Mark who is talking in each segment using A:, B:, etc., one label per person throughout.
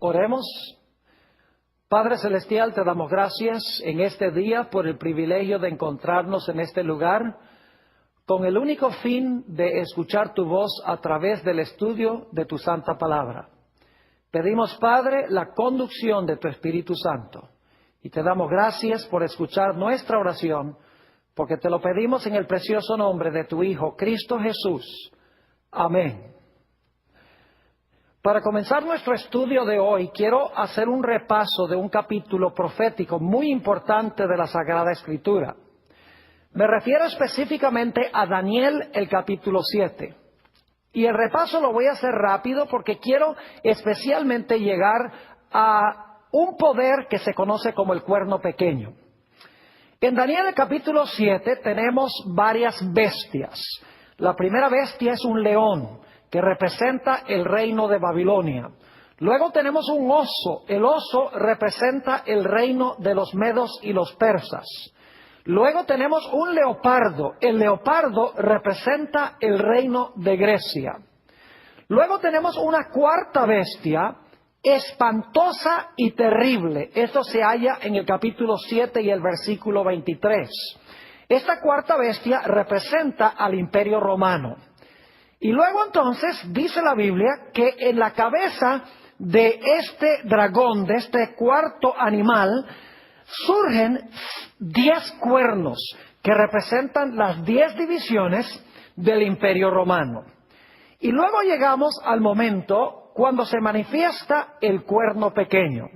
A: Oremos. Padre Celestial, te damos gracias en este día por el privilegio de encontrarnos en este lugar con el único fin de escuchar tu voz a través del estudio de tu santa palabra. Pedimos, Padre, la conducción de tu Espíritu Santo y te damos gracias por escuchar nuestra oración, porque te lo pedimos en el precioso nombre de tu Hijo, Cristo Jesús. Amén. Para comenzar nuestro estudio de hoy, quiero hacer un repaso de un capítulo profético muy importante de la Sagrada Escritura. Me refiero específicamente a Daniel, el capítulo 7. Y el repaso lo voy a hacer rápido porque quiero especialmente llegar a un poder que se conoce como el cuerno pequeño. En Daniel, el capítulo 7, tenemos varias bestias. La primera bestia es un león, que representa el reino de Babilonia. Luego tenemos un oso. El oso representa el reino de los medos y los persas. Luego tenemos un leopardo. El leopardo representa el reino de Grecia. Luego tenemos una cuarta bestia, espantosa y terrible. Esto se halla en el capítulo 7 y el versículo 23. Esta cuarta bestia representa al Imperio Romano. Y luego entonces dice la Biblia que en la cabeza de este dragón, de este cuarto animal, surgen 10 cuernos que representan las 10 divisiones del Imperio Romano. Y luego llegamos al momento cuando se manifiesta el cuerno pequeño.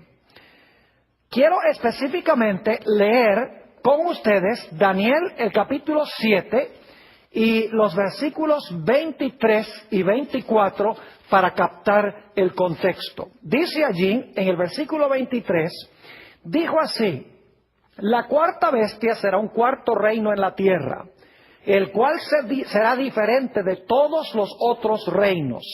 A: Quiero específicamente leer con ustedes Daniel, el capítulo 7, y los versículos 23 y 24 para captar el contexto. Dice allí, en el versículo 23, dijo así: la cuarta bestia será un cuarto reino en la tierra, el cual será diferente de todos los otros reinos,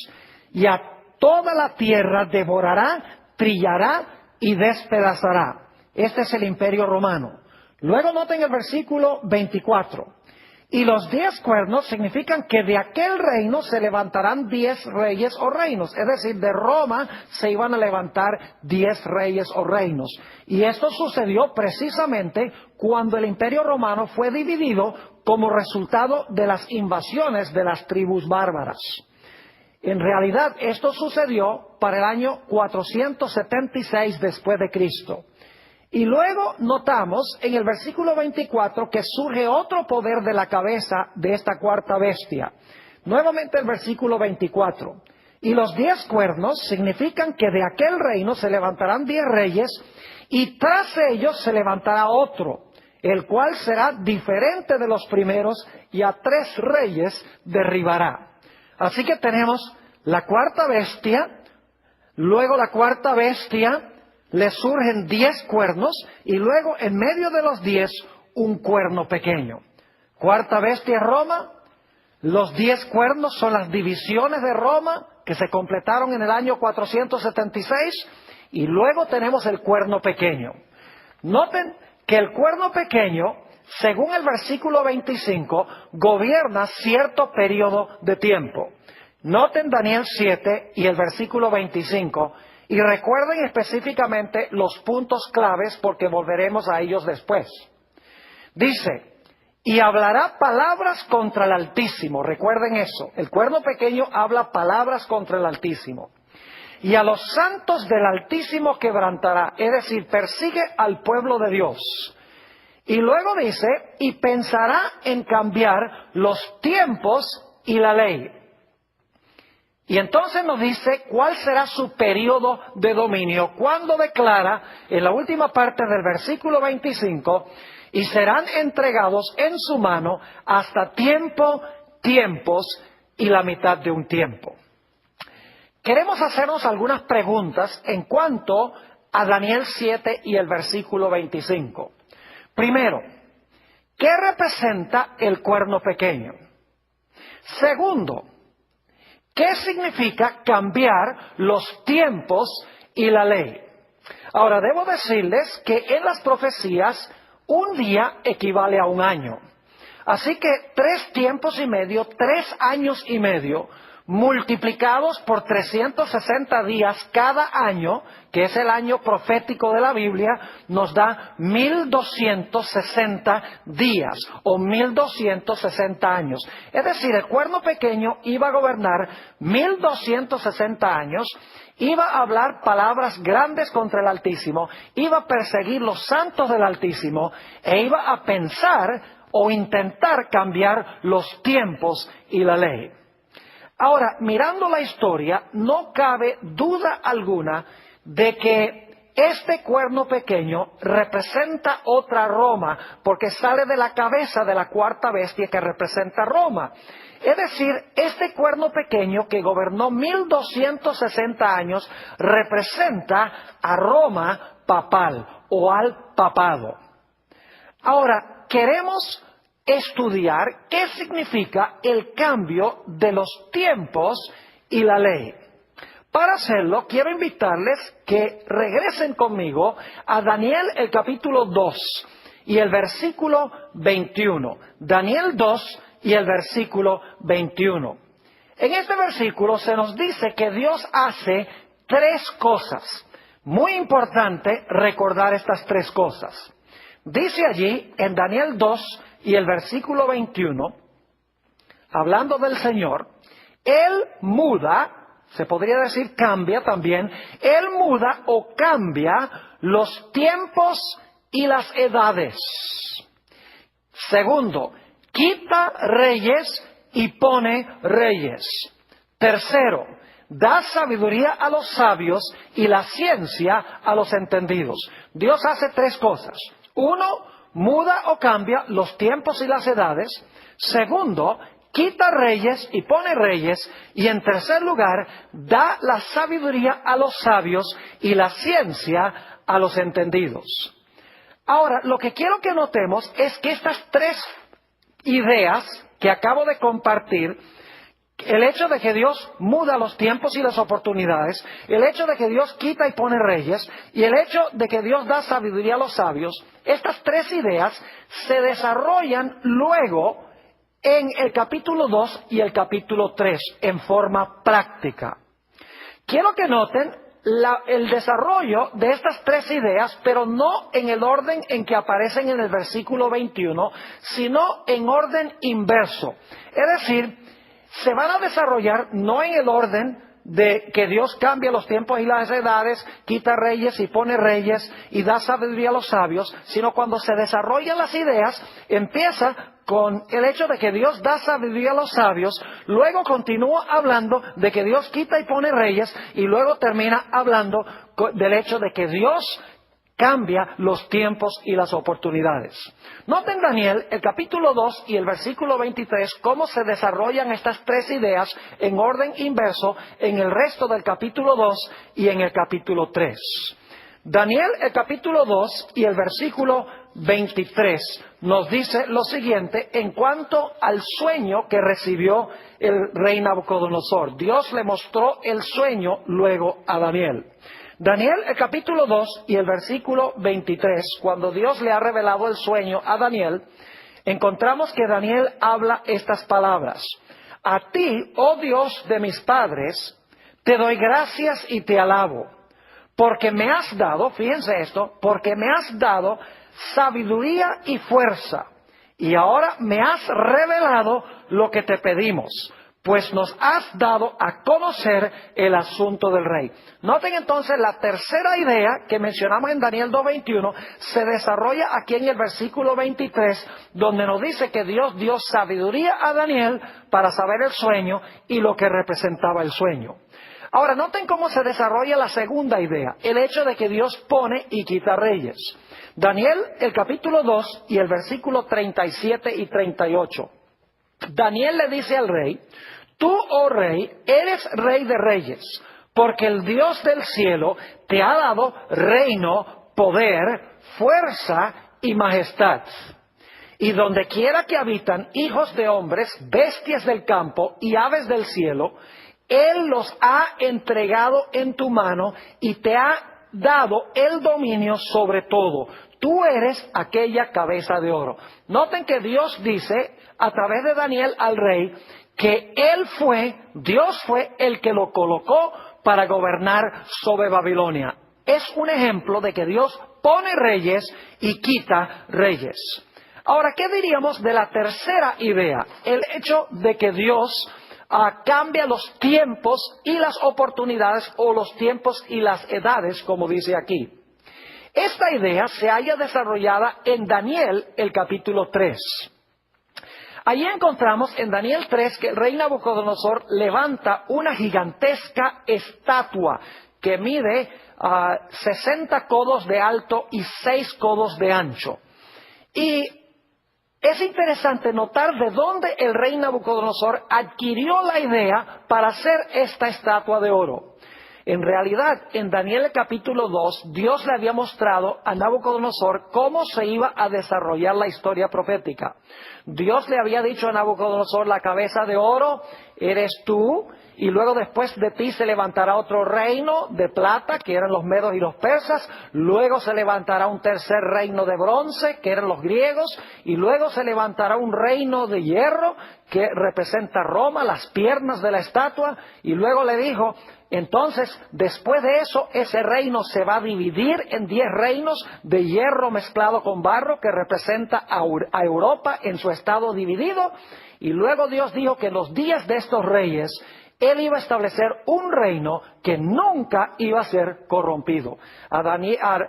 A: y a toda la tierra devorará, trillará y despedazará. Este es el Imperio Romano. Luego noten el versículo 24. Y los 10 cuernos significan que de aquel reino se levantarán 10 reyes o reinos. Es decir, de Roma se iban a levantar 10 reyes o reinos. Y esto sucedió precisamente cuando el Imperio Romano fue dividido como resultado de las invasiones de las tribus bárbaras. En realidad, esto sucedió para el año 476 después de Cristo. Y luego notamos en el versículo 24 que surge otro poder de la cabeza de esta cuarta bestia. Nuevamente el versículo 24. Y los 10 cuernos significan que de aquel reino se levantarán 10 reyes y tras ellos se levantará otro, el cual será diferente de los primeros y a 3 reyes derribará. Así que tenemos la cuarta bestia, luego la cuarta bestia le surgen 10 cuernos y luego en medio de los 10 un cuerno pequeño. Cuarta bestia Roma, los 10 cuernos son las divisiones de Roma que se completaron en el año 476 y luego tenemos el cuerno pequeño. Noten que el cuerno pequeño, según el versículo 25, gobierna cierto periodo de tiempo. Noten Daniel 7 y el versículo 25. Y recuerden específicamente los puntos claves porque volveremos a ellos después. Dice, y hablará palabras contra el Altísimo. Recuerden eso. El cuerno pequeño habla palabras contra el Altísimo. Y a los santos del Altísimo quebrantará. Es decir, persigue al pueblo de Dios. Y luego dice, y pensará en cambiar los tiempos y la ley. Y entonces nos dice cuál será su periodo de dominio, cuando declara en la última parte del versículo 25, y serán entregados en su mano hasta tiempos y la mitad de un tiempo. Queremos hacernos algunas preguntas en cuanto a Daniel 7 y el versículo 25. Primero, ¿qué representa el cuerno pequeño? Segundo, ¿qué significa cambiar los tiempos y la ley? Ahora, debo decirles que en las profecías un día equivale a un año. Así que 3 tiempos y medio, 3 años y medio, multiplicados por 360 días cada año, que es el año profético de la Biblia, nos da 1260 días o 1260 años. Es decir, el cuerno pequeño iba a gobernar 1260 años, iba a hablar palabras grandes contra el Altísimo, iba a perseguir los santos del Altísimo e iba a pensar o intentar cambiar los tiempos y la ley. Ahora, mirando la historia, no cabe duda alguna de que este cuerno pequeño representa otra Roma, porque sale de la cabeza de la cuarta bestia que representa Roma. Es decir, este cuerno pequeño que gobernó 1260 años representa a Roma papal o al papado. Ahora, queremos estudiar qué significa el cambio de los tiempos y la ley. Para hacerlo, quiero invitarles que regresen conmigo a Daniel el capítulo 2 y el versículo 21. Daniel 2 y el versículo 21. En este versículo se nos dice que Dios hace tres cosas. Muy importante recordar estas tres cosas. Dice allí en Daniel 2 y el versículo 21, hablando del Señor, Él muda, se podría decir cambia también, Él muda o cambia los tiempos y las edades. Segundo, quita reyes y pone reyes. Tercero, da sabiduría a los sabios y la ciencia a los entendidos. Dios hace tres cosas. Uno, muda o cambia los tiempos y las edades. Segundo, quita reyes y pone reyes. Y en tercer lugar, da la sabiduría a los sabios y la ciencia a los entendidos. Ahora, lo que quiero que notemos es que estas tres ideas que acabo de compartir, el hecho de que Dios muda los tiempos y las oportunidades, el hecho de que Dios quita y pone reyes, y el hecho de que Dios da sabiduría a los sabios, estas tres ideas se desarrollan luego en el capítulo 2 y el capítulo 3 en forma práctica. Quiero que noten el desarrollo de estas tres ideas, pero no en el orden en que aparecen en el versículo 21, sino en orden inverso. Es decir, se van a desarrollar no en el orden de que Dios cambia los tiempos y las edades, quita reyes y pone reyes y da sabiduría a los sabios, sino cuando se desarrollan las ideas, empieza con el hecho de que Dios da sabiduría a los sabios, luego continúa hablando de que Dios quita y pone reyes, y luego termina hablando del hecho de que Dios cambia los tiempos y las oportunidades. Noten Daniel, el capítulo 2 y el versículo 23, cómo se desarrollan estas tres ideas en orden inverso en el resto del capítulo 2 y en el capítulo 3. Daniel, el capítulo 2 y el versículo 23 nos dice lo siguiente en cuanto al sueño que recibió el rey Nabucodonosor. Dios le mostró el sueño luego a Daniel. Daniel, el capítulo 2 y el versículo 23, cuando Dios le ha revelado el sueño a Daniel, encontramos que Daniel habla estas palabras. A ti, oh Dios de mis padres, te doy gracias y te alabo, porque me has dado, fíjense esto, porque me has dado sabiduría y fuerza, y ahora me has revelado lo que te pedimos, pues nos has dado a conocer el asunto del rey. Noten entonces la tercera idea que mencionamos en Daniel 2:21 se desarrolla aquí en el versículo 23, donde nos dice que Dios dio sabiduría a Daniel para saber el sueño y lo que representaba el sueño. Ahora, noten cómo se desarrolla la segunda idea, el hecho de que Dios pone y quita reyes. Daniel, el capítulo 2 y el versículo 37 y 38. Daniel le dice al rey, tú, oh rey, eres rey de reyes, porque el Dios del cielo te ha dado reino, poder, fuerza y majestad. Y donde quiera que habitan hijos de hombres, bestias del campo y aves del cielo, Él los ha entregado en tu mano y te ha dado el dominio sobre todo. Tú eres aquella cabeza de oro. Noten que Dios dice, a través de Daniel al rey, que Dios fue el que lo colocó para gobernar sobre Babilonia. Es un ejemplo de que Dios pone reyes y quita reyes. Ahora, ¿qué diríamos de la tercera idea? El hecho de que Dios cambia los tiempos y las oportunidades, o los tiempos y las edades, como dice aquí. Esta idea se halla desarrollada en Daniel, el capítulo 3. Allí encontramos en Daniel 3 que el rey Nabucodonosor levanta una gigantesca estatua que mide 60 codos de alto y 6 codos de ancho. Y es interesante notar de dónde el rey Nabucodonosor adquirió la idea para hacer esta estatua de oro. En realidad, en Daniel capítulo 2, Dios le había mostrado a Nabucodonosor cómo se iba a desarrollar la historia profética. Dios le había dicho a Nabucodonosor: la cabeza de oro eres tú, y luego después de ti se levantará otro reino de plata, que eran los medos y los persas. Luego se levantará un tercer reino de bronce, que eran los griegos, y luego se levantará un reino de hierro, que representa Roma, las piernas de la estatua. Y luego le dijo: entonces, después de eso, ese reino se va a dividir en 10 reinos de hierro mezclado con barro, que representa a Europa en su estado dividido. Y luego Dios dijo que en los días de estos reyes, Él iba a establecer un reino que nunca iba a ser corrompido. A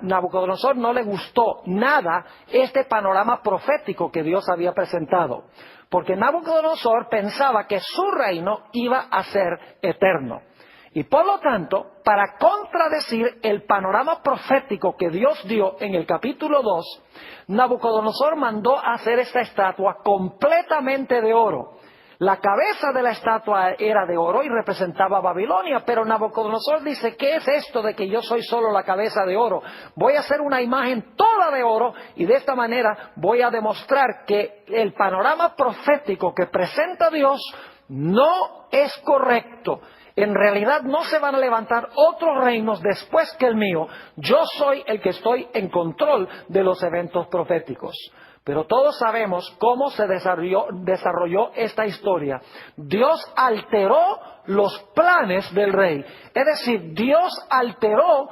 A: Nabucodonosor no le gustó nada este panorama profético que Dios había presentado, porque Nabucodonosor pensaba que su reino iba a ser eterno. Y por lo tanto, para contradecir el panorama profético que Dios dio en el capítulo 2, Nabucodonosor mandó a hacer esta estatua completamente de oro. La cabeza de la estatua era de oro y representaba a Babilonia, pero Nabucodonosor dice: ¿qué es esto de que yo soy solo la cabeza de oro? Voy a hacer una imagen toda de oro, y de esta manera voy a demostrar que el panorama profético que presenta Dios no es correcto. En realidad no se van a levantar otros reinos después que el mío. Yo soy el que estoy en control de los eventos proféticos. Pero todos sabemos cómo se desarrolló esta historia. Dios alteró los planes del rey. Es decir, Dios alteró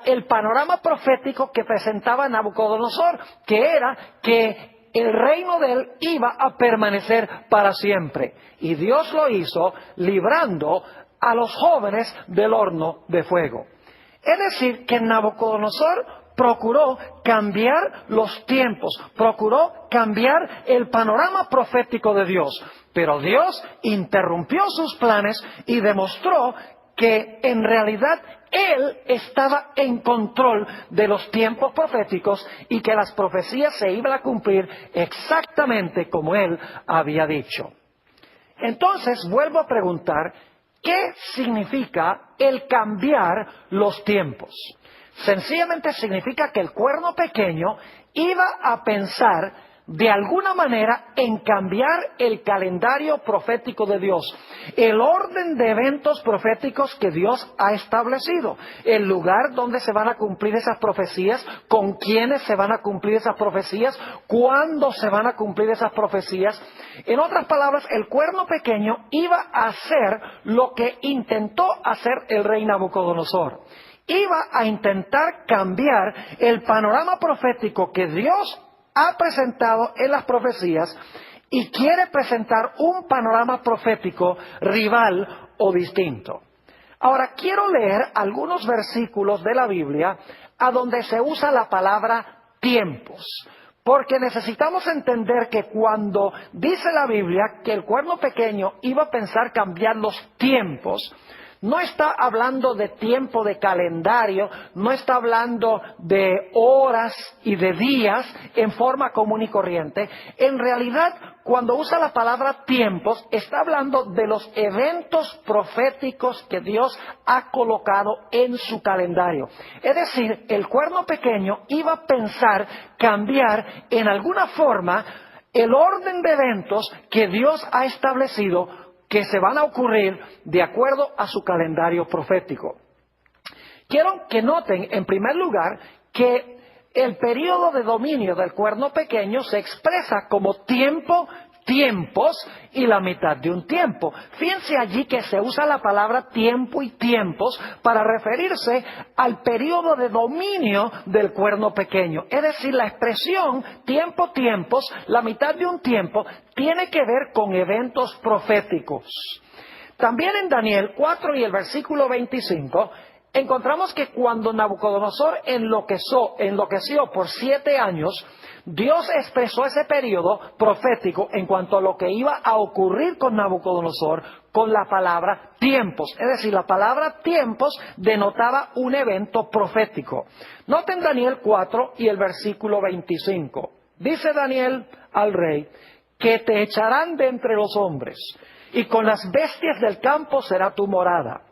A: el panorama profético que presentaba Nabucodonosor, que era que el reino de él iba a permanecer para siempre. Y Dios lo hizo librando a los jóvenes del horno de fuego. Es decir, que Nabucodonosor procuró cambiar los tiempos, procuró cambiar el panorama profético de Dios, pero Dios interrumpió sus planes y demostró que en realidad Él estaba en control de los tiempos proféticos y que las profecías se iban a cumplir exactamente como Él había dicho. Entonces, vuelvo a preguntar: ¿qué significa el cambiar los tiempos? Sencillamente significa que el cuerno pequeño iba a pensar de alguna manera en cambiar el calendario profético de Dios, el orden de eventos proféticos que Dios ha establecido, el lugar donde se van a cumplir esas profecías, con quiénes se van a cumplir esas profecías, cuándo se van a cumplir esas profecías. En otras palabras, el cuerno pequeño iba a hacer lo que intentó hacer el rey Nabucodonosor. Iba a intentar cambiar el panorama profético que Dios ha presentado en las profecías, y quiere presentar un panorama profético rival o distinto. Ahora, quiero leer algunos versículos de la Biblia a donde se usa la palabra tiempos, porque necesitamos entender que cuando dice la Biblia que el cuerno pequeño iba a pensar cambiar los tiempos, no está hablando de tiempo de calendario, no está hablando de horas y de días en forma común y corriente. En realidad, cuando usa la palabra tiempos, está hablando de los eventos proféticos que Dios ha colocado en su calendario. Es decir, el cuerno pequeño iba a pensar cambiar en alguna forma el orden de eventos que Dios ha establecido, que se van a ocurrir de acuerdo a su calendario profético. Quiero que noten, en primer lugar, que el periodo de dominio del cuerno pequeño se expresa como tiempo tiempos y la mitad de un tiempo. Fíjense allí que se usa la palabra tiempo y tiempos para referirse al periodo de dominio del cuerno pequeño. Es decir, la expresión tiempo, tiempos, la mitad de un tiempo, tiene que ver con eventos proféticos. También en Daniel 4 y el versículo 25, encontramos que cuando Nabucodonosor enloqueció por 7 años, Dios expresó ese periodo profético en cuanto a lo que iba a ocurrir con Nabucodonosor con la palabra tiempos. Es decir, la palabra tiempos denotaba un evento profético. Noten Daniel 4 y el versículo 25. Dice Daniel al rey que te echarán de entre los hombres y con las bestias del campo será tu morada.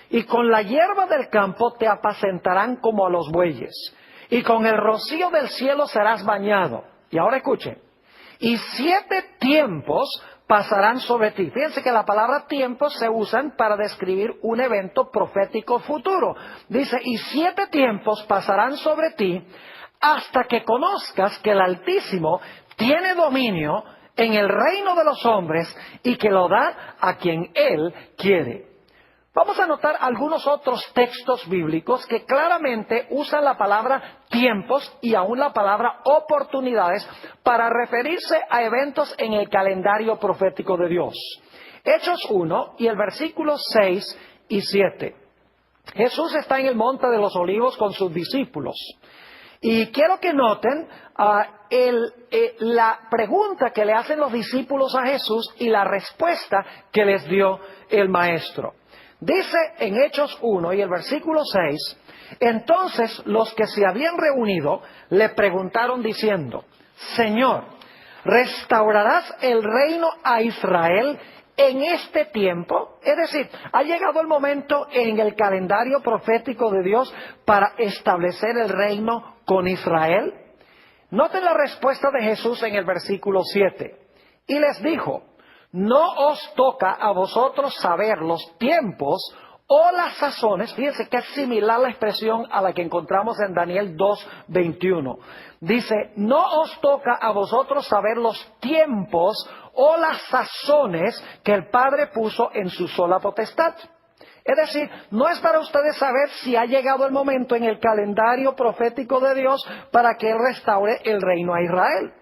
A: Y con la hierba del campo te apacentarán como a los bueyes. Y con el rocío del cielo serás bañado. Y ahora escuchen. Y 7 tiempos pasarán sobre ti. Fíjense que la palabra tiempos se usan para describir un evento profético futuro. Dice, y 7 tiempos pasarán sobre ti hasta que conozcas que el Altísimo tiene dominio en el reino de los hombres y que lo da a quien Él quiere. Vamos a notar algunos otros textos bíblicos que claramente usan la palabra tiempos y aún la palabra oportunidades para referirse a eventos en el calendario profético de Dios. Hechos 1 y el versículo 6 y 7. Jesús está en el Monte de los Olivos con sus discípulos. Y quiero que noten la pregunta que le hacen los discípulos a Jesús y la respuesta que les dio el Maestro. Dice en Hechos 1 y el versículo 6, entonces los que se habían reunido le preguntaron diciendo, Señor, ¿restaurarás el reino a Israel en este tiempo? Es decir, ha llegado el momento en el calendario profético de Dios para establecer el reino con Israel. Noten la respuesta de Jesús en el versículo 7. Y les dijo, no os toca a vosotros saber los tiempos o las sazones. Fíjense que es similar la expresión a la que encontramos en Daniel 2:21. Dice, no os toca a vosotros saber los tiempos o las sazones que el Padre puso en su sola potestad. Es decir, no es para ustedes saber si ha llegado el momento en el calendario profético de Dios para que Él restaure el reino a Israel.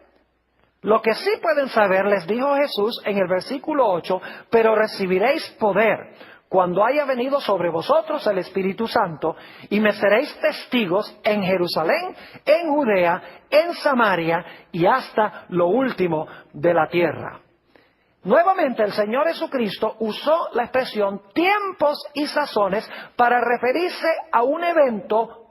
A: Lo que sí pueden saber, les dijo Jesús en el versículo 8, pero recibiréis poder cuando haya venido sobre vosotros el Espíritu Santo, y me seréis testigos en Jerusalén, en Judea, en Samaria y hasta lo último de la tierra. Nuevamente el Señor Jesucristo usó la expresión tiempos y sazones para referirse a un evento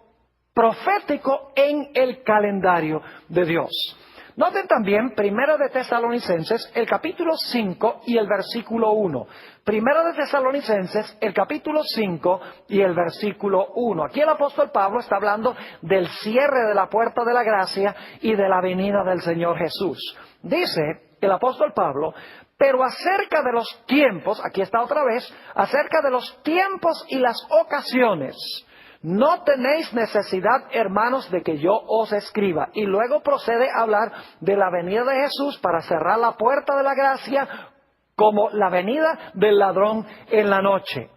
A: profético en el calendario de Dios. Noten también Primera de Tesalonicenses, el capítulo 5 y el versículo 1. Primera de Tesalonicenses, el capítulo 5 y el versículo 1. Aquí el apóstol Pablo está hablando del cierre de la puerta de la gracia y de la venida del Señor Jesús. Dice el apóstol Pablo, pero acerca de los tiempos, aquí está otra vez, acerca de los tiempos y las ocasiones, no tenéis necesidad, hermanos, de que yo os escriba. Y luego procede a hablar de la venida de Jesús para cerrar la puerta de la gracia como la venida del ladrón en la noche.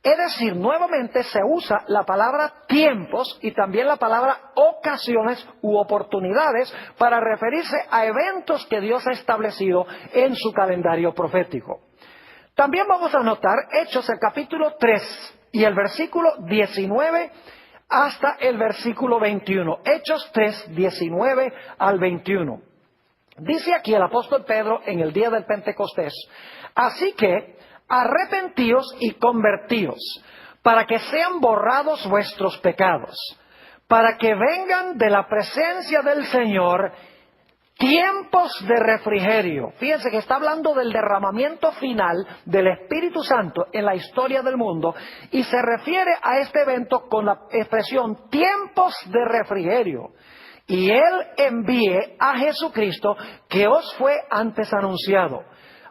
A: Es decir, nuevamente se usa la palabra tiempos y también la palabra ocasiones u oportunidades para referirse a eventos que Dios ha establecido en su calendario profético. También vamos a notar Hechos el capítulo 3 y el versículo 19 hasta el versículo 21. Hechos 3, 19 al 21. Dice aquí el apóstol Pedro en el día del Pentecostés, así que arrepentíos y convertíos, para que sean borrados vuestros pecados, para que vengan de la presencia del Señor tiempos de refrigerio. Fíjense que está hablando del derramamiento final del Espíritu Santo en la historia del mundo y se refiere a este evento con la expresión tiempos de refrigerio. Y Él envíe a Jesucristo que os fue antes anunciado,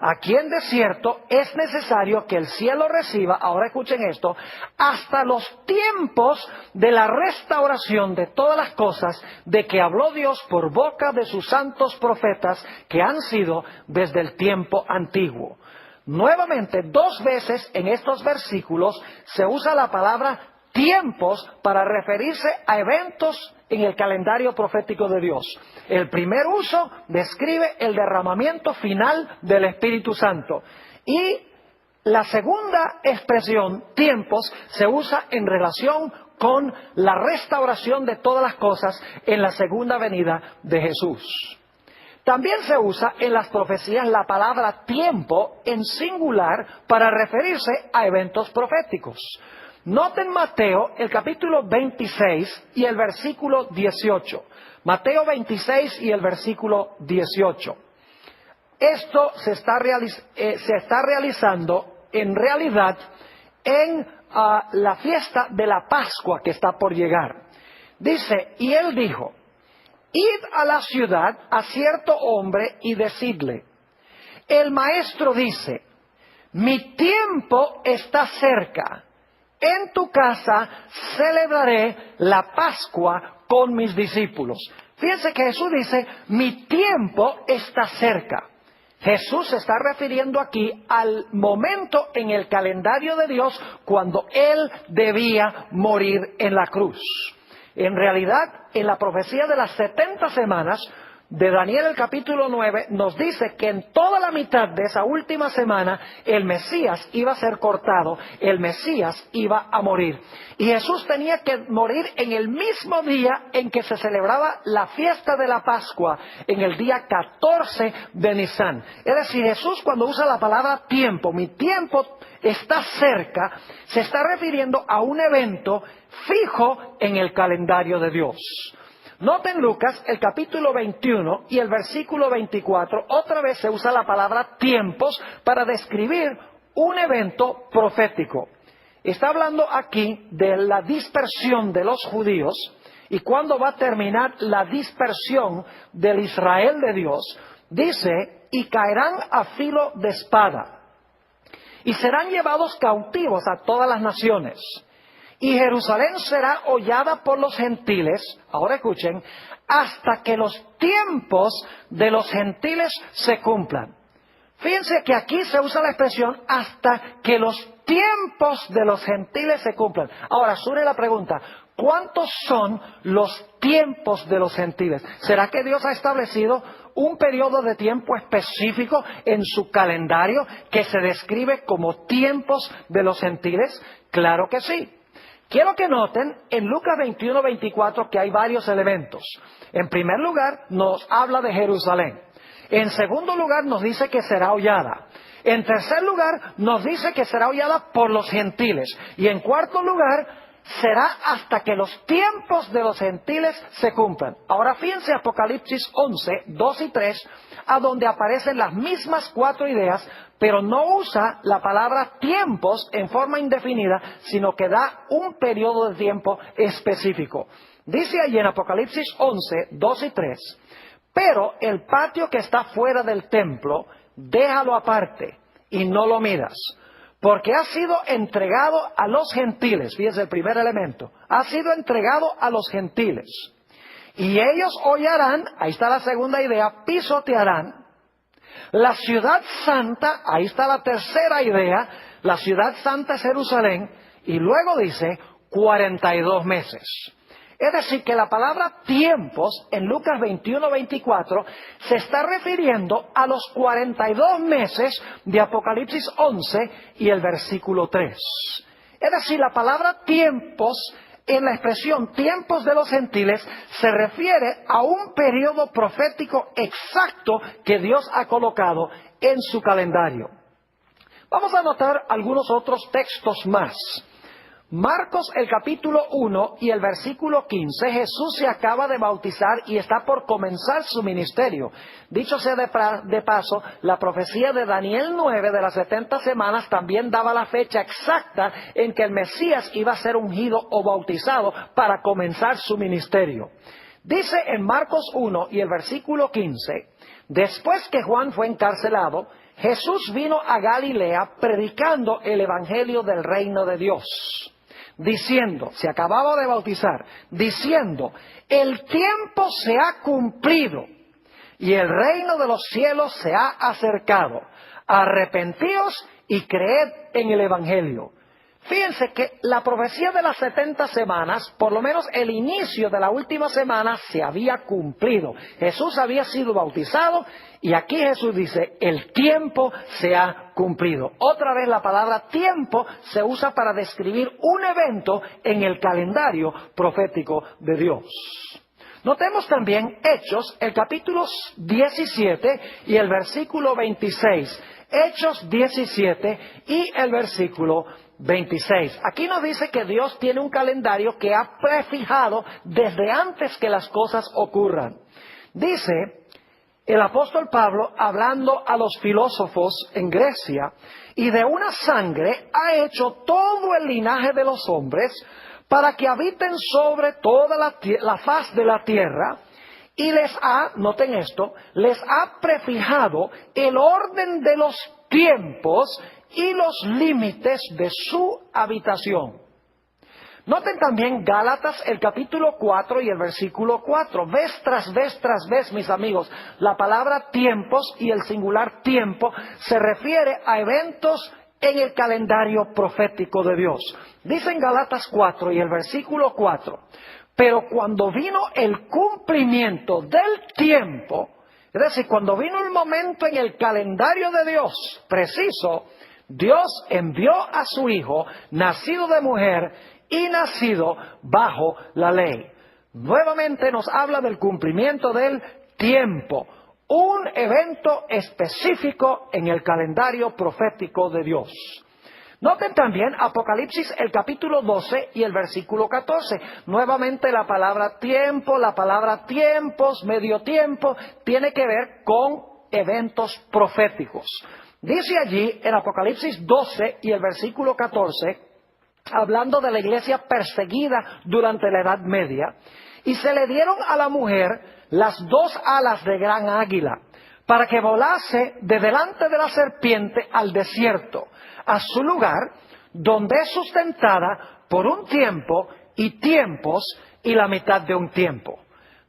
A: Aquí en desierto es necesario que el cielo reciba, ahora escuchen esto, hasta los tiempos de la restauración de todas las cosas de que habló Dios por boca de sus santos profetas que han sido desde el tiempo antiguo. Nuevamente, 2 veces en estos versículos se usa la palabra tiempos para referirse a eventos en el calendario profético de Dios. El primer uso describe el derramamiento final del Espíritu Santo. Y la segunda expresión, tiempos, se usa en relación con la restauración de todas las cosas en la segunda venida de Jesús. También se usa en las profecías la palabra tiempo en singular para referirse a eventos proféticos. Noten Mateo, el capítulo 26 y el versículo 18. Mateo 26 y el versículo 18. Esto se está realizando en realidad en la fiesta de la Pascua que está por llegar. Dice, y él dijo, id a la ciudad a cierto hombre y decidle, el maestro dice, mi tiempo está cerca. En tu casa celebraré la Pascua con mis discípulos. Fíjense que Jesús dice, mi tiempo está cerca. Jesús se está refiriendo aquí al momento en el calendario de Dios cuando Él debía morir en la cruz. En realidad, en la profecía de las 70 semanas de Daniel el capítulo 9 nos dice que en toda la mitad de esa última semana el Mesías iba a ser cortado, el Mesías iba a morir. Y Jesús tenía que morir en el mismo día en que se celebraba la fiesta de la Pascua, en el día 14 de Nisan. Es decir, Jesús cuando usa la palabra tiempo, mi tiempo está cerca, se está refiriendo a un evento fijo en el calendario de Dios. Noten Lucas, el capítulo 21 y el versículo 24, otra vez se usa la palabra tiempos para describir un evento profético. Está hablando aquí de la dispersión de los judíos y cuándo va a terminar la dispersión del Israel de Dios. Dice, y caerán a filo de espada y serán llevados cautivos a todas las naciones. Y Jerusalén será hollada por los gentiles, ahora escuchen, hasta que los tiempos de los gentiles se cumplan. Fíjense que aquí se usa la expresión hasta que los tiempos de los gentiles se cumplan. Ahora surge la pregunta, ¿cuántos son los tiempos de los gentiles? ¿Será que Dios ha establecido un periodo de tiempo específico en su calendario que se describe como tiempos de los gentiles? Claro que sí. Quiero que noten en Lucas 21-24 que hay varios elementos. En primer lugar, nos habla de Jerusalén. En segundo lugar, nos dice que será hollada. En tercer lugar, nos dice que será hollada por los gentiles. Y en cuarto lugar, será hasta que los tiempos de los gentiles se cumplan. Ahora fíjense Apocalipsis 11, 2 y 3, a donde aparecen las mismas 4 ideas, pero no usa la palabra tiempos en forma indefinida, sino que da un periodo de tiempo específico. Dice allí en Apocalipsis 11, 2 y 3, pero el patio que está fuera del templo, déjalo aparte y no lo miras, porque ha sido entregado a los gentiles. Fíjense el primer elemento, ha sido entregado a los gentiles. Y ellos hollarán, ahí está la segunda idea, pisotearán la ciudad santa, ahí está la tercera idea, la ciudad santa es Jerusalén, y luego dice 42 meses. Es decir, que la palabra tiempos en Lucas 21-24 se está refiriendo a los 42 meses de Apocalipsis 11 y el versículo 3. Es decir, la palabra tiempos en la expresión tiempos de los gentiles se refiere a un periodo profético exacto que Dios ha colocado en su calendario. Vamos a notar algunos otros textos más. Marcos el capítulo 1 y el versículo 15, Jesús se acaba de bautizar y está por comenzar su ministerio. Dicho sea de paso, la profecía de Daniel 9 de las 70 semanas también daba la fecha exacta en que el Mesías iba a ser ungido o bautizado para comenzar su ministerio. Dice en Marcos 1 y el versículo 15, después que Juan fue encarcelado, Jesús vino a Galilea predicando el evangelio del reino de Dios, diciendo, se acababa de bautizar, diciendo, el tiempo se ha cumplido y el reino de los cielos se ha acercado. Arrepentíos y creed en el evangelio. Fíjense que la profecía de las 70 semanas, por lo menos el inicio de la última semana, se había cumplido. Jesús había sido bautizado y aquí Jesús dice, el tiempo se ha cumplido. Otra vez la palabra tiempo se usa para describir un evento en el calendario profético de Dios. Notemos también Hechos, el capítulo 17 y el versículo 26. Hechos 17 y el versículo 26. Aquí nos dice que Dios tiene un calendario que ha prefijado desde antes que las cosas ocurran. Dice el apóstol Pablo, hablando a los filósofos en Grecia, y de una sangre ha hecho todo el linaje de los hombres para que habiten sobre toda la faz de la tierra, y les ha, noten esto, les ha prefijado el orden de los tiempos y los límites de su habitación. Noten también Gálatas, el capítulo 4 y el versículo 4. Vez tras vez, mis amigos, la palabra tiempos y el singular tiempo se refiere a eventos en el calendario profético de Dios. Dice en Gálatas 4 y el versículo 4, pero cuando vino el cumplimiento del tiempo, es decir, cuando vino el momento en el calendario de Dios preciso, Dios envió a su Hijo, nacido de mujer y nacido bajo la ley. Nuevamente nos habla del cumplimiento del tiempo, un evento específico en el calendario profético de Dios. Noten también Apocalipsis, el capítulo 12 y el versículo 14. Nuevamente la palabra tiempo, la palabra tiempos, medio tiempo, tiene que ver con eventos proféticos. Dice allí en Apocalipsis 12 y el versículo 14, hablando de la iglesia perseguida durante la Edad Media, y se le dieron a la mujer las dos alas de gran águila, para que volase de delante de la serpiente al desierto, a su lugar, donde es sustentada por un tiempo y tiempos y la mitad de un tiempo.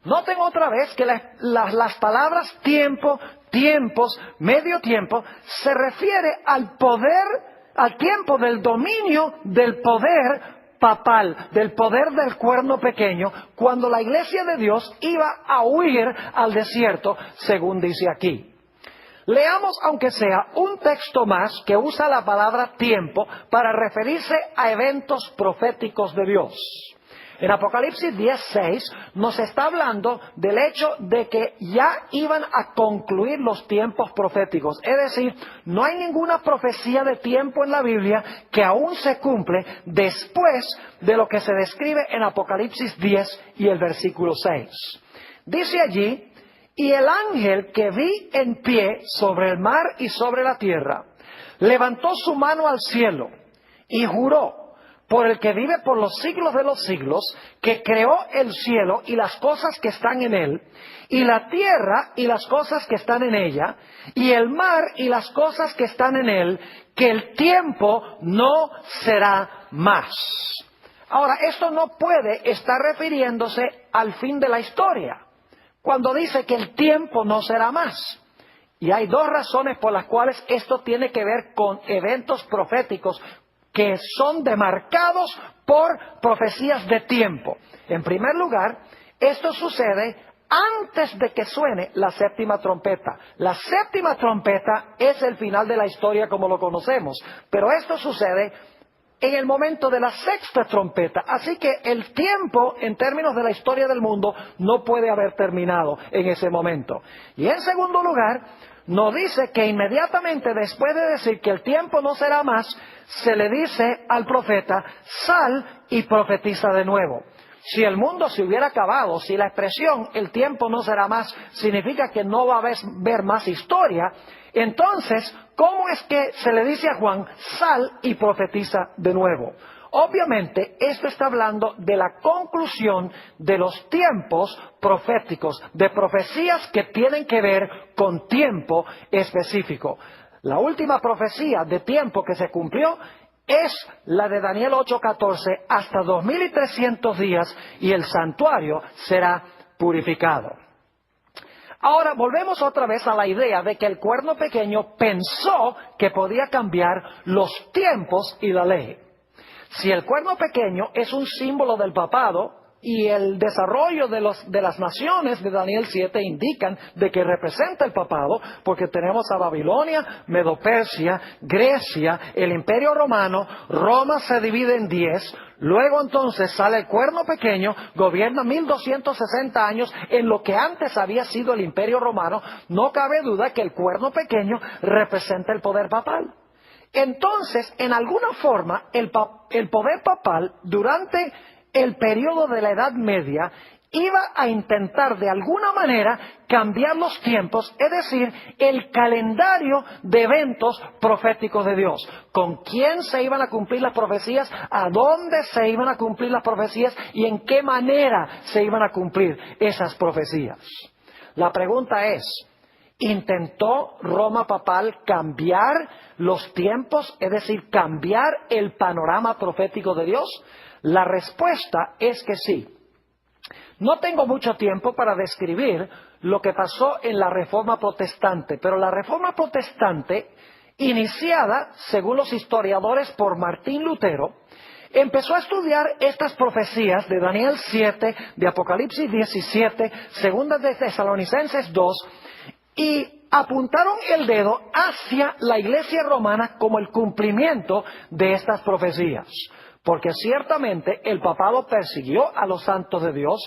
A: Noten otra vez que las palabras tiempo, tiempos, medio tiempo, se refiere al poder, al tiempo del dominio del poder papal, del poder del cuerno pequeño, cuando la iglesia de Dios iba a huir al desierto, según dice aquí. Leamos, aunque sea, un texto más que usa la palabra tiempo para referirse a eventos proféticos de Dios. En Apocalipsis 10:6 nos está hablando del hecho de que ya iban a concluir los tiempos proféticos. Es decir, no hay ninguna profecía de tiempo en la Biblia que aún se cumple después de lo que se describe en Apocalipsis 10 y el versículo 6. Dice allí, y el ángel que vi en pie sobre el mar y sobre la tierra, levantó su mano al cielo y juró, por el que vive por los siglos de los siglos, que creó el cielo y las cosas que están en él, y la tierra y las cosas que están en ella, y el mar y las cosas que están en él, que el tiempo no será más. Ahora, esto no puede estar refiriéndose al fin de la historia, cuando dice que el tiempo no será más. Y hay dos razones por las cuales esto tiene que ver con eventos proféticos que son demarcados por profecías de tiempo. En primer lugar, esto sucede antes de que suene la séptima trompeta. La séptima trompeta es el final de la historia como lo conocemos, pero esto sucede en el momento de la sexta trompeta. Así que el tiempo, en términos de la historia del mundo, no puede haber terminado en ese momento. Y en segundo lugar, nos dice que inmediatamente después de decir que el tiempo no será más, se le dice al profeta, sal y profetiza de nuevo. Si el mundo se hubiera acabado, si la expresión el tiempo no será más significa que no va a haber más historia, entonces, ¿cómo es que se le dice a Juan, sal y profetiza de nuevo? Obviamente, esto está hablando de la conclusión de los tiempos proféticos, de profecías que tienen que ver con tiempo específico. La última profecía de tiempo que se cumplió es la de Daniel 8:14, hasta 2300 días y el santuario será purificado. Ahora volvemos otra vez a la idea de que el cuerno pequeño pensó que podía cambiar los tiempos y la ley. Si el cuerno pequeño es un símbolo del papado y el desarrollo de las naciones de Daniel 7 indican de que representa el papado, porque tenemos a Babilonia, Medo-Persia, Grecia, el Imperio Romano, Roma se divide en 10, luego entonces sale el cuerno pequeño, gobierna 1260 años en lo que antes había sido el Imperio Romano. No cabe duda que el cuerno pequeño representa el poder papal. Entonces, en alguna forma, el poder papal durante el periodo de la Edad Media iba a intentar de alguna manera cambiar los tiempos, es decir, el calendario de eventos proféticos de Dios. ¿Con quién se iban a cumplir las profecías? ¿A dónde se iban a cumplir las profecías? ¿Y en qué manera se iban a cumplir esas profecías? La pregunta es, ¿intentó Roma papal cambiar los tiempos, es decir, cambiar el panorama profético de Dios? La respuesta es que sí. No tengo mucho tiempo para describir lo que pasó en la Reforma Protestante, pero la Reforma Protestante, iniciada, según los historiadores, por Martín Lutero, empezó a estudiar estas profecías de Daniel 7, de Apocalipsis 17, segunda de Tesalonicenses 2, y apuntaron el dedo hacia la Iglesia romana como el cumplimiento de estas profecías. Porque ciertamente el papado persiguió a los santos de Dios,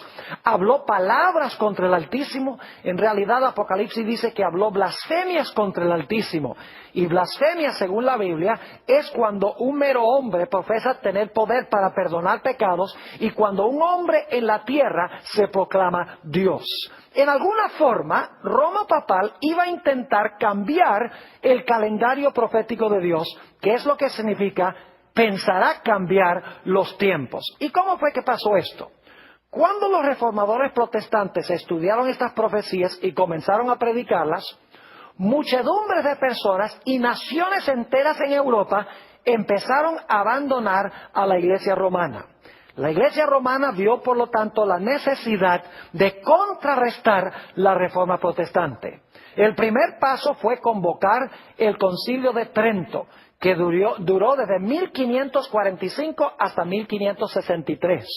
A: habló palabras contra el Altísimo. En realidad Apocalipsis dice que habló blasfemias contra el Altísimo. Y blasfemia, según la Biblia, es cuando un mero hombre profesa tener poder para perdonar pecados y cuando un hombre en la tierra se proclama Dios. En alguna forma, Roma papal iba a intentar cambiar el calendario profético de Dios, que es lo que significa pensará cambiar los tiempos. ¿Y cómo fue que pasó esto? Cuando los reformadores protestantes estudiaron estas profecías y comenzaron a predicarlas, muchedumbres de personas y naciones enteras en Europa empezaron a abandonar a la Iglesia romana. La Iglesia romana vio, por lo tanto, la necesidad de contrarrestar la Reforma protestante. El primer paso fue convocar el Concilio de Trento, que duró desde 1545 hasta 1563.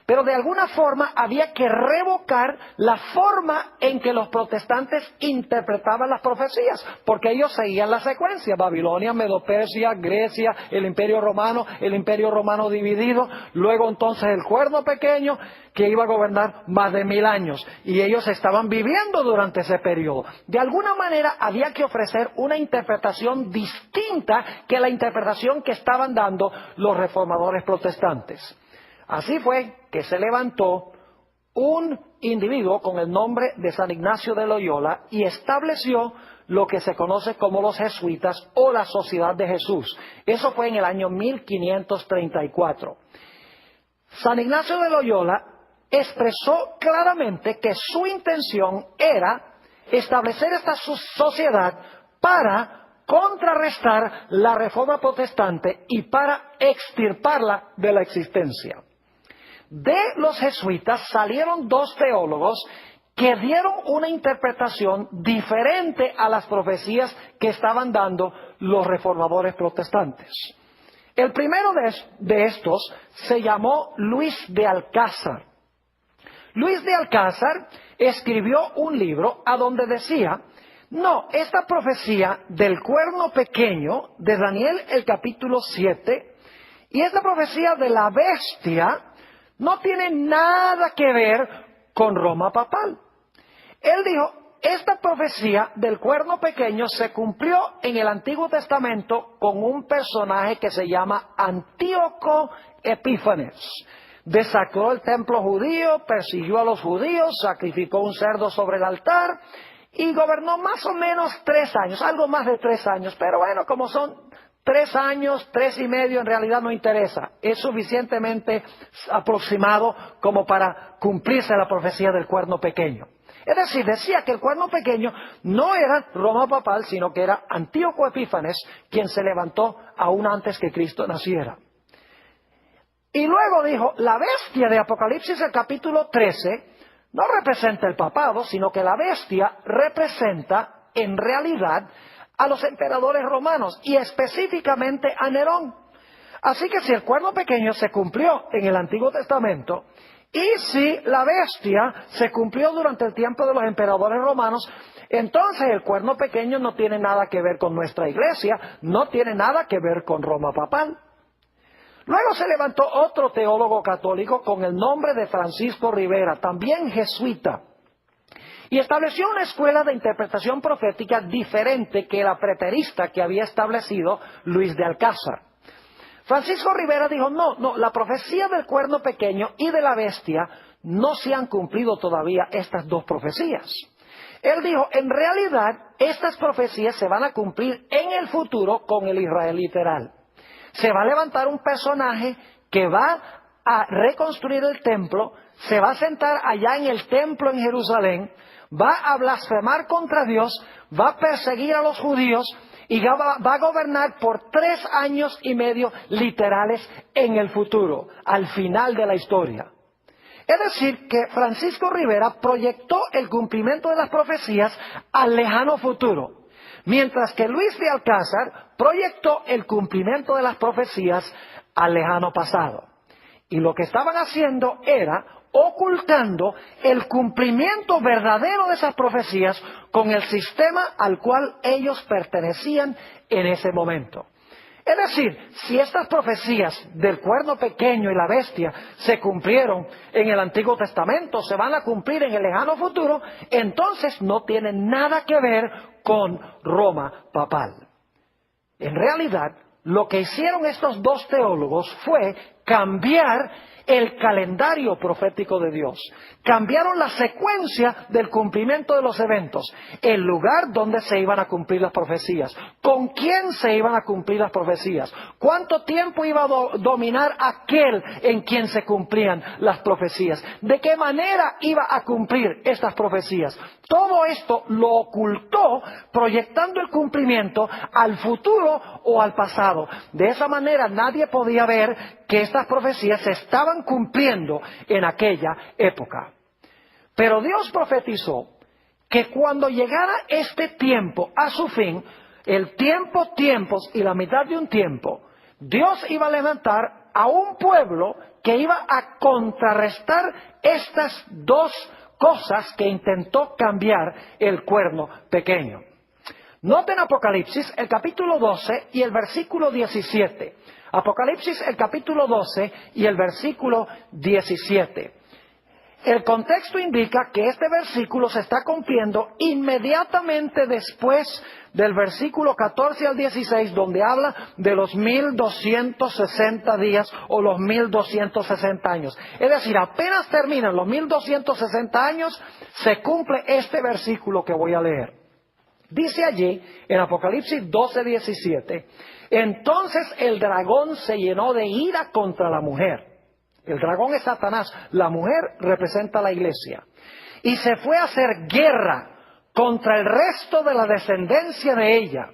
A: Pero de alguna forma había que revocar la forma en que los protestantes interpretaban las profecías, porque ellos seguían la secuencia: Babilonia, Medo-Persia, Grecia, el Imperio Romano dividido, luego entonces el cuerno pequeño que iba a gobernar más de 1000 años, y ellos estaban viviendo durante ese periodo. De alguna manera había que ofrecer una interpretación distinta que la interpretación que estaban dando los reformadores protestantes. Así fue que se levantó un individuo con el nombre de San Ignacio de Loyola y estableció lo que se conoce como los jesuitas o la Sociedad de Jesús. Eso fue en el año 1534. San Ignacio de Loyola expresó claramente que su intención era establecer esta sociedad para contrarrestar la Reforma protestante y para extirparla de la existencia. De los jesuitas salieron dos teólogos que dieron una interpretación diferente a las profecías que estaban dando los reformadores protestantes. El primero de estos se llamó Luis de Alcázar. Luis de Alcázar escribió un libro a donde decía: no, esta profecía del cuerno pequeño de Daniel el capítulo 7 y esta profecía de la bestia no tiene nada que ver con Roma papal. Él dijo, esta profecía del cuerno pequeño se cumplió en el Antiguo Testamento con un personaje que se llama Antíoco Epífanes. Desacró el templo judío, persiguió a los judíos, sacrificó un cerdo sobre el altar y gobernó más o menos 3 años, algo más de 3 años. Pero bueno, como son 3 años, 3 y medio, en realidad no interesa. Es suficientemente aproximado como para cumplirse la profecía del cuerno pequeño. Es decir, decía que el cuerno pequeño no era Roma papal, sino que era Antíoco Epífanes, quien se levantó aún antes que Cristo naciera. Y luego dijo, la bestia de Apocalipsis, el capítulo 13, no representa el papado, sino que la bestia representa, en realidad, a los emperadores romanos, y específicamente a Nerón. Así que si el cuerno pequeño se cumplió en el Antiguo Testamento, y si la bestia se cumplió durante el tiempo de los emperadores romanos, entonces el cuerno pequeño no tiene nada que ver con nuestra iglesia, no tiene nada que ver con Roma papal. Luego se levantó otro teólogo católico con el nombre de Francisco Rivera, también jesuita, y estableció una escuela de interpretación profética diferente que la preterista que había establecido Luis de Alcázar. Francisco Rivera dijo, no, la profecía del cuerno pequeño y de la bestia no se han cumplido todavía estas dos profecías. Él dijo, en realidad, estas profecías se van a cumplir en el futuro con el Israel literal. Se va a levantar un personaje que va a reconstruir el templo, se va a sentar allá en el templo en Jerusalén, va a blasfemar contra Dios, va a perseguir a los judíos y va a gobernar por 3 años y medio literales en el futuro, al final de la historia. Es decir, que Francisco Rivera proyectó el cumplimiento de las profecías al lejano futuro, mientras que Luis de Alcázar proyectó el cumplimiento de las profecías al lejano pasado. Y lo que estaban haciendo era ocultando el cumplimiento verdadero de esas profecías con el sistema al cual ellos pertenecían en ese momento. Es decir, si estas profecías del cuerno pequeño y la bestia se cumplieron en el Antiguo Testamento, se van a cumplir en el lejano futuro, entonces no tienen nada que ver con Roma papal. En realidad, lo que hicieron estos dos teólogos fue cambiar el calendario profético de Dios. Cambiaron la secuencia del cumplimiento de los eventos, el lugar donde se iban a cumplir las profecías, con quién se iban a cumplir las profecías, cuánto tiempo iba a dominar aquel en quien se cumplían las profecías, de qué manera iba a cumplir estas profecías. Todo esto lo ocultó proyectando el cumplimiento al futuro o al pasado. De esa manera nadie podía ver que estas profecías se estaban cumpliendo en aquella época. Pero Dios profetizó que cuando llegara este tiempo a su fin, el tiempos y la mitad de un tiempo, Dios iba a levantar a un pueblo que iba a contrarrestar estas dos cosas que intentó cambiar el cuerno pequeño. Noten Apocalipsis, el capítulo 12 y el versículo 17. Apocalipsis, el capítulo 12 y el versículo 17. El contexto indica que este versículo se está cumpliendo inmediatamente después del versículo 14 al 16, donde habla de los 1260 días o los 1260 años. Es decir, apenas terminan los 1260 años, se cumple este versículo que voy a leer. Dice allí, en Apocalipsis 12, 17, entonces el dragón se llenó de ira contra la mujer. El dragón es Satanás, la mujer representa a la iglesia. Y se fue a hacer guerra contra el resto de la descendencia de ella.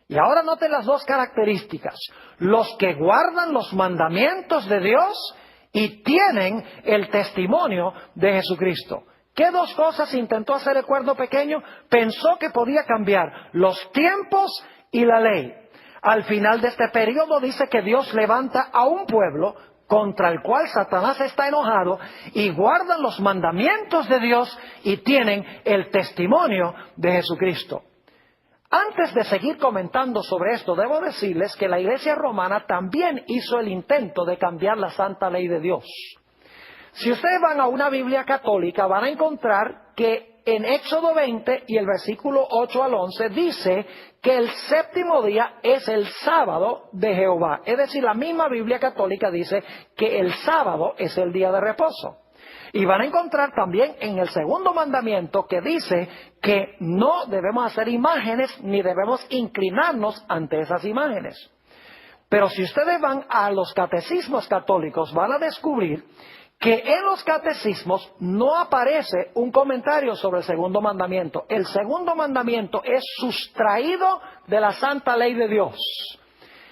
A: Y ahora noten las dos características. Los que guardan los mandamientos de Dios y tienen el testimonio de Jesucristo. ¿Qué dos cosas intentó hacer el cuerno pequeño? Pensó que podía cambiar los tiempos y la ley. Al final de este periodo dice que Dios levanta a un pueblo contra el cual Satanás está enojado y guardan los mandamientos de Dios y tienen el testimonio de Jesucristo. Antes de seguir comentando sobre esto, debo decirles que la Iglesia romana también hizo el intento de cambiar la santa ley de Dios. Si ustedes van a una Biblia católica, van a encontrar que en Éxodo 20 y el versículo 8 al 11 dice que el séptimo día es el sábado de Jehová. Es decir, la misma Biblia católica dice que el sábado es el día de reposo. Y van a encontrar también en el segundo mandamiento que dice que no debemos hacer imágenes ni debemos inclinarnos ante esas imágenes. Pero si ustedes van a los catecismos católicos, van a descubrir que en los catecismos no aparece un comentario sobre el segundo mandamiento. El segundo mandamiento es sustraído de la santa ley de Dios.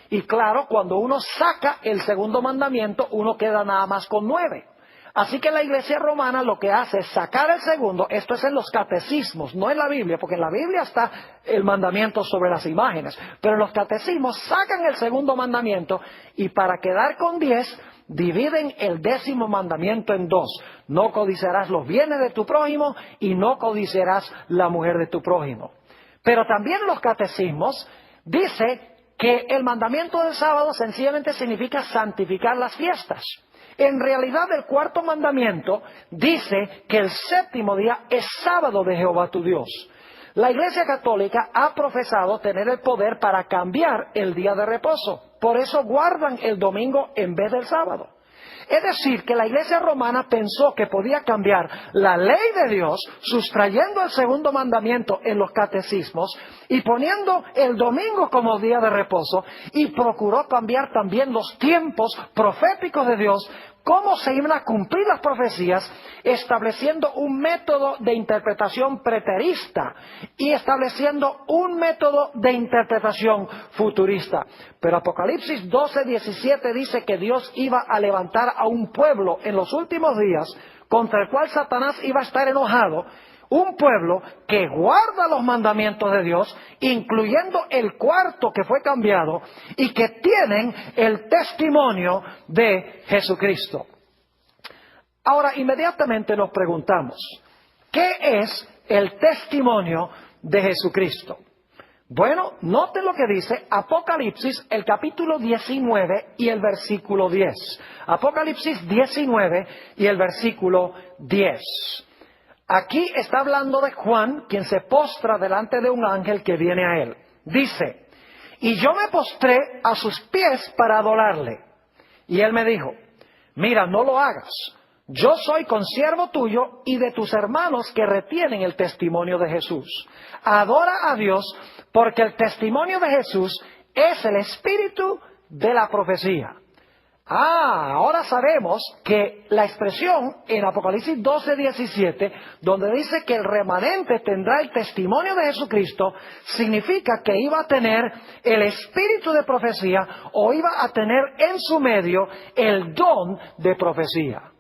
A: Y claro, cuando uno saca el segundo mandamiento, uno queda nada más con 9. Así que la Iglesia romana lo que hace es sacar el segundo. Esto es en los catecismos, no en la Biblia, porque en la Biblia está el mandamiento sobre las imágenes. Pero en los catecismos sacan el segundo mandamiento y para quedar con 10, dividen el 10º mandamiento en 2. No codiciarás los bienes de tu prójimo y no codiciarás la mujer de tu prójimo. Pero también en los catecismos dice que el mandamiento del sábado sencillamente significa santificar las fiestas. En realidad el cuarto mandamiento dice que el séptimo día es sábado de Jehová tu Dios. La Iglesia Católica ha profesado tener el poder para cambiar el día de reposo. Por eso guardan el domingo en vez del sábado. Es decir, que la Iglesia romana pensó que podía cambiar la ley de Dios, sustrayendo el segundo mandamiento en los catecismos y poniendo el domingo como día de reposo, y procuró cambiar también los tiempos proféticos de Dios, cómo se iban a cumplir las profecías, estableciendo un método de interpretación preterista y estableciendo un método de interpretación futurista. Pero Apocalipsis 12:17 dice que Dios iba a levantar a un pueblo en los últimos días contra el cual Satanás iba a estar enojado, un pueblo que guarda los mandamientos de Dios, incluyendo el cuarto que fue cambiado, y que tienen el testimonio de Jesucristo. Ahora, inmediatamente nos preguntamos, ¿qué es el testimonio de Jesucristo? Bueno, noten lo que dice Apocalipsis, el capítulo 19 y el versículo 10. Apocalipsis 19 y el versículo 10. Aquí está hablando de Juan, quien se postra delante de un ángel que viene a él. Dice, y yo me postré a sus pies para adorarle. Y él me dijo, mira, no lo hagas. Yo soy consiervo tuyo y de tus hermanos que retienen el testimonio de Jesús. Adora a Dios porque el testimonio de Jesús es el espíritu de la profecía. Ahora sabemos que la expresión en Apocalipsis 12:17, donde dice que el remanente tendrá el testimonio de Jesucristo, significa que iba a tener el espíritu de profecía o iba a tener en su medio el don de profecía.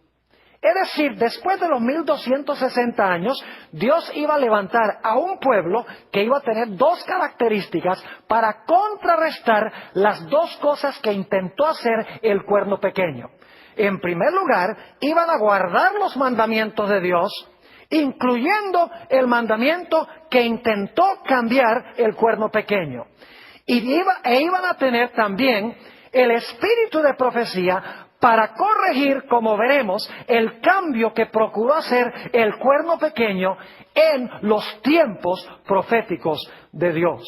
A: Es decir, después de los 1260 años, Dios iba a levantar a un pueblo que iba a tener dos características para contrarrestar las dos cosas que intentó hacer el cuerno pequeño. En primer lugar, iban a guardar los mandamientos de Dios, incluyendo el mandamiento que intentó cambiar el cuerno pequeño. Iban a tener también el espíritu de profecía para corregir, como veremos, el cambio que procuró hacer el cuerno pequeño en los tiempos proféticos de Dios.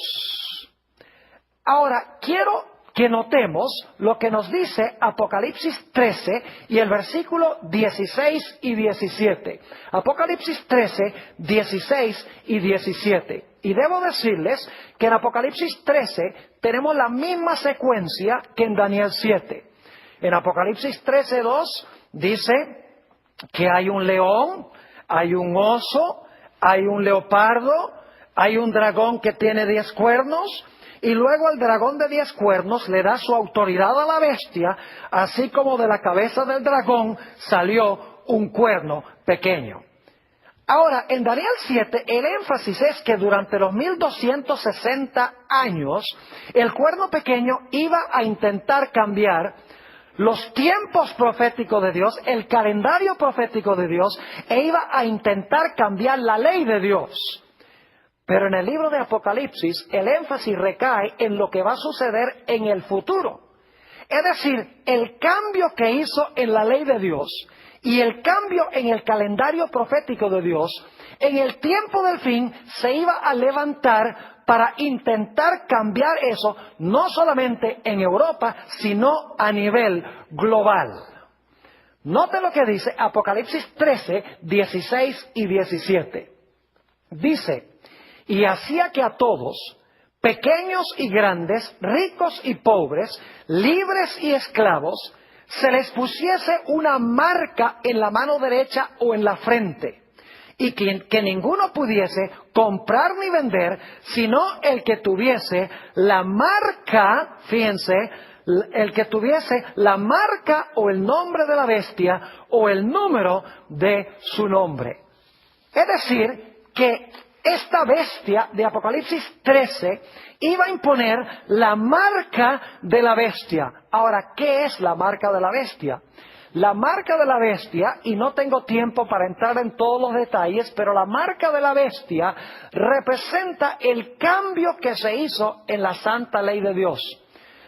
A: Ahora, quiero que notemos lo que nos dice Apocalipsis 13 y el versículo 16 y 17. Apocalipsis 13, 16 y 17. Y debo decirles que en Apocalipsis 13 tenemos la misma secuencia que en Daniel 7. En Apocalipsis 13:2 dice que hay un león, hay un oso, hay un leopardo, hay un dragón que tiene 10 cuernos, y luego el dragón de 10 cuernos le da su autoridad a la bestia, así como de la cabeza del dragón salió un cuerno pequeño. Ahora, en Daniel 7, el énfasis es que durante los 1260 años, el cuerno pequeño iba a intentar cambiar los tiempos proféticos de Dios, el calendario profético de Dios, e iba a intentar cambiar la ley de Dios. Pero en el libro de Apocalipsis, el énfasis recae en lo que va a suceder en el futuro. Es decir, el cambio que hizo en la ley de Dios y el cambio en el calendario profético de Dios, en el tiempo del fin se iba a levantar para intentar cambiar eso, no solamente en Europa, sino a nivel global. Note lo que dice Apocalipsis 13, 16 y 17. Dice, y hacía que a todos, pequeños y grandes, ricos y pobres, libres y esclavos, se les pusiese una marca en la mano derecha o en la frente, y que ninguno pudiese comprar ni vender, sino el que tuviese la marca, fíjense, el que tuviese la marca o el nombre de la bestia o el número de su nombre. Es decir, que esta bestia de Apocalipsis 13 iba a imponer la marca de la bestia. Ahora, ¿qué es la marca de la bestia? La marca de la bestia, y no tengo tiempo para entrar en todos los detalles, pero la marca de la bestia representa el cambio que se hizo en la santa ley de Dios.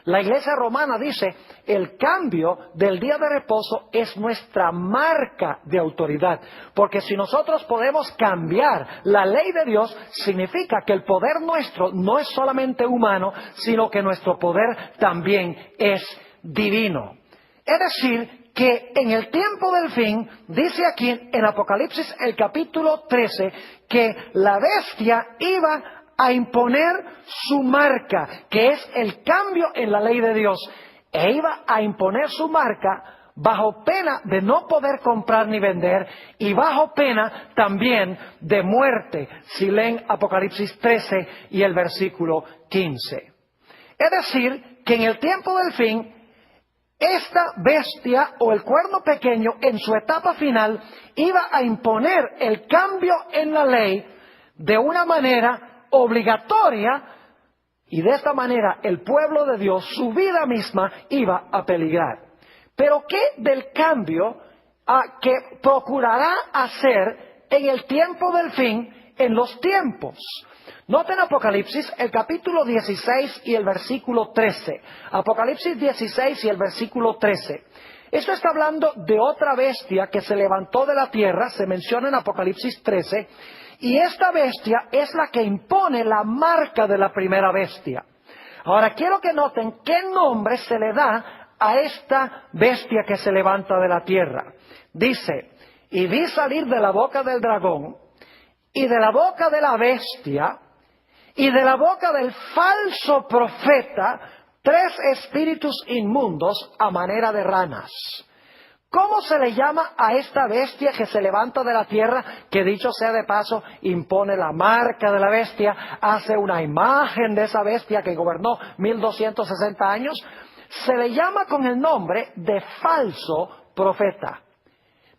A: La Iglesia Romana dice, el cambio del día de reposo es nuestra marca de autoridad. Porque si nosotros podemos cambiar la ley de Dios, significa que el poder nuestro no es solamente humano, sino que nuestro poder también es divino. Es decir, que en el tiempo del fin, dice aquí en Apocalipsis el capítulo 13, que la bestia iba a imponer su marca, que es el cambio en la ley de Dios, e iba a imponer su marca bajo pena de no poder comprar ni vender y bajo pena también de muerte, si leen Apocalipsis 13 y el versículo 15. Es decir, que en el tiempo del fin, esta bestia o el cuerno pequeño en su etapa final iba a imponer el cambio en la ley de una manera obligatoria, y de esta manera el pueblo de Dios, su vida misma, iba a peligrar. Pero ¿qué del cambio que procurará hacer en el tiempo del fin, en los tiempos? Noten Apocalipsis, el capítulo 16 y el versículo 13. Apocalipsis 16 y el versículo 13. Esto está hablando de otra bestia que se levantó de la tierra, se menciona en Apocalipsis 13, y esta bestia es la que impone la marca de la primera bestia. Ahora quiero que noten qué nombre se le da a esta bestia que se levanta de la tierra. Dice, y vi salir de la boca del dragón, y de la boca de la bestia, y de la boca del falso profeta, 3 espíritus inmundos a manera de ranas. ¿Cómo se le llama a esta bestia que se levanta de la tierra, que dicho sea de paso, impone la marca de la bestia, hace una imagen de esa bestia que gobernó 1260 años? Se le llama con el nombre de falso profeta.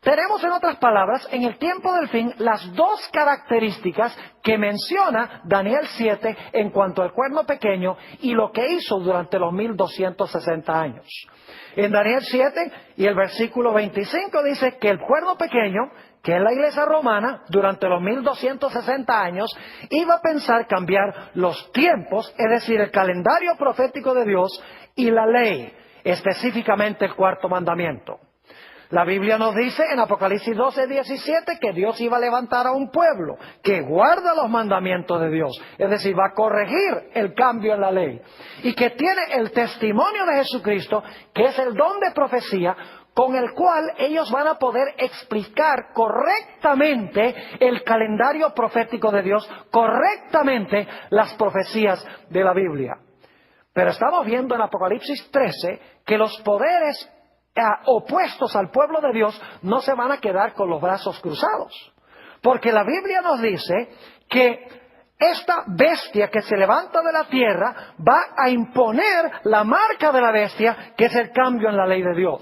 A: Tenemos, en otras palabras, en el tiempo del fin, las dos características que menciona Daniel 7 en cuanto al cuerno pequeño y lo que hizo durante los 1260 años. En Daniel 7 y el versículo 25 dice que el cuerno pequeño, que es la iglesia romana, durante los 1260 años, iba a pensar cambiar los tiempos, es decir, el calendario profético de Dios y la ley, específicamente el cuarto mandamiento. La Biblia nos dice en Apocalipsis 12, 17 que Dios iba a levantar a un pueblo que guarda los mandamientos de Dios, es decir, va a corregir el cambio en la ley, y que tiene el testimonio de Jesucristo, que es el don de profecía, con el cual ellos van a poder explicar correctamente el calendario profético de Dios, correctamente las profecías de la Biblia. Pero estamos viendo en Apocalipsis 13 que los poderes opuestos al pueblo de Dios no se van a quedar con los brazos cruzados, porque la Biblia nos dice que esta bestia que se levanta de la tierra va a imponer la marca de la bestia, que es el cambio en la ley de Dios.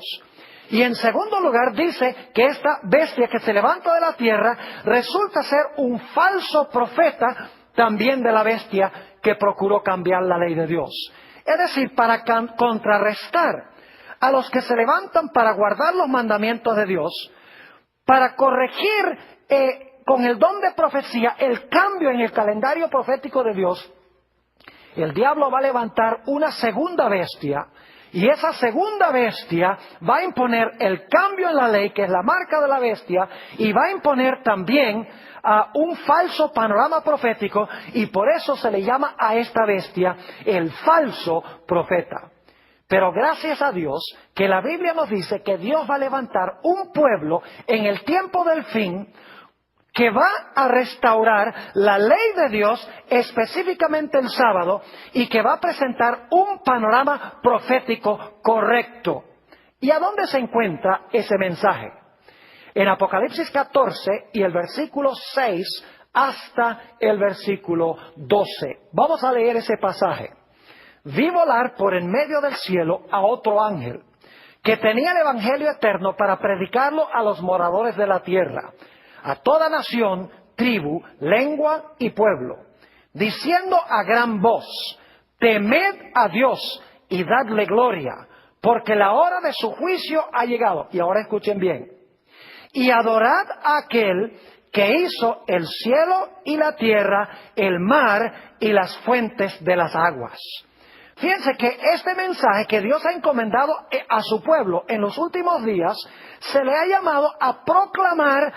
A: Y en segundo lugar dice que esta bestia que se levanta de la tierra resulta ser un falso profeta también de la bestia que procuró cambiar la ley de Dios. Es decir, para contrarrestar a los que se levantan para guardar los mandamientos de Dios, para corregir con el don de profecía el cambio en el calendario profético de Dios, el diablo va a levantar una segunda bestia, y esa segunda bestia va a imponer el cambio en la ley, que es la marca de la bestia, y va a imponer también un falso panorama profético, y por eso se le llama a esta bestia el falso profeta. Pero gracias a Dios que la Biblia nos dice que Dios va a levantar un pueblo en el tiempo del fin que va a restaurar la ley de Dios, específicamente el sábado, y que va a presentar un panorama profético correcto. ¿Y a dónde se encuentra ese mensaje? En Apocalipsis 14 y el versículo 6 hasta el versículo 12. Vamos a leer ese pasaje. Vi volar por en medio del cielo a otro ángel, que tenía el evangelio eterno para predicarlo a los moradores de la tierra, a toda nación, tribu, lengua y pueblo, diciendo a gran voz: temed a Dios y dadle gloria, porque la hora de su juicio ha llegado. Y ahora escuchen bien. Y adorad a aquel que hizo el cielo y la tierra, el mar y las fuentes de las aguas. Fíjense que este mensaje que Dios ha encomendado a su pueblo en los últimos días, se le ha llamado a proclamar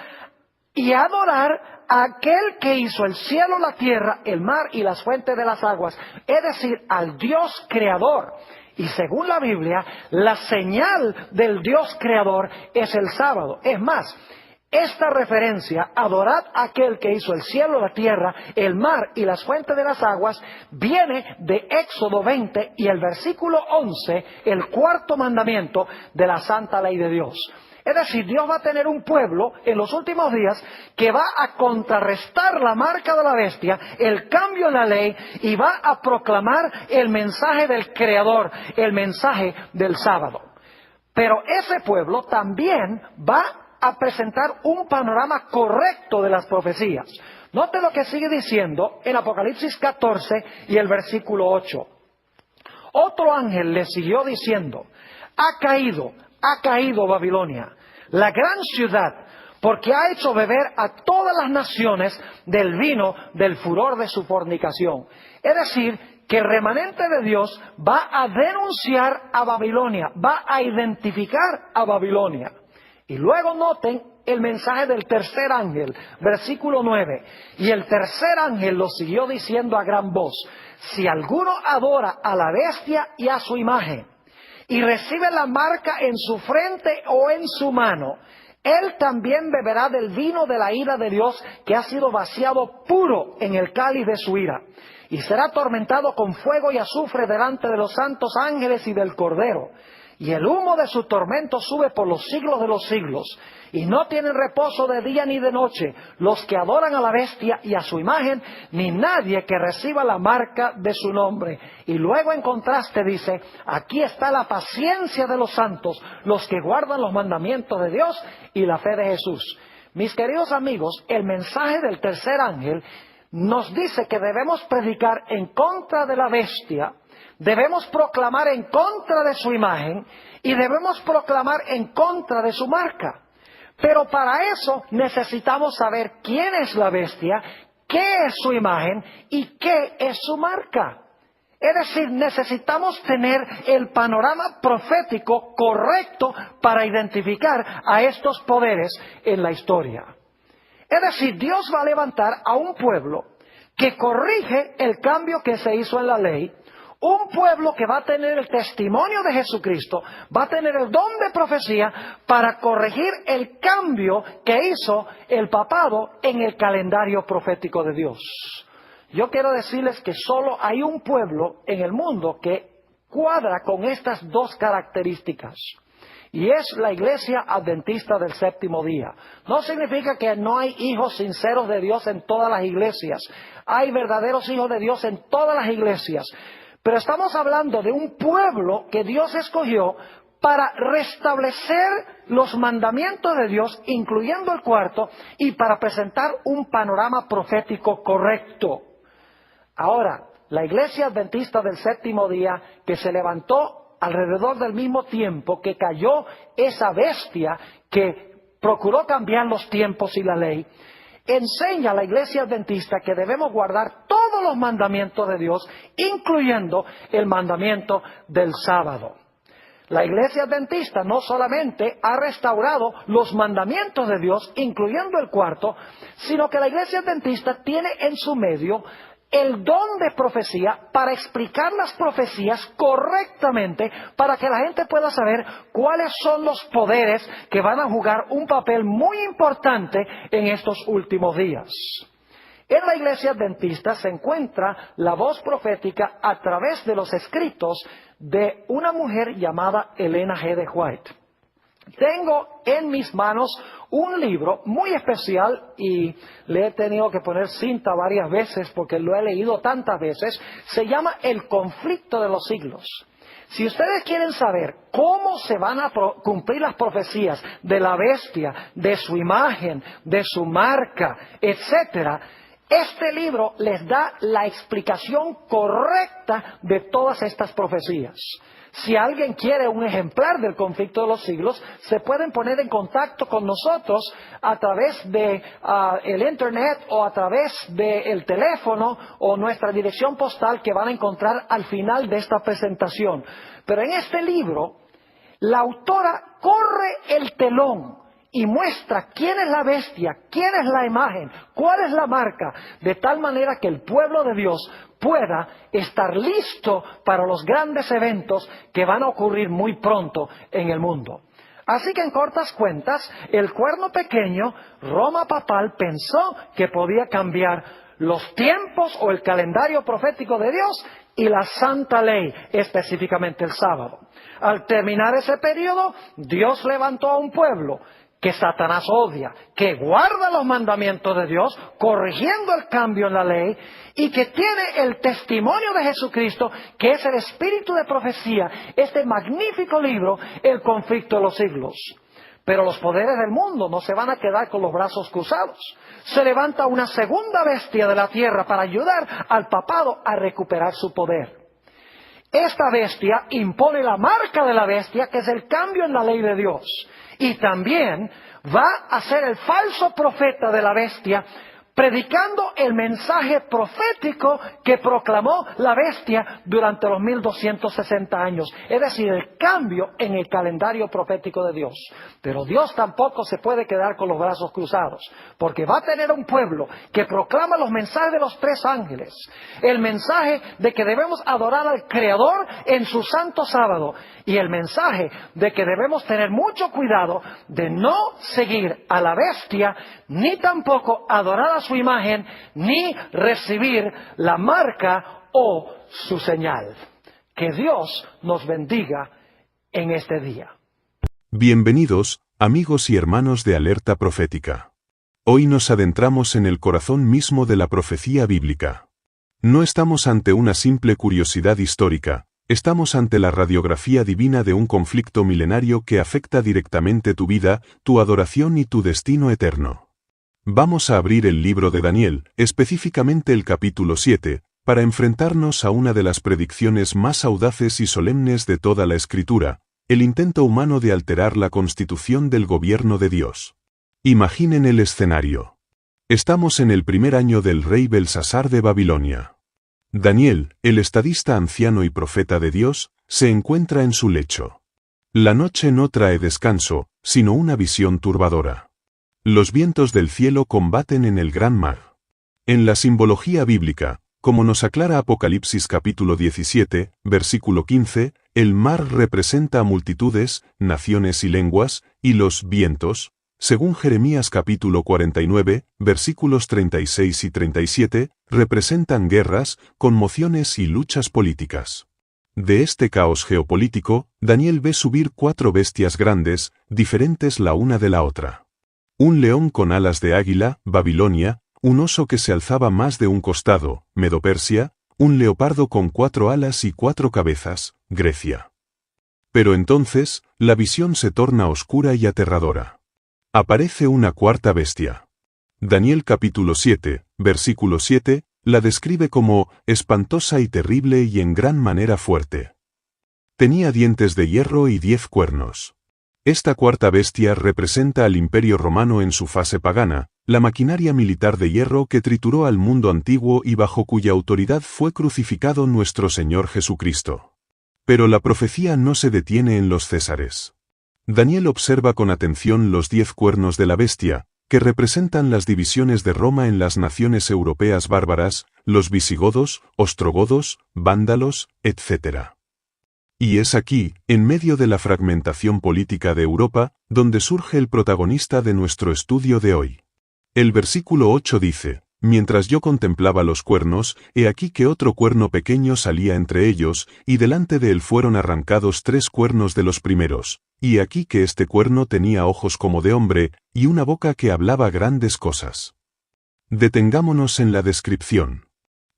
A: y adorar a aquel que hizo el cielo, la tierra, el mar y las fuentes de las aguas, es decir, al Dios creador. Y según la Biblia, la señal del Dios creador es el sábado. Es más, esta referencia, adorad a aquel que hizo el cielo, la tierra, el mar y las fuentes de las aguas, viene de Éxodo 20 y el versículo 11, el cuarto mandamiento de la santa ley de Dios. Es decir, Dios va a tener un pueblo en los últimos días que va a contrarrestar la marca de la bestia, el cambio en la ley, y va a proclamar el mensaje del Creador, el mensaje del sábado. Pero ese pueblo también va a presentar un panorama correcto de las profecías. Note lo que sigue diciendo en Apocalipsis 14 y el versículo 8. Otro ángel le siguió diciendo: ha caído Babilonia, la gran ciudad, porque ha hecho beber a todas las naciones del vino del furor de su fornicación. Es decir, que el remanente de Dios va a denunciar a Babilonia, va a identificar a Babilonia. Y luego noten el mensaje del tercer ángel, versículo 9. Y el tercer ángel lo siguió diciendo a gran voz: si alguno adora a la bestia y a su imagen, y recibe la marca en su frente o en su mano, él también beberá del vino de la ira de Dios, que ha sido vaciado puro en el cáliz de su ira, y será atormentado con fuego y azufre delante de los santos ángeles y del Cordero. Y el humo de su tormento sube por los siglos de los siglos, y no tienen reposo de día ni de noche los que adoran a la bestia y a su imagen, ni nadie que reciba la marca de su nombre. Y luego en contraste dice: aquí está la paciencia de los santos, los que guardan los mandamientos de Dios y la fe de Jesús. Mis queridos amigos, el mensaje del tercer ángel nos dice que debemos predicar en contra de la bestia, debemos proclamar en contra de su imagen y debemos proclamar en contra de su marca. Pero para eso necesitamos saber quién es la bestia, qué es su imagen y qué es su marca. Es decir, necesitamos tener el panorama profético correcto para identificar a estos poderes en la historia. Es decir, Dios va a levantar a un pueblo que corrige el cambio que se hizo en la ley, un pueblo que va a tener el testimonio de Jesucristo, va a tener el don de profecía para corregir el cambio que hizo el papado en el calendario profético de Dios. Yo quiero decirles que solo hay un pueblo en el mundo que cuadra con estas dos características. Y es la Iglesia Adventista del Séptimo Día. No significa que no hay hijos sinceros de Dios en todas las iglesias. Hay verdaderos hijos de Dios en todas las iglesias. Pero estamos hablando de un pueblo que Dios escogió para restablecer los mandamientos de Dios, incluyendo el cuarto, y para presentar un panorama profético correcto. Ahora, la Iglesia Adventista del Séptimo Día, que se levantó alrededor del mismo tiempo que cayó esa bestia que procuró cambiar los tiempos y la ley, enseña a la Iglesia Adventista que debemos guardar todos los mandamientos de Dios, incluyendo el mandamiento del sábado. La Iglesia Adventista no solamente ha restaurado los mandamientos de Dios, incluyendo el cuarto, sino que la Iglesia Adventista tiene en su medio el don de profecía para explicar las profecías correctamente, para que la gente pueda saber cuáles son los poderes que van a jugar un papel muy importante en estos últimos días. En la Iglesia Adventista se encuentra la voz profética a través de los escritos de una mujer llamada Elena G. de White. Tengo en mis manos un libro muy especial y le he tenido que poner cinta varias veces porque lo he leído tantas veces. Se llama El conflicto de los siglos. Si ustedes quieren saber cómo se van a cumplir las profecías de la bestia, de su imagen, de su marca, etcétera, este libro les da la explicación correcta de todas estas profecías. Si alguien quiere un ejemplar del conflicto de los siglos, se pueden poner en contacto con nosotros a través de el internet o a través del teléfono o nuestra dirección postal que van a encontrar al final de esta presentación. Pero en este libro, la autora corre el telón y muestra quién es la bestia, quién es la imagen, cuál es la marca, de tal manera que el pueblo de Dios pueda estar listo para los grandes eventos que van a ocurrir muy pronto en el mundo. Así que en cortas cuentas, el cuerno pequeño, Roma papal, pensó que podía cambiar los tiempos o el calendario profético de Dios y la santa ley, específicamente el sábado. Al terminar ese periodo, Dios levantó a un pueblo que Satanás odia, que guarda los mandamientos de Dios, corrigiendo el cambio en la ley, y que tiene el testimonio de Jesucristo, que es el espíritu de profecía, este magnífico libro, El conflicto de los siglos. Pero los poderes del mundo no se van a quedar con los brazos cruzados. Se levanta una segunda bestia de la tierra para ayudar al papado a recuperar su poder. Esta bestia impone la marca de la bestia, que es el cambio en la ley de Dios. Y también va a ser el falso profeta de la bestia, predicando el mensaje profético que proclamó la bestia durante los 1260 años. Es decir, el cambio en el calendario profético de Dios. Pero Dios tampoco se puede quedar con los brazos cruzados, porque va a tener un pueblo que proclama los mensajes de los tres ángeles. El mensaje de que debemos adorar al Creador en su santo sábado. Y el mensaje de que debemos tener mucho cuidado de no seguir a la bestia, ni tampoco adorar a su imagen, ni recibir la marca o su señal. Que Dios nos bendiga en este día.
B: Bienvenidos, amigos y hermanos de Alerta Profética. Hoy nos adentramos en el corazón mismo de la profecía bíblica. No estamos ante una simple curiosidad histórica, estamos ante la radiografía divina de un conflicto milenario que afecta directamente tu vida, tu adoración y tu destino eterno. Vamos a abrir el libro de Daniel, específicamente el capítulo 7, para enfrentarnos a una de las predicciones más audaces y solemnes de toda la Escritura, el intento humano de alterar la constitución del gobierno de Dios. Imaginen el escenario. Estamos en el primer año del rey Belsasar de Babilonia. Daniel, el estadista anciano y profeta de Dios, se encuentra en su lecho. La noche no trae descanso, sino una visión turbadora. Los vientos del cielo combaten en el gran mar. En la simbología bíblica, como nos aclara Apocalipsis capítulo 17, versículo 15, el mar representa a multitudes, naciones y lenguas, y los vientos, según Jeremías capítulo 49, versículos 36 y 37, representan guerras, conmociones y luchas políticas. De este caos geopolítico, Daniel ve subir 4 bestias grandes, diferentes la una de la otra. Un león con alas de águila, Babilonia, un oso que se alzaba más de un costado, Medo-Persia, un leopardo con 4 alas y 4 cabezas, Grecia. Pero entonces, la visión se torna oscura y aterradora. Aparece una cuarta bestia. Daniel capítulo 7, versículo 7, la describe como espantosa y terrible y en gran manera fuerte. Tenía dientes de hierro y 10 cuernos. Esta cuarta bestia representa al Imperio Romano en su fase pagana, la maquinaria militar de hierro que trituró al mundo antiguo y bajo cuya autoridad fue crucificado nuestro Señor Jesucristo. Pero la profecía no se detiene en los Césares. Daniel observa con atención los 10 cuernos de la bestia, que representan las divisiones de Roma en las naciones europeas bárbaras, los visigodos, ostrogodos, vándalos, etc. Y es aquí, en medio de la fragmentación política de Europa, donde surge el protagonista de nuestro estudio de hoy. El versículo 8 dice: «Mientras yo contemplaba los cuernos, he aquí que otro cuerno pequeño salía entre ellos, y delante de él fueron arrancados 3 cuernos de los primeros, y he aquí que este cuerno tenía ojos como de hombre, y una boca que hablaba grandes cosas». Detengámonos en la descripción.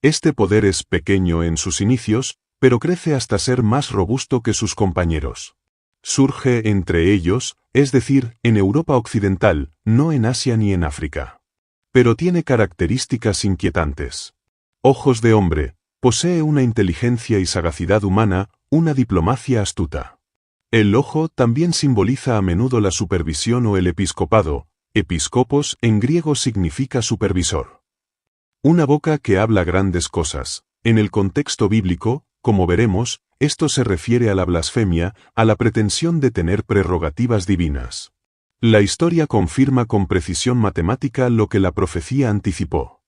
B: Este poder es pequeño en sus inicios, pero crece hasta ser más robusto que sus compañeros. Surge entre ellos, es decir, en Europa occidental, no en Asia ni en África. Pero tiene características inquietantes. Ojos de hombre, posee una inteligencia y sagacidad humana, una diplomacia astuta. El ojo también simboliza a menudo la supervisión o el episcopado. Episcopos en griego significa supervisor. Una boca que habla grandes cosas. En el contexto bíblico, como veremos, esto se refiere a la blasfemia, a la pretensión de tener prerrogativas divinas. La historia confirma con precisión matemática lo que la profecía anticipó.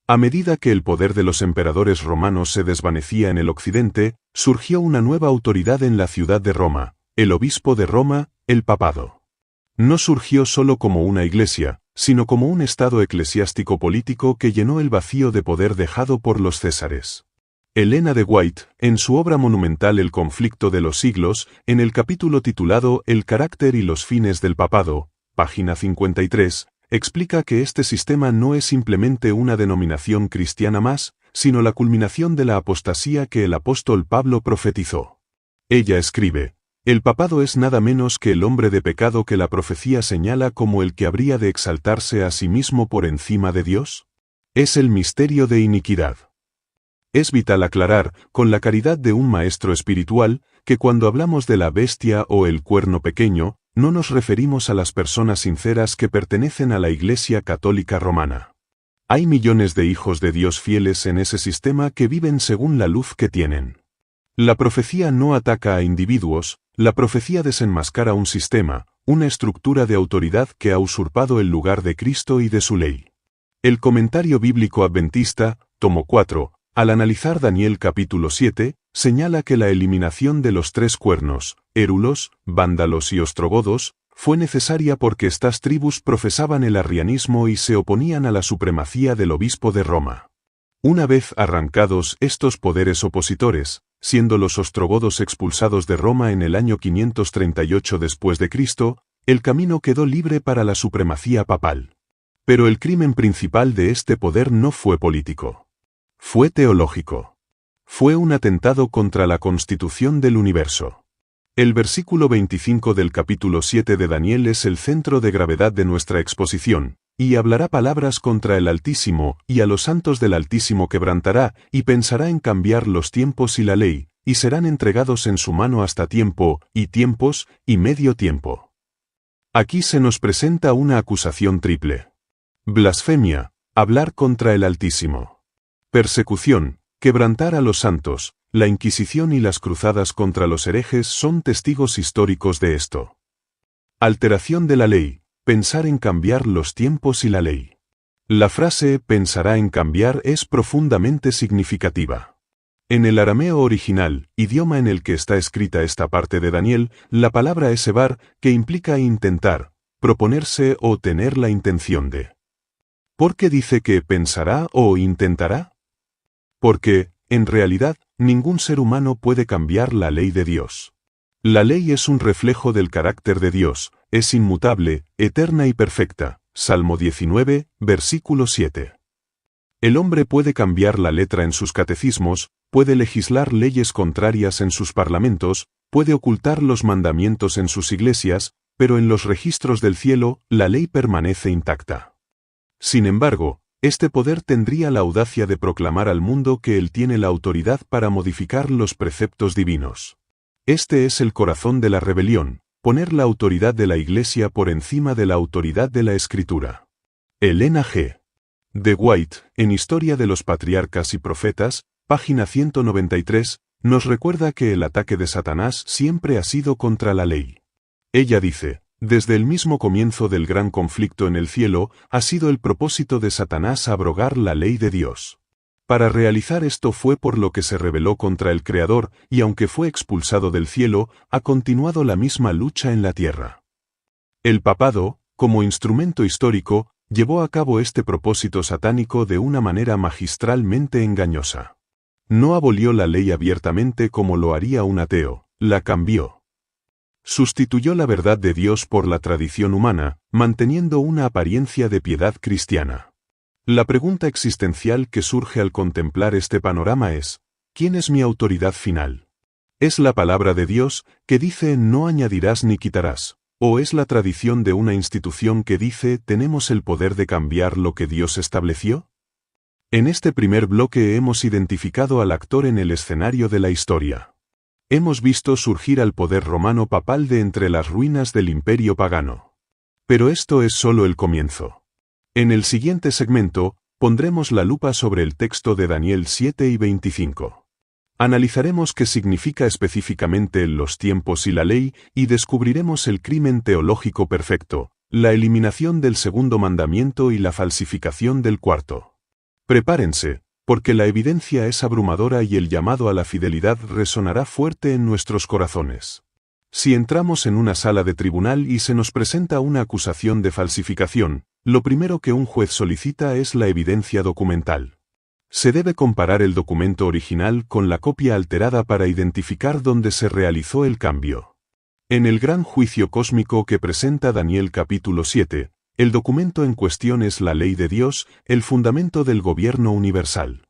B: A medida que el poder de los emperadores romanos se desvanecía en el occidente, surgió una nueva autoridad en la ciudad de Roma, el obispo de Roma, el papado. No surgió solo como una iglesia, sino como un estado eclesiástico político que llenó el vacío de poder dejado por los césares. Elena de White, en su obra monumental El conflicto de los siglos, en el capítulo titulado El carácter y los fines del papado, página 53, explica que este sistema no es simplemente una denominación cristiana más, sino la culminación de la apostasía que el apóstol Pablo profetizó. Ella escribe: «El papado es nada menos que el hombre de pecado que la profecía señala como el que habría de exaltarse a sí mismo por encima de Dios. Es el misterio de iniquidad». Es vital aclarar, con la caridad de un maestro espiritual, que cuando hablamos de la bestia o el cuerno pequeño, no nos referimos a las personas sinceras que pertenecen a la Iglesia Católica Romana. Hay millones de hijos de Dios fieles en ese sistema que viven según la luz que tienen. La profecía no ataca a individuos, la profecía desenmascara un sistema, una estructura de autoridad que ha usurpado el lugar de Cristo y de su ley. El Comentario Bíblico Adventista, tomo 4, al analizar Daniel capítulo 7, señala que la eliminación de los 3 cuernos, érulos, vándalos y ostrogodos, fue necesaria porque estas tribus profesaban el arrianismo y se oponían a la supremacía del obispo de Roma. Una vez arrancados estos poderes opositores, siendo los ostrogodos expulsados de Roma en el año 538 después de Cristo, el camino quedó libre para la supremacía papal. Pero el crimen principal de este poder no fue político. Fue teológico. Fue un atentado contra la constitución del universo. El versículo 25 del capítulo 7 de Daniel es el centro de gravedad de nuestra exposición, y hablará palabras contra el Altísimo, y a los santos del Altísimo quebrantará, y pensará en cambiar los tiempos y la ley, y serán entregados en su mano hasta tiempo, y tiempos, y medio tiempo. Aquí se nos presenta una acusación triple. Blasfemia, hablar contra el Altísimo. Persecución, quebrantar a los santos, la Inquisición y las cruzadas contra los herejes son testigos históricos de esto. Alteración de la ley, pensar en cambiar los tiempos y la ley. La frase «pensará en cambiar» es profundamente significativa. En el arameo original, idioma en el que está escrita esta parte de Daniel, la palabra es evar, que implica intentar, proponerse o tener la intención de. ¿Por qué dice que pensará o intentará? Porque, en realidad, ningún ser humano puede cambiar la ley de Dios. La ley es un reflejo del carácter de Dios, es inmutable, eterna y perfecta. Salmo 19, versículo 7. El hombre puede cambiar la letra en sus catecismos, puede legislar leyes contrarias en sus parlamentos, puede ocultar los mandamientos en sus iglesias, pero en los registros del cielo, la ley permanece intacta. Sin embargo, este poder tendría la audacia de proclamar al mundo que él tiene la autoridad para modificar los preceptos divinos. Este es el corazón de la rebelión, poner la autoridad de la Iglesia por encima de la autoridad de la Escritura. Elena G. de White, en Historia de los Patriarcas y Profetas, página 193, nos recuerda que el ataque de Satanás siempre ha sido contra la ley. Ella dice: desde el mismo comienzo del gran conflicto en el cielo, ha sido el propósito de Satanás abrogar la ley de Dios. Para realizar esto fue por lo que se rebeló contra el Creador, y aunque fue expulsado del cielo, ha continuado la misma lucha en la tierra. El papado, como instrumento histórico, llevó a cabo este propósito satánico de una manera magistralmente engañosa. No abolió la ley abiertamente como lo haría un ateo, la cambió. Sustituyó la verdad de Dios por la tradición humana, manteniendo una apariencia de piedad cristiana. La pregunta existencial que surge al contemplar este panorama es: ¿quién es mi autoridad final? ¿Es la palabra de Dios, que dice no añadirás ni quitarás? ¿O es la tradición de una institución que dice tenemos el poder de cambiar lo que Dios estableció? En este primer bloque hemos identificado al actor en el escenario de la historia. Hemos visto surgir al poder romano papal de entre las ruinas del imperio pagano. Pero esto es solo el comienzo. En el siguiente segmento, pondremos la lupa sobre el texto de Daniel 7 y 25. Analizaremos qué significa específicamente los tiempos y la ley, y descubriremos el crimen teológico perfecto, la eliminación del segundo mandamiento y la falsificación del cuarto. Prepárense, porque la evidencia es abrumadora y el llamado a la fidelidad resonará fuerte en nuestros corazones. Si entramos en una sala de tribunal y se nos presenta una acusación de falsificación, lo primero que un juez solicita es la evidencia documental. Se debe comparar el documento original con la copia alterada para identificar dónde se realizó el cambio. En el gran juicio cósmico que presenta Daniel capítulo 7, el documento en cuestión es la ley de Dios, el fundamento del gobierno universal.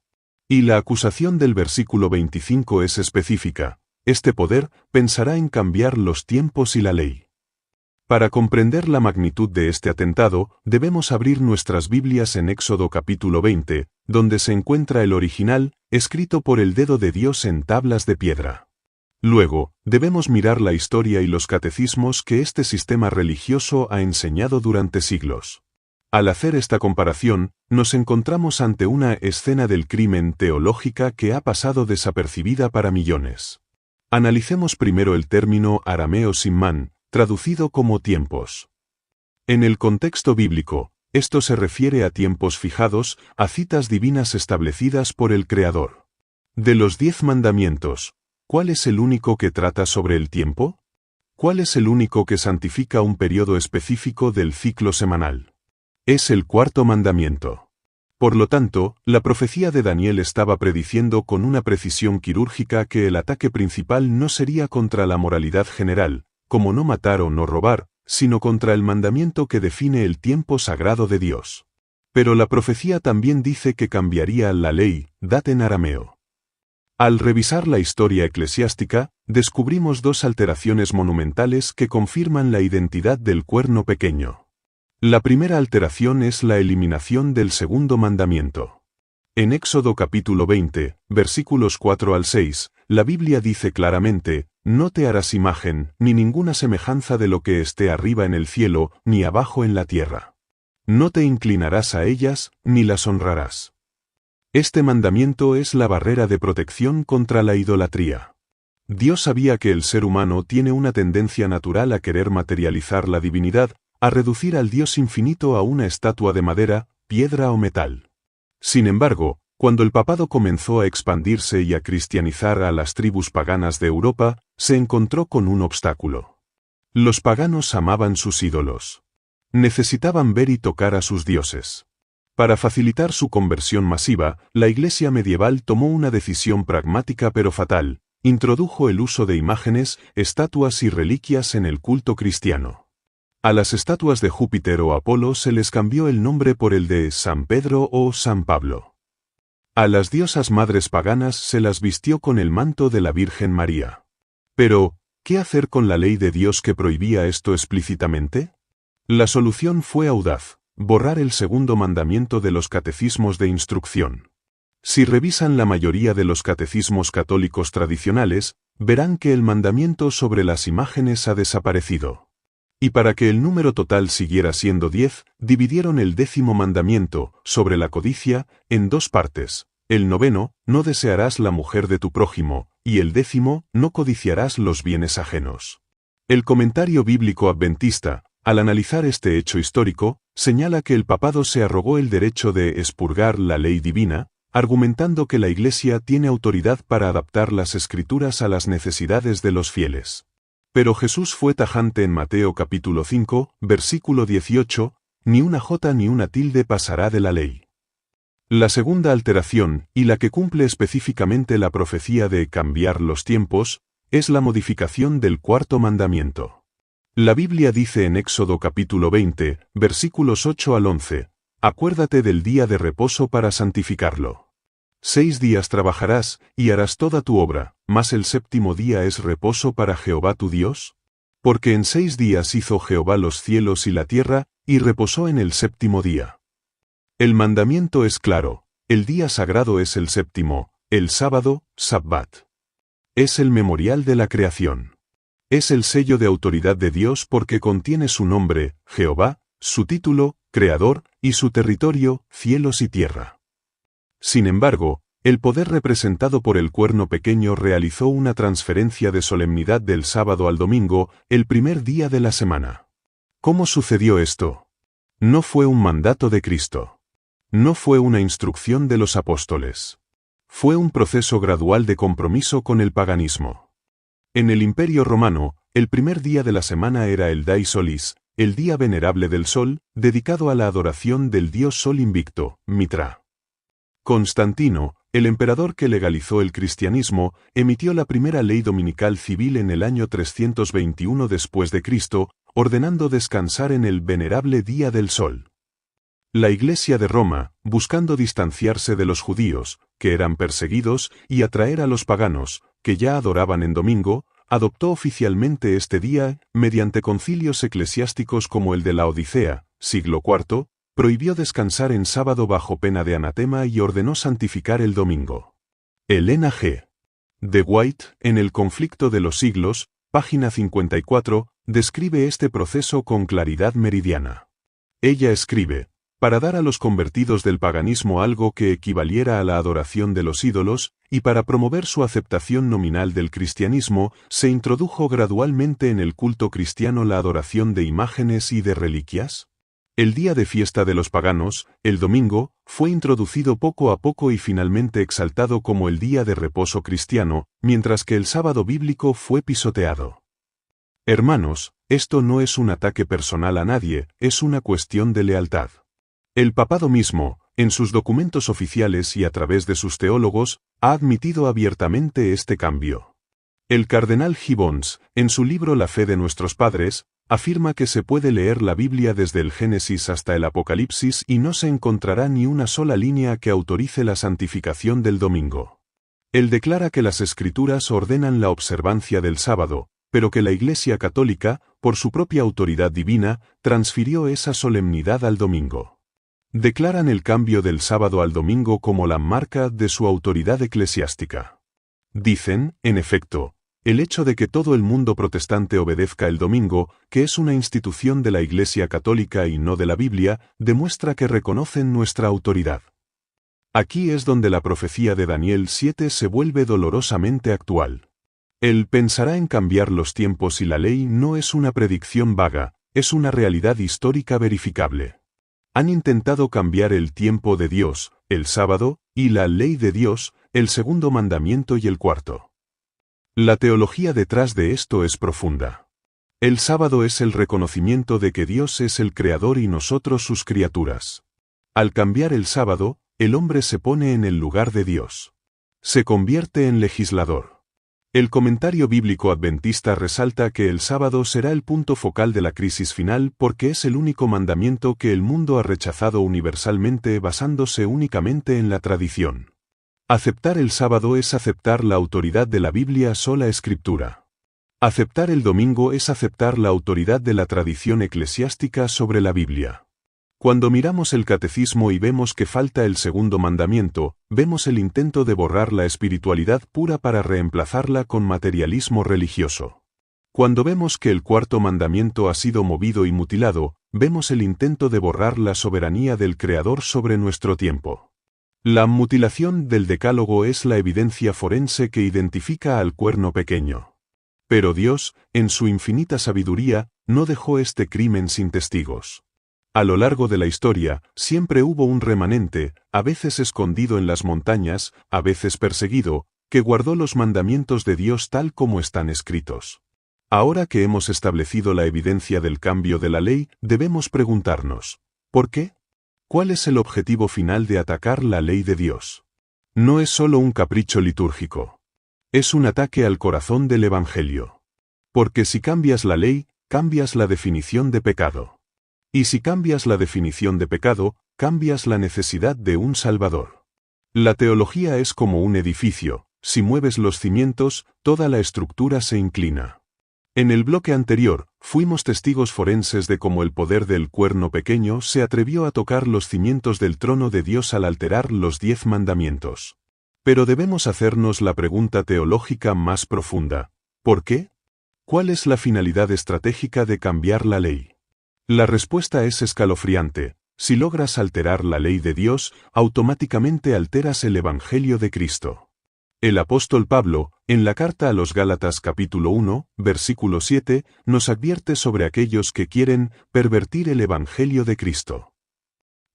B: Y la acusación del versículo 25 es específica: este poder pensará en cambiar los tiempos y la ley. Para comprender la magnitud de este atentado, debemos abrir nuestras Biblias en Éxodo capítulo 20, donde se encuentra el original, escrito por el dedo de Dios en tablas de piedra. Luego, debemos mirar la historia y los catecismos que este sistema religioso ha enseñado durante siglos. Al hacer esta comparación, nos encontramos ante una escena del crimen teológica que ha pasado desapercibida para millones. Analicemos primero el término arameo simán, traducido como tiempos. En el contexto bíblico, esto se refiere a tiempos fijados, a citas divinas establecidas por el Creador. De los 10 mandamientos, ¿cuál es el único que trata sobre el tiempo? ¿Cuál es el único que santifica un periodo específico del ciclo semanal? Es el cuarto mandamiento. Por lo tanto, la profecía de Daniel estaba prediciendo con una precisión quirúrgica que el ataque principal no sería contra la moralidad general, como no matar o no robar, sino contra el mandamiento que define el tiempo sagrado de Dios. Pero la profecía también dice que cambiaría la ley, dat en arameo. Al revisar la historia eclesiástica, descubrimos 2 alteraciones monumentales que confirman la identidad del cuerno pequeño. La primera alteración es la eliminación del segundo mandamiento. En Éxodo capítulo 20, versículos 4 al 6, la Biblia dice claramente: no te harás imagen, ni ninguna semejanza de lo que esté arriba en el cielo, ni abajo en la tierra. No te inclinarás a ellas, ni las honrarás. Este mandamiento es la barrera de protección contra la idolatría. Dios sabía que el ser humano tiene una tendencia natural a querer materializar la divinidad, a reducir al Dios infinito a una estatua de madera, piedra o metal. Sin embargo, cuando el papado comenzó a expandirse y a cristianizar a las tribus paganas de Europa, se encontró con un obstáculo. Los paganos amaban sus ídolos. Necesitaban ver y tocar a sus dioses. Para facilitar su conversión masiva, la Iglesia medieval tomó una decisión pragmática pero fatal: introdujo el uso de imágenes, estatuas y reliquias en el culto cristiano. A las estatuas de Júpiter o Apolo se les cambió el nombre por el de San Pedro o San Pablo. A las diosas madres paganas se las vistió con el manto de la Virgen María. Pero, ¿qué hacer con la ley de Dios que prohibía esto explícitamente? La solución fue audaz: borrar el segundo mandamiento de los catecismos de instrucción. Si revisan la mayoría de los catecismos católicos tradicionales, verán que el mandamiento sobre las imágenes ha desaparecido. Y para que el número total siguiera siendo 10, dividieron el 10º mandamiento, sobre la codicia, en 2 partes. El 9, no desearás la mujer de tu prójimo, y el 10, no codiciarás los bienes ajenos. El comentario bíblico adventista, al analizar este hecho histórico, señala que el papado se arrogó el derecho de expurgar la ley divina, argumentando que la Iglesia tiene autoridad para adaptar las Escrituras a las necesidades de los fieles. Pero Jesús fue tajante en Mateo capítulo 5, versículo 18, ni una jota ni una tilde pasará de la ley. La segunda alteración, y la que cumple específicamente la profecía de cambiar los tiempos, es la modificación del cuarto mandamiento. La Biblia dice en Éxodo capítulo 20, versículos 8 al 11, «Acuérdate del día de reposo para santificarlo. 6 días trabajarás, y harás toda tu obra, mas el séptimo día es reposo para Jehová tu Dios. Porque en 6 días hizo Jehová los cielos y la tierra, y reposó en el séptimo día». El mandamiento es claro, el día sagrado es el séptimo, el sábado, Sabbat. Es el memorial de la creación. Es el sello de autoridad de Dios porque contiene su nombre, Jehová, su título, Creador, y su territorio, cielos y tierra. Sin embargo, el poder representado por el cuerno pequeño realizó una transferencia de solemnidad del sábado al domingo, el primer día de la semana. ¿Cómo sucedió esto? No fue un mandato de Cristo. No fue una instrucción de los apóstoles. Fue un proceso gradual de compromiso con el paganismo. En el Imperio Romano, el primer día de la semana era el Dai Solis, el día venerable del sol, dedicado a la adoración del dios Sol invicto, Mitra. Constantino, el emperador que legalizó el cristianismo, emitió la primera ley dominical civil en el año 321 después de Cristo, ordenando descansar en el venerable día del sol. La Iglesia de Roma, buscando distanciarse de los judíos, que eran perseguidos, y atraer a los paganos, que ya adoraban en domingo, adoptó oficialmente este día, mediante concilios eclesiásticos como el de la Odisea, siglo IV, prohibió descansar en sábado bajo pena de anatema y ordenó santificar el domingo. Elena G. de White, en El conflicto de los siglos, página 54, describe este proceso con claridad meridiana. Ella escribe: para dar a los convertidos del paganismo algo que equivaliera a la adoración de los ídolos, y para promover su aceptación nominal del cristianismo, se introdujo gradualmente en el culto cristiano la adoración de imágenes y de reliquias. El día de fiesta de los paganos, el domingo, fue introducido poco a poco y finalmente exaltado como el día de reposo cristiano, mientras que el sábado bíblico fue pisoteado. Hermanos, esto no es un ataque personal a nadie, es una cuestión de lealtad. El papado mismo, en sus documentos oficiales y a través de sus teólogos, ha admitido abiertamente este cambio. El cardenal Gibbons, en su libro La fe de nuestros padres, afirma que se puede leer la Biblia desde el Génesis hasta el Apocalipsis y no se encontrará ni una sola línea que autorice la santificación del domingo. Él declara que las Escrituras ordenan la observancia del sábado, pero que la Iglesia Católica, por su propia autoridad divina, transfirió esa solemnidad al domingo. Declaran el cambio del sábado al domingo como la marca de su autoridad eclesiástica. Dicen, en efecto, el hecho de que todo el mundo protestante obedezca el domingo, que es una institución de la Iglesia Católica y no de la Biblia, demuestra que reconocen nuestra autoridad. Aquí es donde la profecía de Daniel 7 se vuelve dolorosamente actual. Él pensará en cambiar los tiempos y la ley no es una predicción vaga, es una realidad histórica verificable. Han intentado cambiar el tiempo de Dios, el sábado, y la ley de Dios, el segundo mandamiento y el cuarto. La teología detrás de esto es profunda. El sábado es el reconocimiento de que Dios es el creador y nosotros sus criaturas. Al cambiar el sábado, el hombre se pone en el lugar de Dios. Se convierte en legislador. El comentario bíblico adventista resalta que el sábado será el punto focal de la crisis final porque es el único mandamiento que el mundo ha rechazado universalmente basándose únicamente en la tradición. Aceptar el sábado es aceptar la autoridad de la Biblia sola escritura. Aceptar el domingo es aceptar la autoridad de la tradición eclesiástica sobre la Biblia. Cuando miramos el catecismo y vemos que falta el segundo mandamiento, vemos el intento de borrar la espiritualidad pura para reemplazarla con materialismo religioso. Cuando vemos que el cuarto mandamiento ha sido movido y mutilado, vemos el intento de borrar la soberanía del Creador sobre nuestro tiempo. La mutilación del Decálogo es la evidencia forense que identifica al cuerno pequeño. Pero Dios, en su infinita sabiduría, no dejó este crimen sin testigos. A lo largo de la historia, siempre hubo un remanente, a veces escondido en las montañas, a veces perseguido, que guardó los mandamientos de Dios tal como están escritos. Ahora que hemos establecido la evidencia del cambio de la ley, debemos preguntarnos, ¿por qué? ¿Cuál es el objetivo final de atacar la ley de Dios? No es solo un capricho litúrgico. Es un ataque al corazón del Evangelio. Porque si cambias la ley, cambias la definición de pecado. Y si cambias la definición de pecado, cambias la necesidad de un Salvador. La teología es como un edificio, si mueves los cimientos, toda la estructura se inclina. En el bloque anterior, fuimos testigos forenses de cómo el poder del cuerno pequeño se atrevió a tocar los cimientos del trono de Dios al alterar los 10 mandamientos. Pero debemos hacernos la pregunta teológica más profunda. ¿Por qué? ¿Cuál es la finalidad estratégica de cambiar la ley? La respuesta es escalofriante. Si logras alterar la ley de Dios, automáticamente alteras el Evangelio de Cristo. El apóstol Pablo, en la carta a los Gálatas capítulo 1, versículo 7, nos advierte sobre aquellos que quieren pervertir el Evangelio de Cristo.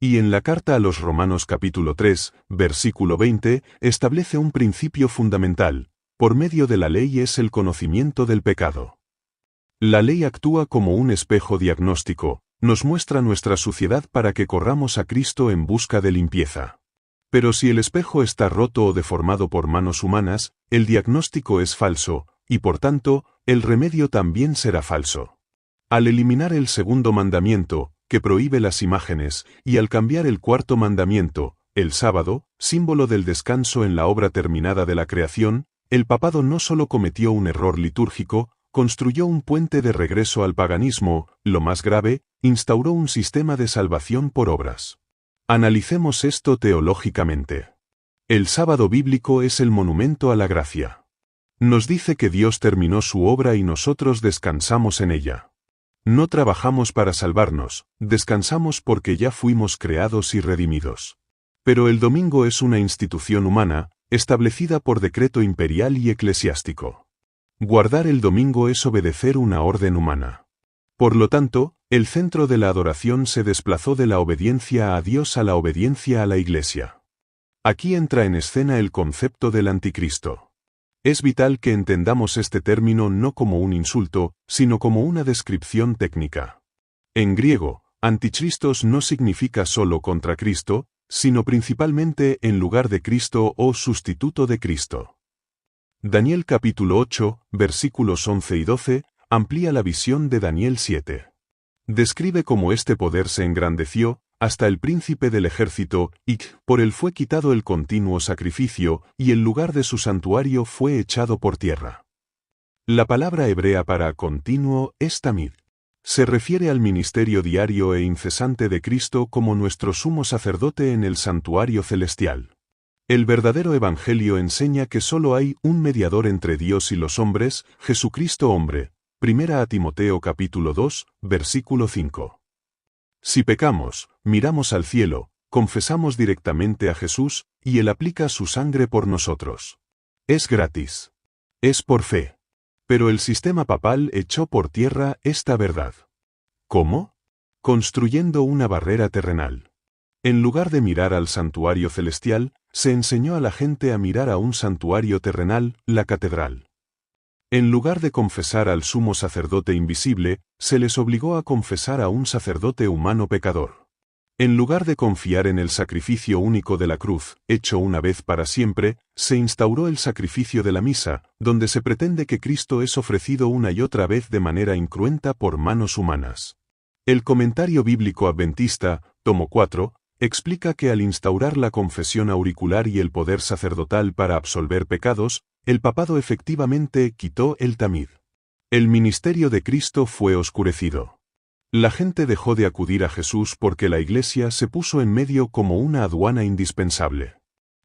B: Y en la carta a los Romanos capítulo 3, versículo 20, establece un principio fundamental: por medio de la ley es el conocimiento del pecado. La ley actúa como un espejo diagnóstico, nos muestra nuestra suciedad para que corramos a Cristo en busca de limpieza. Pero si el espejo está roto o deformado por manos humanas, el diagnóstico es falso, y por tanto, el remedio también será falso. Al eliminar el segundo mandamiento, que prohíbe las imágenes, y al cambiar el cuarto mandamiento, el sábado, símbolo del descanso en la obra terminada de la creación, el papado no solo cometió un error litúrgico, construyó un puente de regreso al paganismo, lo más grave, instauró un sistema de salvación por obras. Analicemos esto teológicamente. El sábado bíblico es el monumento a la gracia. Nos dice que Dios terminó su obra y nosotros descansamos en ella. No trabajamos para salvarnos, descansamos porque ya fuimos creados y redimidos. Pero el domingo es una institución humana, establecida por decreto imperial y eclesiástico. Guardar el domingo es obedecer una orden humana. Por lo tanto, el centro de la adoración se desplazó de la obediencia a Dios a la obediencia a la Iglesia. Aquí entra en escena el concepto del anticristo. Es vital que entendamos este término no como un insulto, sino como una descripción técnica. En griego, antichristos no significa solo contra Cristo, sino principalmente en lugar de Cristo o sustituto de Cristo. Daniel capítulo 8, versículos 11 y 12, amplía la visión de Daniel 7. Describe cómo este poder se engrandeció, hasta el príncipe del ejército, y por él fue quitado el continuo sacrificio, y el lugar de su santuario fue echado por tierra. La palabra hebrea para continuo es tamid. Se refiere al ministerio diario e incesante de Cristo como nuestro sumo sacerdote en el santuario celestial. El verdadero evangelio enseña que solo hay un mediador entre Dios y los hombres, Jesucristo hombre. Primera a Timoteo capítulo 2, versículo 5. Si pecamos, miramos al cielo, confesamos directamente a Jesús, y Él aplica su sangre por nosotros. Es gratis. Es por fe. Pero el sistema papal echó por tierra esta verdad. ¿Cómo? Construyendo una barrera terrenal. En lugar de mirar al santuario celestial, se enseñó a la gente a mirar a un santuario terrenal, la catedral. En lugar de confesar al sumo sacerdote invisible, se les obligó a confesar a un sacerdote humano pecador. En lugar de confiar en el sacrificio único de la cruz, hecho una vez para siempre, se instauró el sacrificio de la misa, donde se pretende que Cristo es ofrecido una y otra vez de manera incruenta por manos humanas. El Comentario Bíblico Adventista, tomo 4, explica que al instaurar la confesión auricular y el poder sacerdotal para absolver pecados, el papado efectivamente quitó el tamid. El ministerio de Cristo fue oscurecido. La gente dejó de acudir a Jesús porque la Iglesia se puso en medio como una aduana indispensable.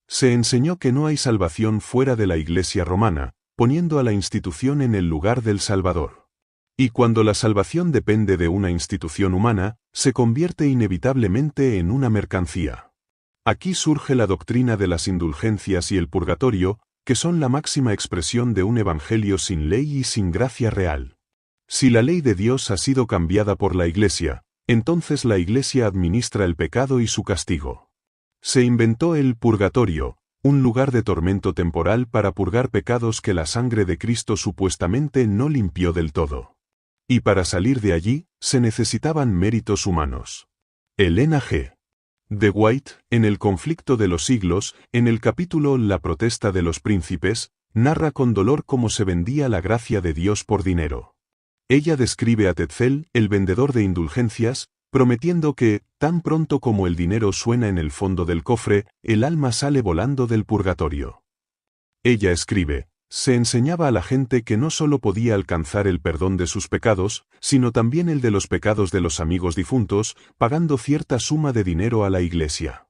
B: Se enseñó que no hay salvación fuera de la Iglesia romana, poniendo a la institución en el lugar del Salvador. Y cuando la salvación depende de una institución humana, se convierte inevitablemente en una mercancía. Aquí surge la doctrina de las indulgencias y el purgatorio, que son la máxima expresión de un evangelio sin ley y sin gracia real. Si la ley de Dios ha sido cambiada por la Iglesia, Entonces la Iglesia administra el pecado y su castigo. Se inventó el purgatorio, un lugar de tormento temporal para purgar pecados que la sangre de Cristo supuestamente no limpió del todo. Y para salir de allí, se necesitaban méritos humanos. Elena G. de White, en El conflicto de los siglos, en el capítulo La protesta de los príncipes, narra con dolor cómo se vendía la gracia de Dios por dinero. Ella describe a Tetzel, el vendedor de indulgencias, prometiendo que, tan pronto como el dinero suena en el fondo del cofre, el alma sale volando del purgatorio. Ella escribe, se enseñaba a la gente que no solo podía alcanzar el perdón de sus pecados, sino también el de los pecados de los amigos difuntos, pagando cierta suma de dinero a la Iglesia.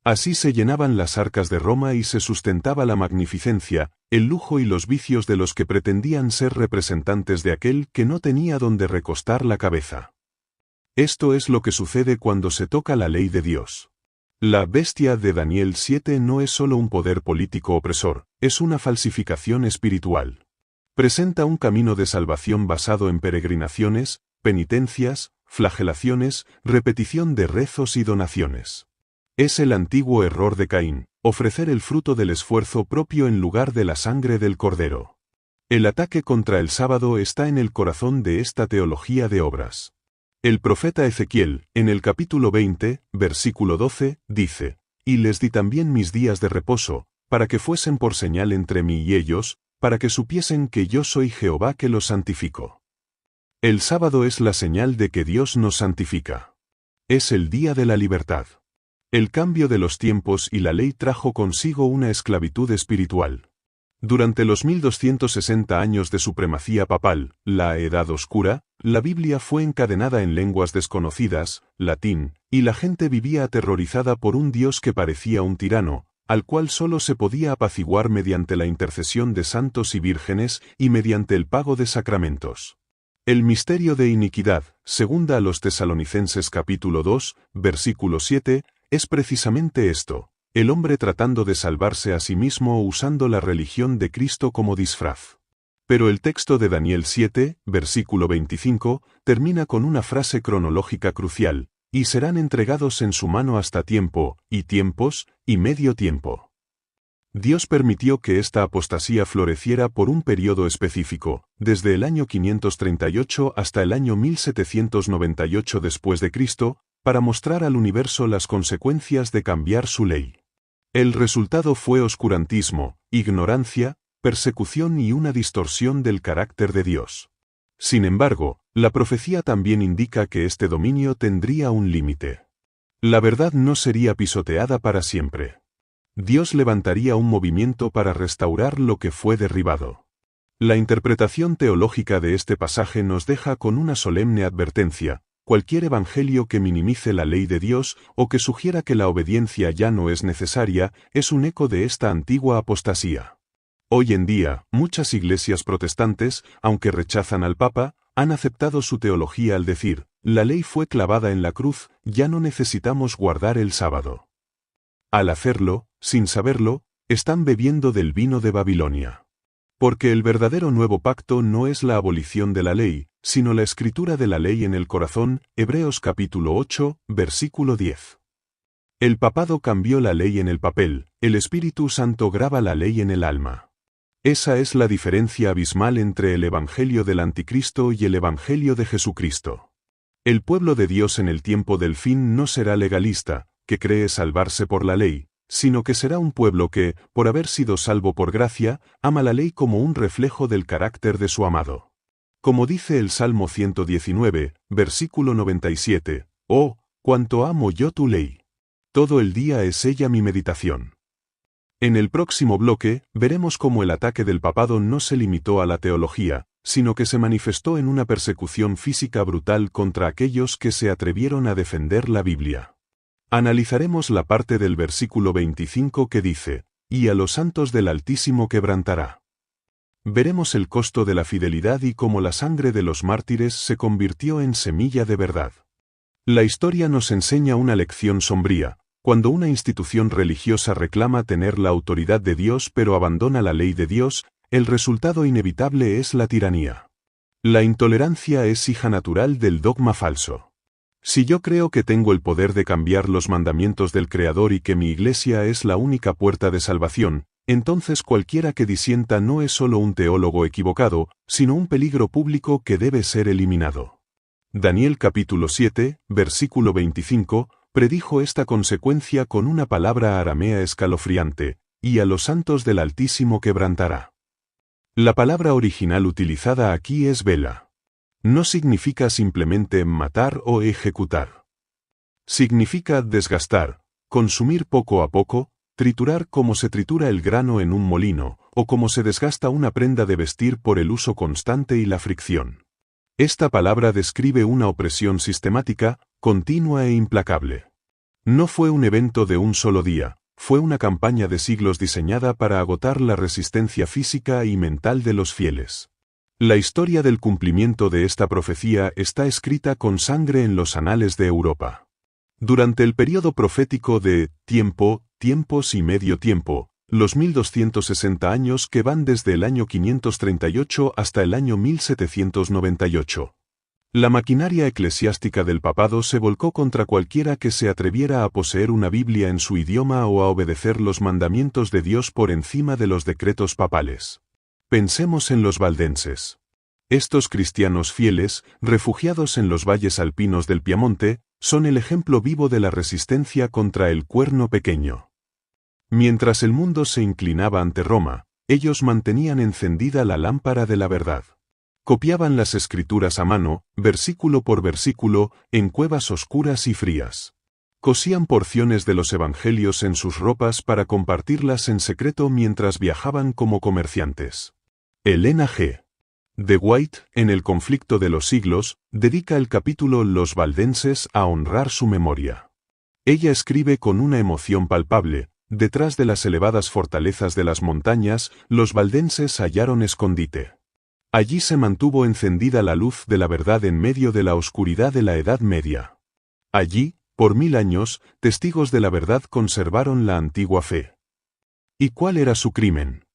B: Así se llenaban las arcas de Roma y se sustentaba la magnificencia, el lujo y los vicios de los que pretendían ser representantes de aquel que no tenía donde recostar la cabeza. Esto es lo que sucede cuando se toca la ley de Dios. La bestia de Daniel 7 no es solo un poder político opresor, es una falsificación espiritual. Presenta un camino de salvación basado en peregrinaciones, penitencias, flagelaciones, repetición de rezos y donaciones. Es el antiguo error de Caín, ofrecer el fruto del esfuerzo propio en lugar de la sangre del cordero. El ataque contra el sábado está en el corazón de esta teología de obras. El profeta Ezequiel, en el capítulo 20, versículo 12, dice, «Y les di también mis días de reposo, para que fuesen por señal entre mí y ellos, para que supiesen que yo soy Jehová que los santifico». El sábado es la señal de que Dios nos santifica. Es el día de la libertad. El cambio de los tiempos y la ley trajo consigo una esclavitud espiritual. Durante los 1260 años de supremacía papal, la Edad Oscura, la Biblia fue encadenada en lenguas desconocidas, latín, y la gente vivía aterrorizada por un Dios que parecía un tirano, al cual solo se podía apaciguar mediante la intercesión de santos y vírgenes y mediante el pago de sacramentos. El misterio de iniquidad, segunda a los Tesalonicenses capítulo 2, versículo 7, es precisamente esto, el hombre tratando de salvarse a sí mismo usando la religión de Cristo como disfraz. Pero el texto de Daniel 7, versículo 25, termina con una frase cronológica crucial, y serán entregados en su mano hasta tiempo, y tiempos, y medio tiempo. Dios permitió que esta apostasía floreciera por un periodo específico, desde el año 538 hasta el año 1798 después de Cristo, para mostrar al universo las consecuencias de cambiar su ley. El resultado fue oscurantismo, ignorancia, persecución y una distorsión del carácter de Dios. Sin embargo, la profecía también indica que este dominio tendría un límite. La verdad no sería pisoteada para siempre. Dios levantaría un movimiento para restaurar lo que fue derribado. La interpretación teológica de este pasaje nos deja con una solemne advertencia. Cualquier evangelio que minimice la ley de Dios o que sugiera que la obediencia ya no es necesaria, es un eco de esta antigua apostasía. Hoy en día, muchas iglesias protestantes, aunque rechazan al Papa, han aceptado su teología al decir, la ley fue clavada en la cruz, ya no necesitamos guardar el sábado. Al hacerlo, sin saberlo, están bebiendo del vino de Babilonia. Porque el verdadero nuevo pacto no es la abolición de la ley, sino la escritura de la ley en el corazón, Hebreos capítulo 8, versículo 10. El papado cambió la ley en el papel, el Espíritu Santo graba la ley en el alma. Esa es la diferencia abismal entre el Evangelio del Anticristo y el Evangelio de Jesucristo. El pueblo de Dios en el tiempo del fin no será legalista, que cree salvarse por la ley, sino que será un pueblo que, por haber sido salvo por gracia, ama la ley como un reflejo del carácter de su amado. Como dice el Salmo 119, versículo 97, «Oh, cuánto amo yo tu ley! Todo el día es ella mi meditación». En el próximo bloque, veremos cómo el ataque del papado no se limitó a la teología, sino que se manifestó en una persecución física brutal contra aquellos que se atrevieron a defender la Biblia. Analizaremos la parte del versículo 25 que dice, «Y a los santos del Altísimo quebrantará». Veremos el costo de la fidelidad y cómo la sangre de los mártires se convirtió en semilla de verdad. La historia nos enseña una lección sombría. Cuando una institución religiosa reclama tener la autoridad de Dios pero abandona la ley de Dios, el resultado inevitable es la tiranía. La intolerancia es hija natural del dogma falso. Si yo creo que tengo el poder de cambiar los mandamientos del Creador y que mi iglesia es la única puerta de salvación, entonces cualquiera que disienta no es solo un teólogo equivocado, sino un peligro público que debe ser eliminado. Daniel capítulo 7, versículo 25, predijo esta consecuencia con una palabra aramea escalofriante, y a los santos del Altísimo quebrantará. La palabra original utilizada aquí es vela. No significa simplemente matar o ejecutar. Significa desgastar, consumir poco a poco, triturar como se tritura el grano en un molino, o como se desgasta una prenda de vestir por el uso constante y la fricción. Esta palabra describe una opresión sistemática, continua e implacable. No fue un evento de un solo día, fue una campaña de siglos diseñada para agotar la resistencia física y mental de los fieles. La historia del cumplimiento de esta profecía está escrita con sangre en los anales de Europa. Durante el período profético de tiempo, tiempos y medio tiempo, los 1260 años que van desde el año 538 hasta el año 1798. La maquinaria eclesiástica del papado se volcó contra cualquiera que se atreviera a poseer una Biblia en su idioma o a obedecer los mandamientos de Dios por encima de los decretos papales. Pensemos en los valdenses. Estos cristianos fieles, refugiados en los valles alpinos del Piamonte, son el ejemplo vivo de la resistencia contra el cuerno pequeño. Mientras el mundo se inclinaba ante Roma, ellos mantenían encendida la lámpara de la verdad. Copiaban las escrituras a mano, versículo por versículo, en cuevas oscuras y frías. Cosían porciones de los evangelios en sus ropas para compartirlas en secreto mientras viajaban como comerciantes. Elena G. de White, en El conflicto de los siglos, dedica el capítulo Los valdenses a honrar su memoria. Ella escribe con una emoción palpable: detrás de las elevadas fortalezas de las montañas, los valdenses hallaron escondite. Allí se mantuvo encendida la luz de la verdad en medio de la oscuridad de la Edad Media. Allí, por 1000 años, testigos de la verdad conservaron la antigua fe. ¿Y cuál era su crimen?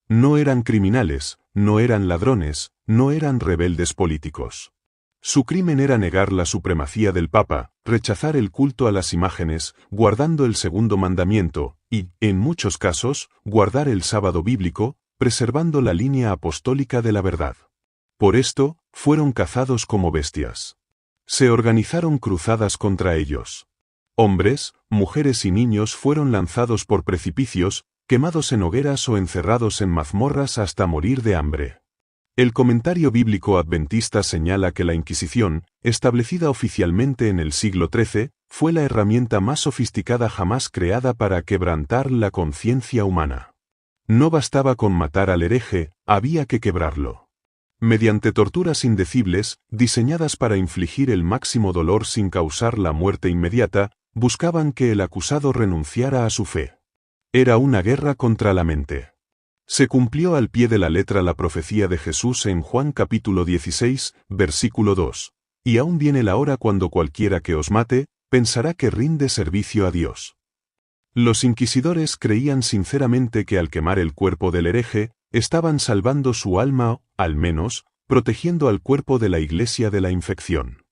B: No eran criminales, no eran ladrones, no eran rebeldes políticos. Su crimen era negar la supremacía del Papa, rechazar el culto a las imágenes, guardando el segundo mandamiento, y, en muchos casos, guardar el sábado bíblico, preservando la línea apostólica de la verdad. Por esto, fueron cazados como bestias. Se organizaron cruzadas contra ellos. Hombres, mujeres y niños fueron lanzados por precipicios, quemados en hogueras o encerrados en mazmorras hasta morir de hambre. El comentario bíblico adventista señala que la Inquisición, establecida oficialmente en el siglo XIII, fue la herramienta más sofisticada jamás creada para quebrantar la conciencia humana. No bastaba con matar al hereje, había que quebrarlo. Mediante torturas indecibles, diseñadas para infligir el máximo dolor sin causar la muerte inmediata, buscaban que el acusado renunciara a su fe. Era una guerra contra la mente. Se cumplió al pie de la letra la profecía de Jesús en Juan capítulo 16, versículo 2. Y aún viene la hora cuando cualquiera que os mate, pensará que rinde servicio a Dios. Los inquisidores creían sinceramente que al quemar el cuerpo del hereje, estaban salvando su alma o, al menos, protegiendo al cuerpo de la Iglesia de la infección.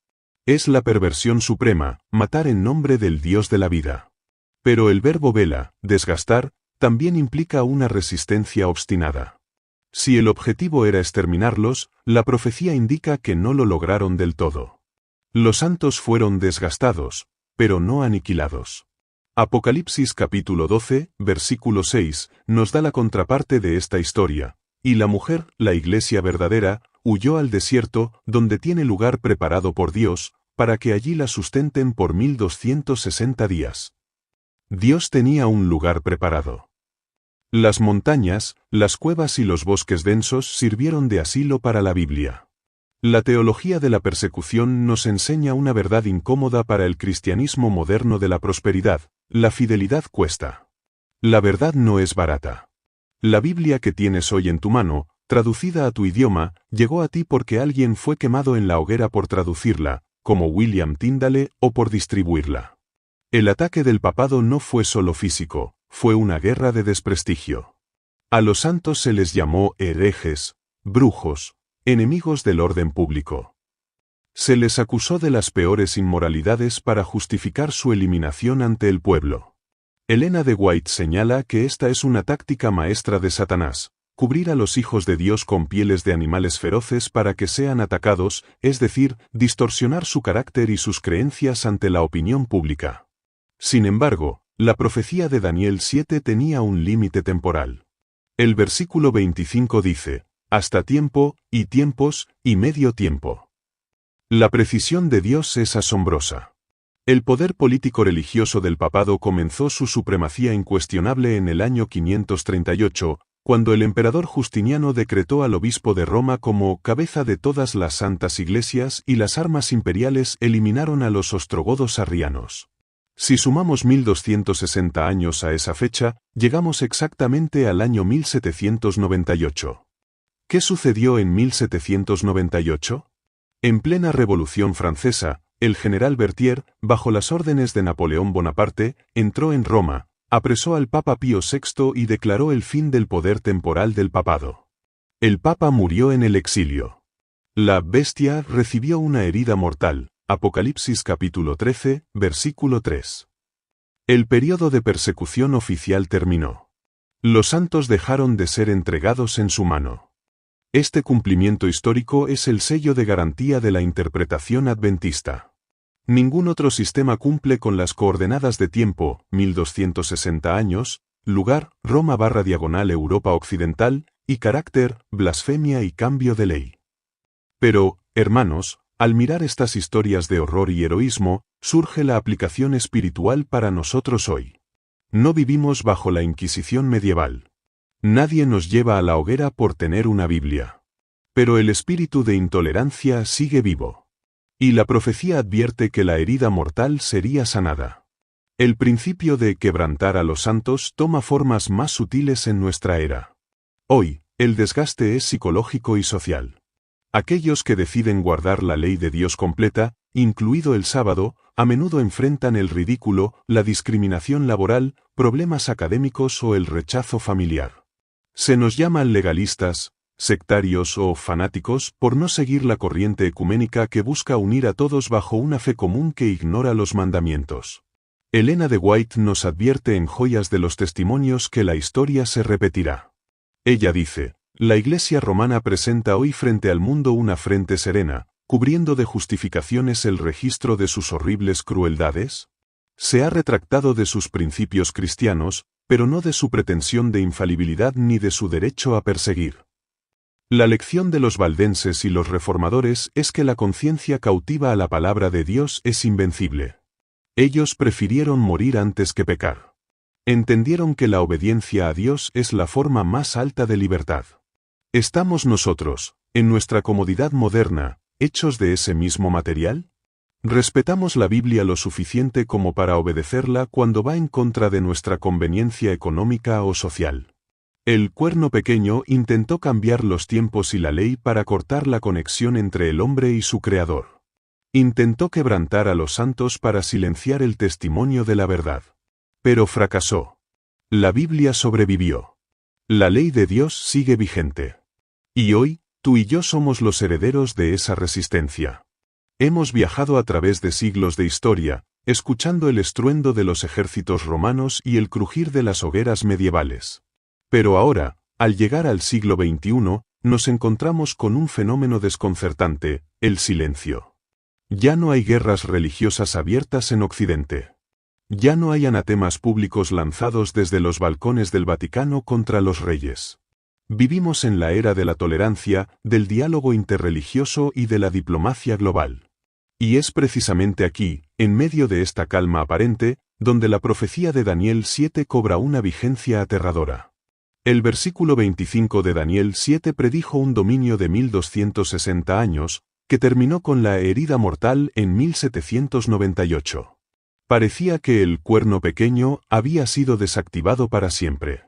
B: Es la perversión suprema, matar en nombre del Dios de la vida. Pero el verbo vela, desgastar, también implica una resistencia obstinada. Si el objetivo era exterminarlos, la profecía indica que no lo lograron del todo. Los santos fueron desgastados, pero no aniquilados. Apocalipsis capítulo 12, versículo 6, nos da la contraparte de esta historia. Y la mujer, la iglesia verdadera, huyó al desierto, donde tiene lugar preparado por Dios, para que allí la sustenten por 1260 días. Dios tenía un lugar preparado. Las montañas, las cuevas y los bosques densos sirvieron de asilo para la Biblia. La teología de la persecución nos enseña una verdad incómoda para el cristianismo moderno de la prosperidad: la fidelidad cuesta. La verdad no es barata. La Biblia que tienes hoy en tu mano, traducida a tu idioma, llegó a ti porque alguien fue quemado en la hoguera por traducirla, como William Tyndale, o por distribuirla. El ataque del papado no fue solo físico, fue una guerra de desprestigio. A los santos se les llamó herejes, brujos, enemigos del orden público. Se les acusó de las peores inmoralidades para justificar su eliminación ante el pueblo. Elena de White señala que esta es una táctica maestra de Satanás, cubrir a los hijos de Dios con pieles de animales feroces para que sean atacados, es decir, distorsionar su carácter y sus creencias ante la opinión pública. Sin embargo, la profecía de Daniel 7 tenía un límite temporal. El versículo 25 dice, hasta tiempo, y tiempos, y medio tiempo. La precisión de Dios es asombrosa. El poder político-religioso del papado comenzó su supremacía incuestionable en el año 538, cuando el emperador Justiniano decretó al obispo de Roma como cabeza de todas las santas iglesias y las armas imperiales eliminaron a los ostrogodos arrianos. Si sumamos 1260 años a esa fecha, llegamos exactamente al año 1798. ¿Qué sucedió en 1798? En plena Revolución Francesa, el general Berthier, bajo las órdenes de Napoleón Bonaparte, entró en Roma, apresó al Papa Pío VI y declaró el fin del poder temporal del papado. El Papa murió en el exilio. La bestia recibió una herida mortal. Apocalipsis capítulo 13, versículo 3. El período de persecución oficial terminó. Los santos dejaron de ser entregados en su mano. Este cumplimiento histórico es el sello de garantía de la interpretación adventista. Ningún otro sistema cumple con las coordenadas de tiempo, 1260 años, lugar, Roma/Europa Occidental, y carácter, blasfemia y cambio de ley. Pero, hermanos, al mirar estas historias de horror y heroísmo, surge la aplicación espiritual para nosotros hoy. No vivimos bajo la Inquisición medieval. Nadie nos lleva a la hoguera por tener una Biblia. Pero el espíritu de intolerancia sigue vivo. Y la profecía advierte que la herida mortal sería sanada. El principio de quebrantar a los santos toma formas más sutiles en nuestra era. Hoy, el desgaste es psicológico y social. Aquellos que deciden guardar la ley de Dios completa, incluido el sábado, a menudo enfrentan el ridículo, la discriminación laboral, problemas académicos o el rechazo familiar. Se nos llama legalistas, sectarios o fanáticos por no seguir la corriente ecuménica que busca unir a todos bajo una fe común que ignora los mandamientos. Elena de White nos advierte en Joyas de los Testimonios que la historia se repetirá. Ella dice, la Iglesia romana presenta hoy frente al mundo una frente serena, cubriendo de justificaciones el registro de sus horribles crueldades. Se ha retractado de sus principios cristianos, pero no de su pretensión de infalibilidad ni de su derecho a perseguir. La lección de los valdenses y los reformadores es que la conciencia cautiva a la palabra de Dios es invencible. Ellos prefirieron morir antes que pecar. Entendieron que la obediencia a Dios es la forma más alta de libertad. ¿Estamos nosotros, en nuestra comodidad moderna, hechos de ese mismo material? ¿Respetamos la Biblia lo suficiente como para obedecerla cuando va en contra de nuestra conveniencia económica o social? El Cuerno Pequeño intentó cambiar los tiempos y la ley para cortar la conexión entre el hombre y su Creador. Intentó quebrantar a los santos para silenciar el testimonio de la verdad. Pero fracasó. La Biblia sobrevivió. La ley de Dios sigue vigente. Y hoy, tú y yo somos los herederos de esa resistencia. Hemos viajado a través de siglos de historia, escuchando el estruendo de los ejércitos romanos y el crujir de las hogueras medievales. Pero ahora, al llegar al siglo XXI, nos encontramos con un fenómeno desconcertante, el silencio. Ya no hay guerras religiosas abiertas en Occidente. Ya no hay anatemas públicos lanzados desde los balcones del Vaticano contra los reyes. Vivimos en la era de la tolerancia, del diálogo interreligioso y de la diplomacia global. Y es precisamente aquí, en medio de esta calma aparente, donde la profecía de Daniel 7 cobra una vigencia aterradora. El versículo 25 de Daniel 7 predijo un dominio de 1260 años, que terminó con la herida mortal en 1798. Parecía que el Cuerno Pequeño había sido desactivado para siempre.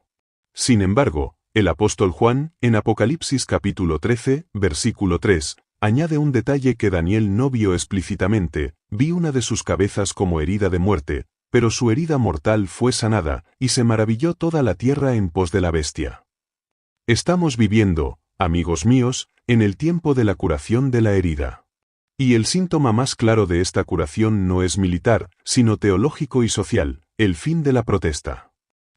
B: Sin embargo, el apóstol Juan, en Apocalipsis capítulo 13, versículo 3, añade un detalle que Daniel no vio explícitamente: vi una de sus cabezas como herida de muerte, pero su herida mortal fue sanada, y se maravilló toda la tierra en pos de la bestia. Estamos viviendo, amigos míos, en el tiempo de la curación de la herida. Y el síntoma más claro de esta curación no es militar, sino teológico y social, el fin de la protesta.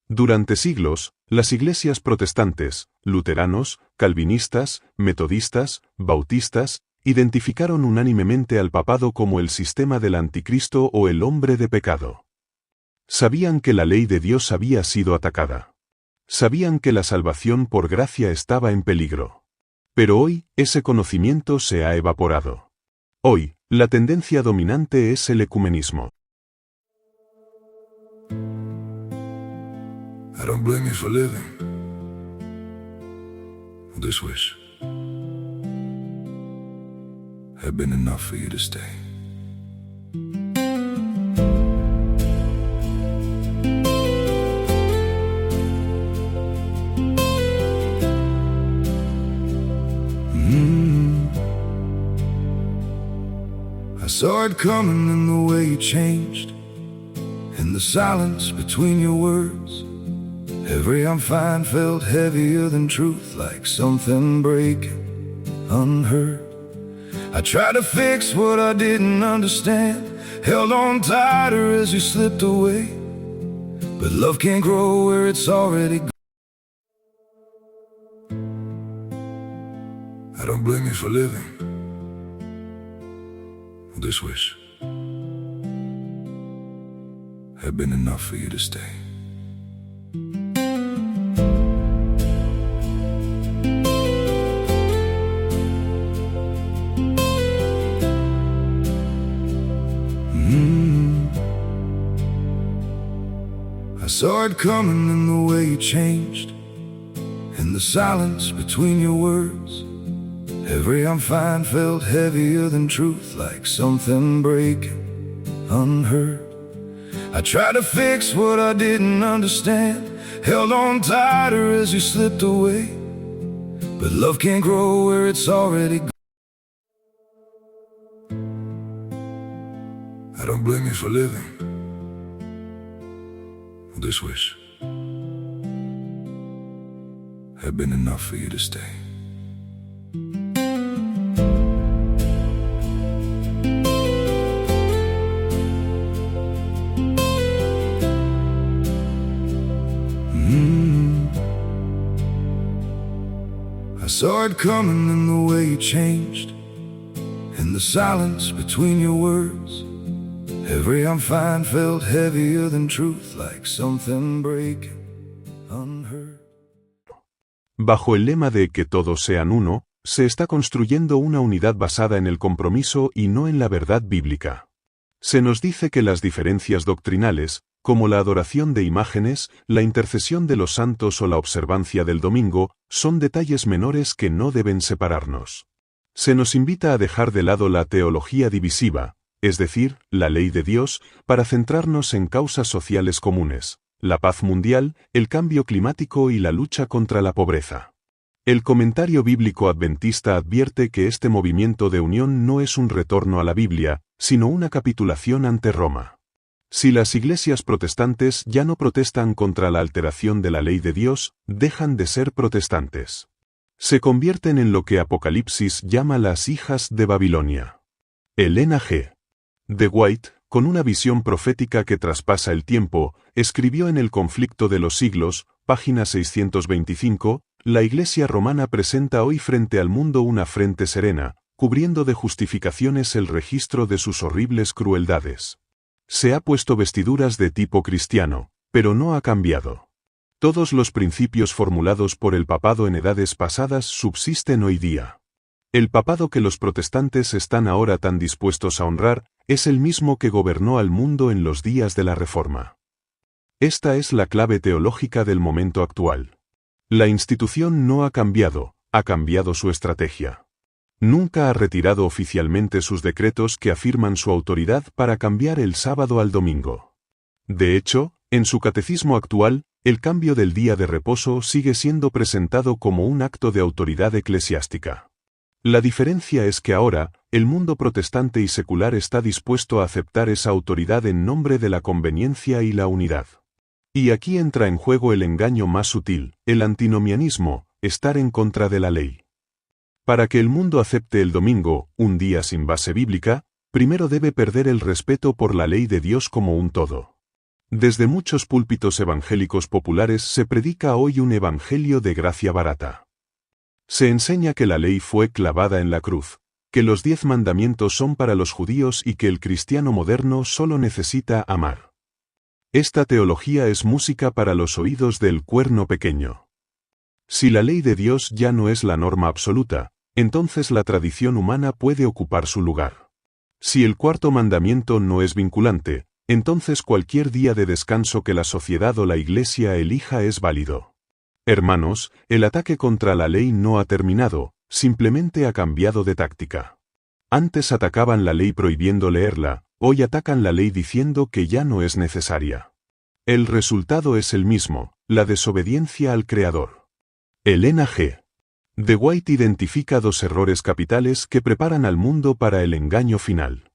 B: Durante siglos, las iglesias protestantes, luteranos, calvinistas, metodistas, bautistas, identificaron unánimemente al papado como el sistema del anticristo o el hombre de pecado. Sabían que la ley de Dios había sido atacada. Sabían que la salvación por gracia estaba en peligro. Pero hoy, ese conocimiento se ha evaporado. Hoy, la tendencia dominante es el ecumenismo.
C: I don't blame you for living this wish had been enough for you to stay. I saw it coming in the way you changed, in the silence between your words. Every I'm fine felt heavier than truth, like something breaking, unheard. I tried to fix what I didn't understand, held on tighter as you slipped away. But love can't grow where it's already gone. I don't blame you for living this wish had been enough for you to stay. I saw it coming in the way you changed, in the silence between your words. Every I'm fine felt heavier than truth, like something breaking, unheard. I tried to fix what I didn't understand, held on tighter as you slipped away. But love can't grow where it's already gone. I don't blame you for living this wish had been enough for you to stay. I saw it coming in the way you changed, in the silence between your words. Every I'm fine felt heavier than truth, like something breaking, unheard.
B: Bajo el lema de que todos sean uno, se está construyendo una unidad basada en el compromiso y no en la verdad bíblica. Se nos dice que las diferencias doctrinales, como la adoración de imágenes, la intercesión de los santos o la observancia del domingo, son detalles menores que no deben separarnos. Se nos invita a dejar de lado la teología divisiva, es decir, la ley de Dios, para centrarnos en causas sociales comunes, la paz mundial, el cambio climático y la lucha contra la pobreza. El comentario bíblico adventista advierte que este movimiento de unión no es un retorno a la Biblia, sino una capitulación ante Roma. Si las iglesias protestantes ya no protestan contra la alteración de la ley de Dios, dejan de ser protestantes. Se convierten en lo que Apocalipsis llama las hijas de Babilonia. Elena G. de White, con una visión profética que traspasa el tiempo, escribió en El conflicto de los siglos, página 625, la Iglesia romana presenta hoy frente al mundo una frente serena, cubriendo de justificaciones el registro de sus horribles crueldades. Se ha puesto vestiduras de tipo cristiano, pero no ha cambiado. Todos los principios formulados por el papado en edades pasadas subsisten hoy día. El papado que los protestantes están ahora tan dispuestos a honrar, es el mismo que gobernó al mundo en los días de la Reforma. Esta es la clave teológica del momento actual. La institución no ha cambiado su estrategia. Nunca ha retirado oficialmente sus decretos que afirman su autoridad para cambiar el sábado al domingo. De hecho, en su catecismo actual, el cambio del día de reposo sigue siendo presentado como un acto de autoridad eclesiástica. La diferencia es que ahora, el mundo protestante y secular está dispuesto a aceptar esa autoridad en nombre de la conveniencia y la unidad. Y aquí entra en juego el engaño más sutil, el antinomianismo, estar en contra de la ley. Para que el mundo acepte el domingo, un día sin base bíblica, primero debe perder el respeto por la ley de Dios como un todo. Desde muchos púlpitos evangélicos populares se predica hoy un evangelio de gracia barata. Se enseña que la ley fue clavada en la cruz, que los 10 mandamientos son para los judíos y que el cristiano moderno solo necesita amar. Esta teología es música para los oídos del cuerno pequeño. Si la ley de Dios ya no es la norma absoluta, entonces la tradición humana puede ocupar su lugar. Si el 4º mandamiento no es vinculante, entonces cualquier día de descanso que la sociedad o la Iglesia elija es válido. Hermanos, el ataque contra la ley no ha terminado, simplemente ha cambiado de táctica. Antes atacaban la ley prohibiendo leerla, hoy atacan la ley diciendo que ya no es necesaria. El resultado es el mismo, la desobediencia al Creador. Elena G. de White identifica 2 errores capitales que preparan al mundo para el engaño final.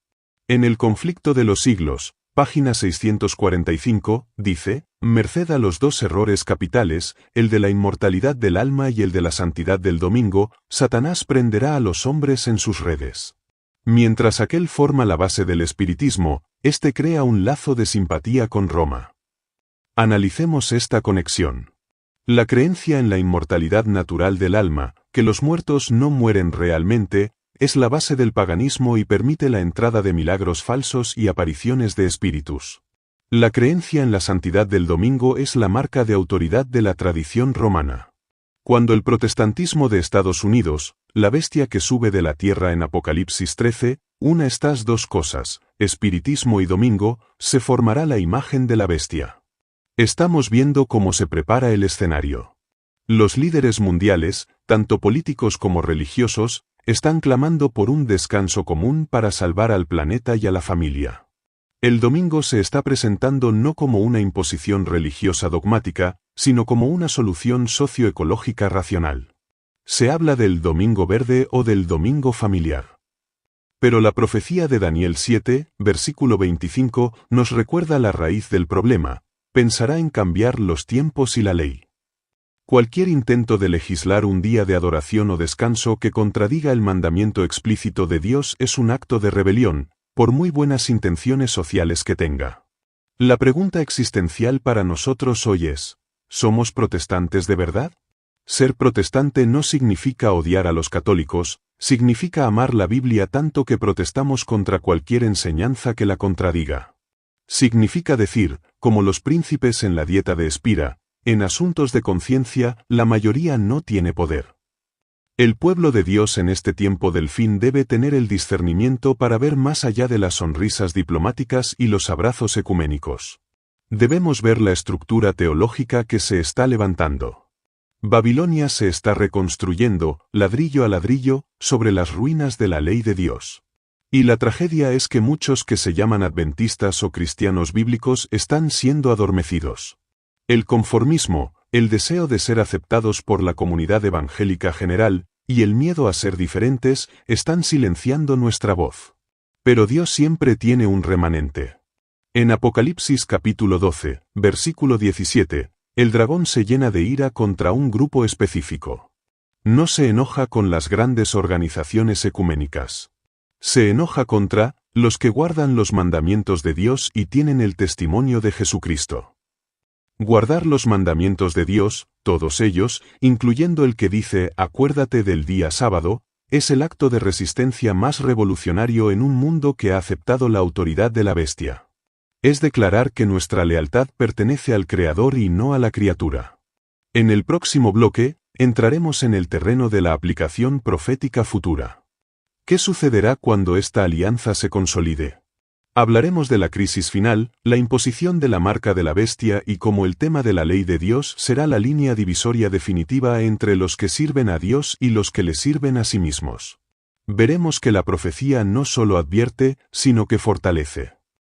B: En El conflicto de los siglos, página 645, dice, merced a los 2 errores capitales, el de la inmortalidad del alma y el de la santidad del domingo, Satanás prenderá a los hombres en sus redes. Mientras aquel forma la base del espiritismo, este crea un lazo de simpatía con Roma. Analicemos esta conexión. La creencia en la inmortalidad natural del alma, que los muertos no mueren realmente, es la base del paganismo y permite la entrada de milagros falsos y apariciones de espíritus. La creencia en la santidad del domingo es la marca de autoridad de la tradición romana. Cuando el protestantismo de Estados Unidos, la bestia que sube de la tierra en Apocalipsis 13, una estas 2 cosas, espiritismo y domingo, se formará la imagen de la bestia. Estamos viendo cómo se prepara el escenario. Los líderes mundiales, tanto políticos como religiosos, están clamando por un descanso común para salvar al planeta y a la familia. El domingo se está presentando no como una imposición religiosa dogmática, sino como una solución socioecológica racional. Se habla del domingo verde o del domingo familiar. Pero la profecía de Daniel 7, versículo 25, nos recuerda la raíz del problema: pensará en cambiar los tiempos y la ley. Cualquier intento de legislar un día de adoración o descanso que contradiga el mandamiento explícito de Dios es un acto de rebelión, por muy buenas intenciones sociales que tenga. La pregunta existencial para nosotros hoy es: ¿somos protestantes de verdad? Ser protestante no significa odiar a los católicos, significa amar la Biblia tanto que protestamos contra cualquier enseñanza que la contradiga. Significa decir, como los príncipes en la dieta de Espira, en asuntos de conciencia, la mayoría no tiene poder. El pueblo de Dios en este tiempo del fin debe tener el discernimiento para ver más allá de las sonrisas diplomáticas y los abrazos ecuménicos. Debemos ver la estructura teológica que se está levantando. Babilonia se está reconstruyendo, ladrillo a ladrillo, sobre las ruinas de la ley de Dios. Y la tragedia es que muchos que se llaman adventistas o cristianos bíblicos están siendo adormecidos. El conformismo, el deseo de ser aceptados por la comunidad evangélica general, y el miedo a ser diferentes, están silenciando nuestra voz. Pero Dios siempre tiene un remanente. En Apocalipsis capítulo 12, versículo 17, el dragón se llena de ira contra un grupo específico. No se enoja con las grandes organizaciones ecuménicas. Se enoja contra los que guardan los mandamientos de Dios y tienen el testimonio de Jesucristo. Guardar los mandamientos de Dios, todos ellos, incluyendo el que dice «acuérdate del día sábado», es el acto de resistencia más revolucionario en un mundo que ha aceptado la autoridad de la bestia. Es declarar que nuestra lealtad pertenece al Creador y no a la criatura. En el próximo bloque, entraremos en el terreno de la aplicación profética futura. ¿Qué sucederá cuando esta alianza se consolide? Hablaremos de la crisis final, la imposición de la marca de la bestia y cómo el tema de la ley de Dios será la línea divisoria definitiva entre los que sirven a Dios y los que le sirven a sí mismos. Veremos que la profecía no solo advierte, sino que fortalece.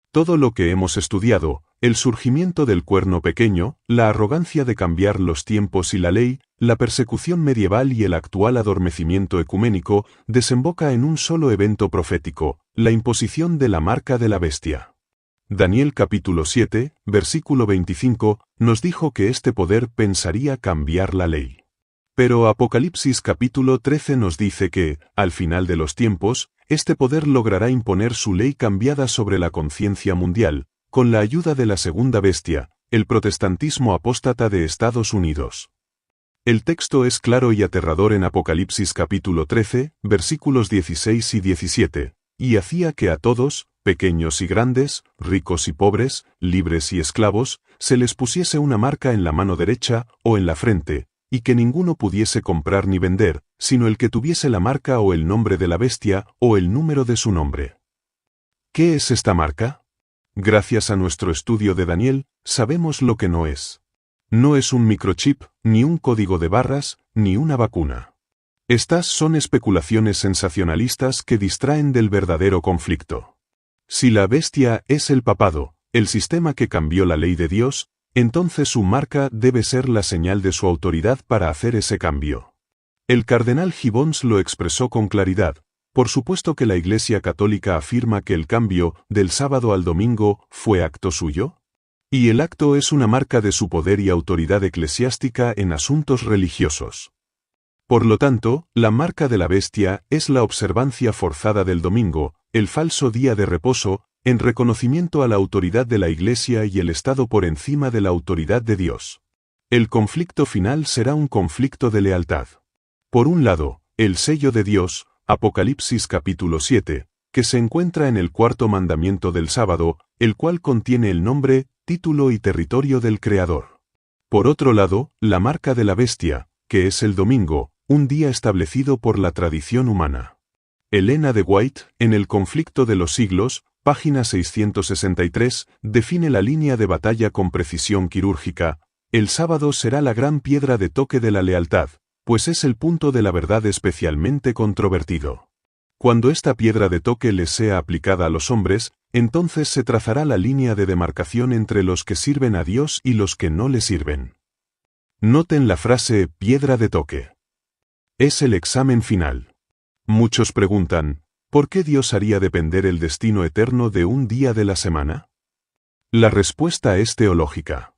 B: Todo lo que hemos estudiado, el surgimiento del cuerno pequeño, la arrogancia de cambiar los tiempos y la ley, la persecución medieval y el actual adormecimiento ecuménico, desemboca en un solo evento profético, la imposición de la marca de la bestia. Daniel capítulo 7, versículo 25, nos dijo que este poder pensaría cambiar la ley. Pero Apocalipsis capítulo 13 nos dice que, al final de los tiempos, este poder logrará imponer su ley cambiada sobre la conciencia mundial, con la ayuda de la segunda bestia, el protestantismo apóstata de Estados Unidos. El texto es claro y aterrador en Apocalipsis capítulo 13, versículos 16 y 17, y hacía que a todos, pequeños y grandes, ricos y pobres, libres y esclavos, se les pusiese una marca en la mano derecha o en la frente, y que ninguno pudiese comprar ni vender, sino el que tuviese la marca o el nombre de la bestia o el número de su nombre. ¿Qué es esta marca? Gracias a nuestro estudio de Daniel, sabemos lo que no es. No es un microchip, ni un código de barras, ni una vacuna. Estas son especulaciones sensacionalistas que distraen del verdadero conflicto. Si la bestia es el papado, el sistema que cambió la ley de Dios, entonces su marca debe ser la señal de su autoridad para hacer ese cambio. El cardenal Gibbons lo expresó con claridad. Por supuesto que la Iglesia Católica afirma que el cambio, del sábado al domingo, fue acto suyo. Y el acto es una marca de su poder y autoridad eclesiástica en asuntos religiosos. Por lo tanto, la marca de la bestia es la observancia forzada del domingo, el falso día de reposo, en reconocimiento a la autoridad de la Iglesia y el Estado por encima de la autoridad de Dios. El conflicto final será un conflicto de lealtad. Por un lado, el sello de Dios, Apocalipsis capítulo 7, que se encuentra en el cuarto mandamiento del sábado, el cual contiene el nombre, título y territorio del Creador. Por otro lado, la marca de la bestia, que es el domingo, un día establecido por la tradición humana. Elena de White, en El conflicto de los siglos, página 663, define la línea de batalla con precisión quirúrgica. El sábado será la gran piedra de toque de la lealtad, pues es el punto de la verdad especialmente controvertido. Cuando esta piedra de toque les sea aplicada a los hombres, entonces se trazará la línea de demarcación entre los que sirven a Dios y los que no le sirven. Noten la frase piedra de toque. Es el examen final. Muchos preguntan, ¿por qué Dios haría depender el destino eterno de un día de la semana? La respuesta es teológica.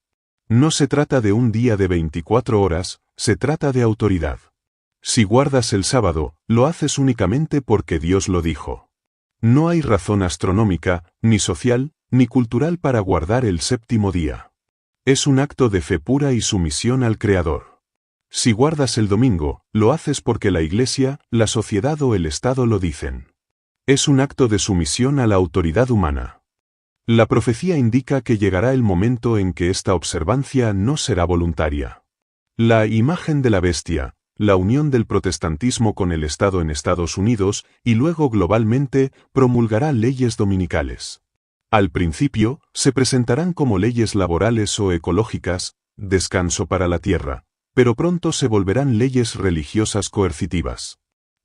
B: No se trata de un día de 24 horas, se trata de autoridad. Si guardas el sábado, lo haces únicamente porque Dios lo dijo. No hay razón astronómica, ni social, ni cultural para guardar el séptimo día. Es un acto de fe pura y sumisión al Creador. Si guardas el domingo, lo haces porque la Iglesia, la sociedad o el Estado lo dicen. Es un acto de sumisión a la autoridad humana. La profecía indica que llegará el momento en que esta observancia no será voluntaria. La imagen de la bestia, la unión del protestantismo con el Estado en Estados Unidos y luego globalmente, promulgará leyes dominicales. Al principio, se presentarán como leyes laborales o ecológicas, descanso para la tierra, pero pronto se volverán leyes religiosas coercitivas.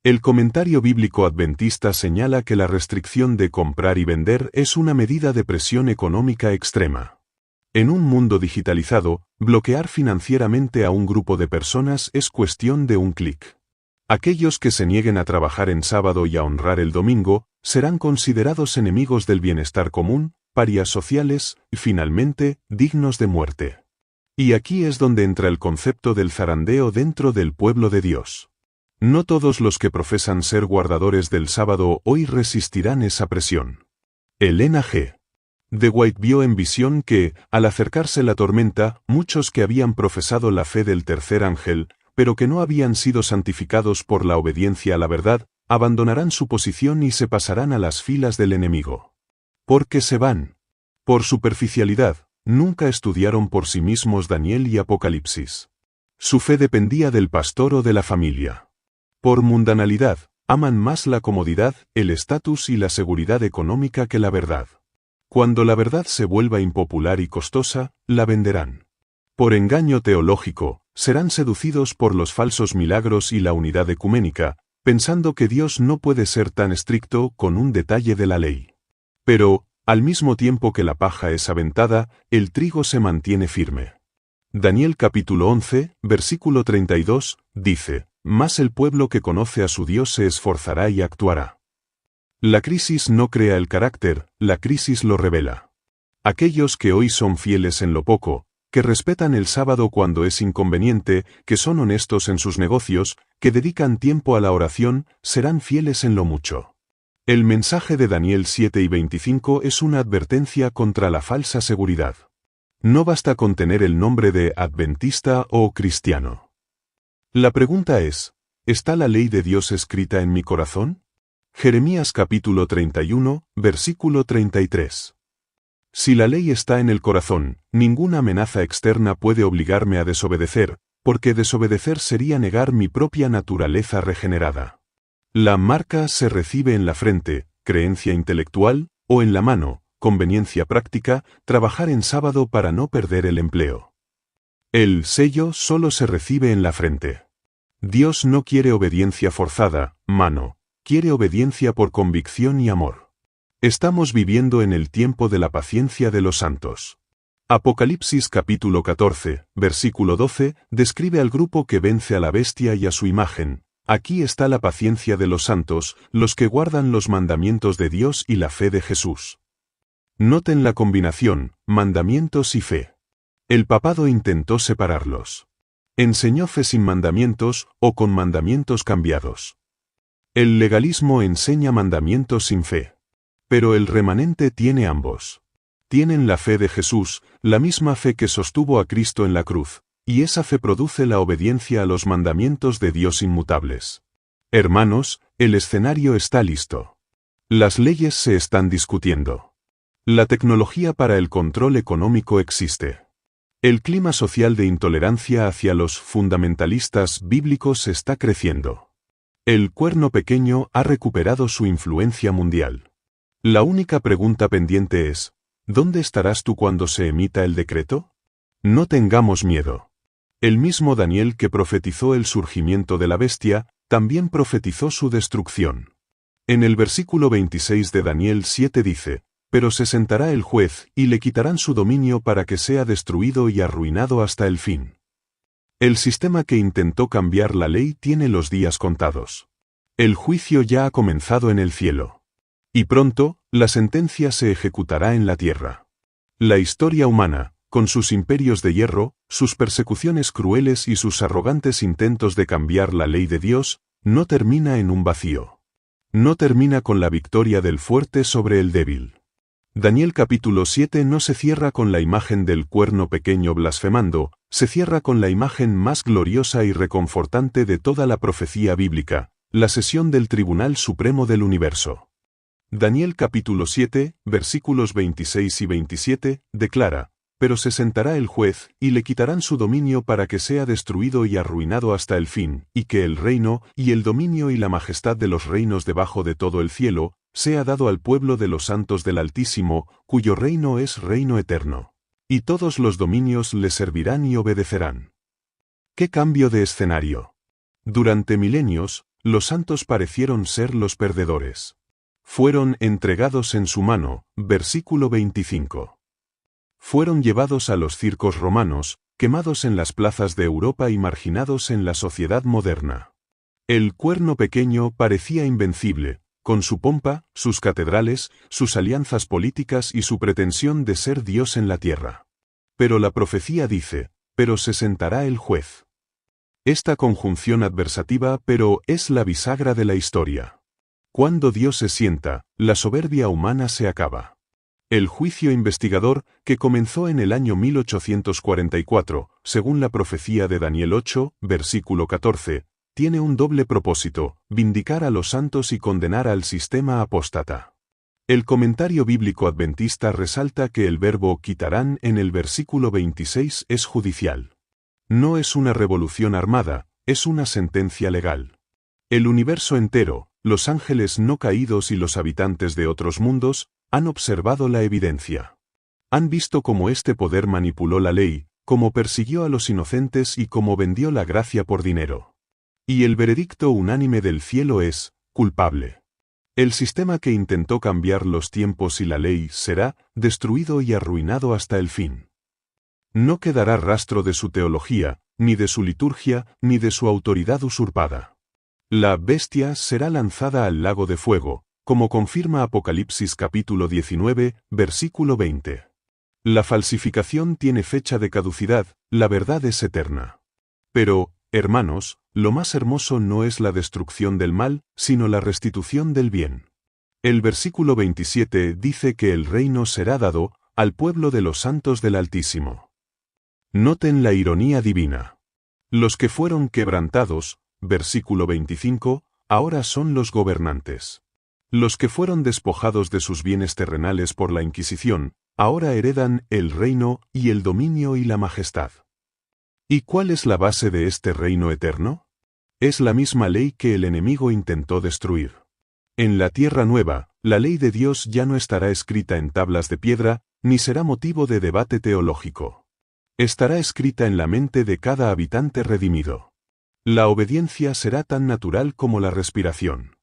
B: El comentario bíblico adventista señala que la restricción de comprar y vender es una medida de presión económica extrema. En un mundo digitalizado, bloquear financieramente a un grupo de personas es cuestión de un clic. Aquellos que se nieguen a trabajar en sábado y a honrar el domingo, serán considerados enemigos del bienestar común, parias sociales, y finalmente, dignos de muerte. Y aquí es donde entra el concepto del zarandeo dentro del pueblo de Dios. No todos los que profesan ser guardadores del sábado hoy resistirán esa presión. Elena G. de White vio en visión que, al acercarse la tormenta, muchos que habían profesado la fe del tercer ángel, pero que no habían sido santificados por la obediencia a la verdad, abandonarán su posición y se pasarán a las filas del enemigo. ¿Por qué se van? Por superficialidad, nunca estudiaron por sí mismos Daniel y Apocalipsis. Su fe dependía del pastor o de la familia. Por mundanalidad, aman más la comodidad, el estatus y la seguridad económica que la verdad. Cuando la verdad se vuelva impopular y costosa, la venderán. Por engaño teológico, serán seducidos por los falsos milagros y la unidad ecuménica, pensando que Dios no puede ser tan estricto con un detalle de la ley. Pero, al mismo tiempo que la paja es aventada, el trigo se mantiene firme. Daniel capítulo 11, versículo 32, dice, «Mas el pueblo que conoce a su Dios se esforzará y actuará». La crisis no crea el carácter, la crisis lo revela. Aquellos que hoy son fieles en lo poco, que respetan el sábado cuando es inconveniente, que son honestos en sus negocios, que dedican tiempo a la oración, serán fieles en lo mucho. El mensaje de Daniel 7 y 25 es una advertencia contra la falsa seguridad. No basta con tener el nombre de adventista o cristiano. La pregunta es, ¿está la ley de Dios escrita en mi corazón? Jeremías capítulo 31, versículo 33. Si la ley está en el corazón, ninguna amenaza externa puede obligarme a desobedecer, porque desobedecer sería negar mi propia naturaleza regenerada. La marca se recibe en la frente, creencia intelectual, o en la mano, conveniencia práctica, trabajar en sábado para no perder el empleo. El sello solo se recibe en la frente. Dios no quiere obediencia forzada, mano, quiere obediencia por convicción y amor. Estamos viviendo en el tiempo de la paciencia de los santos. Apocalipsis capítulo 14, versículo 12, describe al grupo que vence a la bestia y a su imagen. Aquí está la paciencia de los santos, los que guardan los mandamientos de Dios y la fe de Jesús. Noten la combinación, mandamientos y fe. El papado intentó separarlos. Enseñó fe sin mandamientos o con mandamientos cambiados. El legalismo enseña mandamientos sin fe. Pero el remanente tiene ambos. Tienen la fe de Jesús, la misma fe que sostuvo a Cristo en la cruz, y esa fe produce la obediencia a los mandamientos de Dios inmutables. Hermanos, el escenario está listo. Las leyes se están discutiendo. La tecnología para el control económico existe. El clima social de intolerancia hacia los fundamentalistas bíblicos está creciendo. El cuerno pequeño ha recuperado su influencia mundial. La única pregunta pendiente es, ¿dónde estarás tú cuando se emita el decreto? No tengamos miedo. El mismo Daniel que profetizó el surgimiento de la bestia, también profetizó su destrucción. En el versículo 26 de Daniel 7 dice, pero se sentará el juez y le quitarán su dominio para que sea destruido y arruinado hasta el fin. El sistema que intentó cambiar la ley tiene los días contados. El juicio ya ha comenzado en el cielo. Y pronto, la sentencia se ejecutará en la tierra. La historia humana, con sus imperios de hierro, sus persecuciones crueles y sus arrogantes intentos de cambiar la ley de Dios, no termina en un vacío. No termina con la victoria del fuerte sobre el débil. Daniel capítulo 7 no se cierra con la imagen del cuerno pequeño blasfemando, se cierra con la imagen más gloriosa y reconfortante de toda la profecía bíblica, la sesión del Tribunal Supremo del Universo. Daniel capítulo 7, versículos 26 y 27, declara, pero se sentará el juez, y le quitarán su dominio para que sea destruido y arruinado hasta el fin, y que el reino, y el dominio y la majestad de los reinos debajo de todo el cielo, sea dado al pueblo de los santos del Altísimo, cuyo reino es reino eterno. Y todos los dominios le servirán y obedecerán. ¡Qué cambio de escenario! Durante milenios, los santos parecieron ser los perdedores. Fueron entregados en su mano, versículo 25. Fueron llevados a los circos romanos, quemados en las plazas de Europa y marginados en la sociedad moderna. El cuerno pequeño parecía invencible, con su pompa, sus catedrales, sus alianzas políticas y su pretensión de ser Dios en la tierra. Pero la profecía dice, pero se sentará el juez. Esta conjunción adversativa pero es la bisagra de la historia. Cuando Dios se sienta, la soberbia humana se acaba. El juicio investigador, que comenzó en el año 1844, según la profecía de Daniel 8, versículo 14, tiene un doble propósito, vindicar a los santos y condenar al sistema apóstata. El comentario bíblico adventista resalta que el verbo quitarán en el versículo 26 es judicial. No es una revolución armada, es una sentencia legal. El universo entero, los ángeles no caídos y los habitantes de otros mundos, han observado la evidencia. Han visto cómo este poder manipuló la ley, cómo persiguió a los inocentes y cómo vendió la gracia por dinero. Y el veredicto unánime del cielo es, culpable. El sistema que intentó cambiar los tiempos y la ley será destruido y arruinado hasta el fin. No quedará rastro de su teología, ni de su liturgia, ni de su autoridad usurpada. La bestia será lanzada al lago de fuego, como confirma Apocalipsis capítulo 19, versículo 20. La falsificación tiene fecha de caducidad, la verdad es eterna. Pero, hermanos, lo más hermoso no es la destrucción del mal, sino la restitución del bien. El versículo 27 dice que el reino será dado al pueblo de los santos del Altísimo. Noten la ironía divina. Los que fueron quebrantados, versículo 25, ahora son los gobernantes. Los que fueron despojados de sus bienes terrenales por la Inquisición, ahora heredan el reino y el dominio y la majestad. ¿Y cuál es la base de este reino eterno? Es la misma ley que el enemigo intentó destruir. En la tierra nueva, la ley de Dios ya no estará escrita en tablas de piedra, ni será motivo de debate teológico. Estará escrita en la mente de cada habitante redimido. La obediencia será tan natural como la respiración.